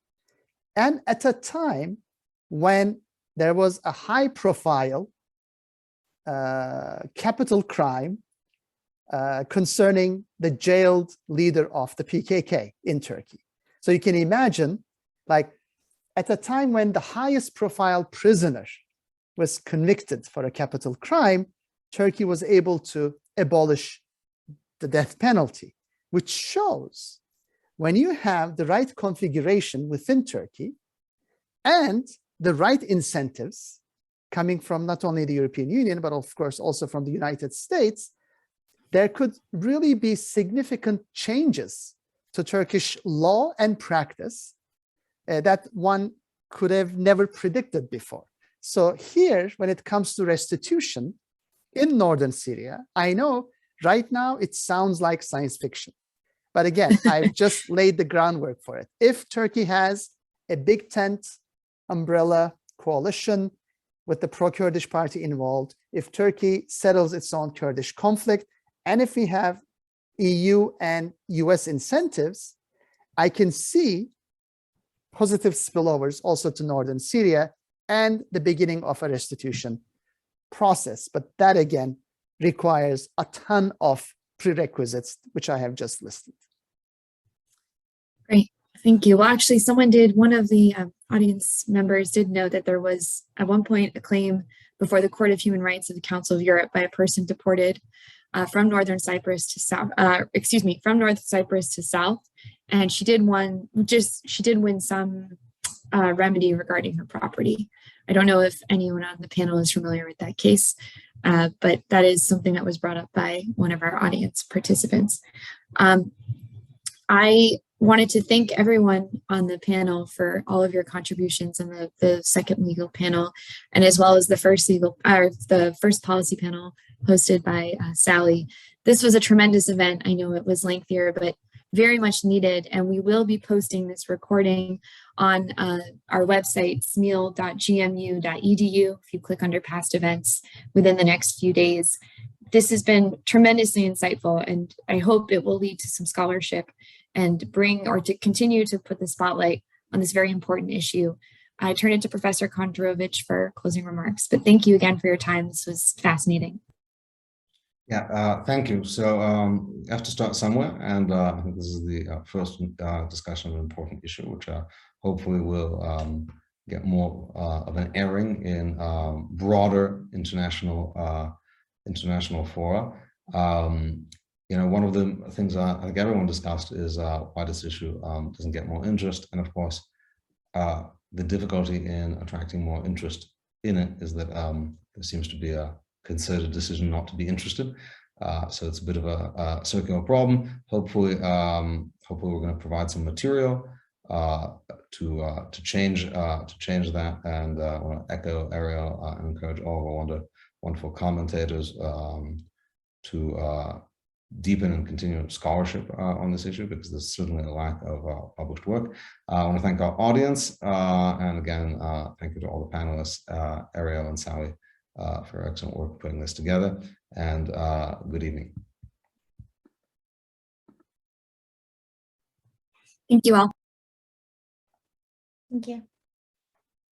and at a time when there was a high-profile capital crime concerning the jailed leader of the PKK in Turkey. So you can imagine, like, at a time when the highest profile prisoner was convicted for a capital crime, Turkey was able to abolish the death penalty, which shows when you have the right configuration within Turkey and the right incentives coming from not only the European Union, but of course also from the United States, there could really be significant changes to Turkish law and practice that one could have never predicted before. So here, when it comes to restitution in northern Syria, I know right now it sounds like science fiction. But again, I've just laid the groundwork for it. If Turkey has a big tent umbrella coalition with the pro-Kurdish party involved, if Turkey settles its own Kurdish conflict, and if we have EU and US incentives, I can see positive spillovers also to northern Syria and the beginning of a restitution process. But that again requires a ton of prerequisites, which I have just listed. Great, thank you. Well, actually, one of the audience members did know that there was at one point a claim before the Court of Human Rights of the Council of Europe by a person deported from Northern Cyprus to South, from North Cyprus to South, and she did win some remedy regarding her property. I don't know if anyone on the panel is familiar with that case, but that is something that was brought up by one of our audience participants. I wanted to thank everyone on the panel for all of your contributions in the second legal panel, and as well as the first policy panel hosted by Sally. This was a tremendous event. I know it was lengthier, but very much needed. And we will be posting this recording on our website, smil.gmu.edu, if you click under past events within the next few days. This has been tremendously insightful, and I hope it will lead to some scholarship and bring or to continue to put the spotlight on this very important issue. I turn it to Professor Kontorovich for closing remarks, but thank you again for your time. This was fascinating. Yeah, thank you. So you have to start somewhere, and I think this is the first discussion of an important issue, which hopefully will get more of an airing in broader international fora. One of the things I think everyone discussed is why this issue doesn't get more interest, and of course, the difficulty in attracting more interest in it is that there seems to be a concerted decision not to be interested. So it's a bit of a circular problem. Hopefully, we're going to provide some material to change that. And I want to echo Ariel and encourage all of our wonderful commentators to deepen and continue scholarship on this issue, because there's certainly a lack of published work. I want to thank our audience, and again, thank you to all the panelists, Ariel and Sally, for excellent work putting this together, and good evening. Thank you all. Thank you.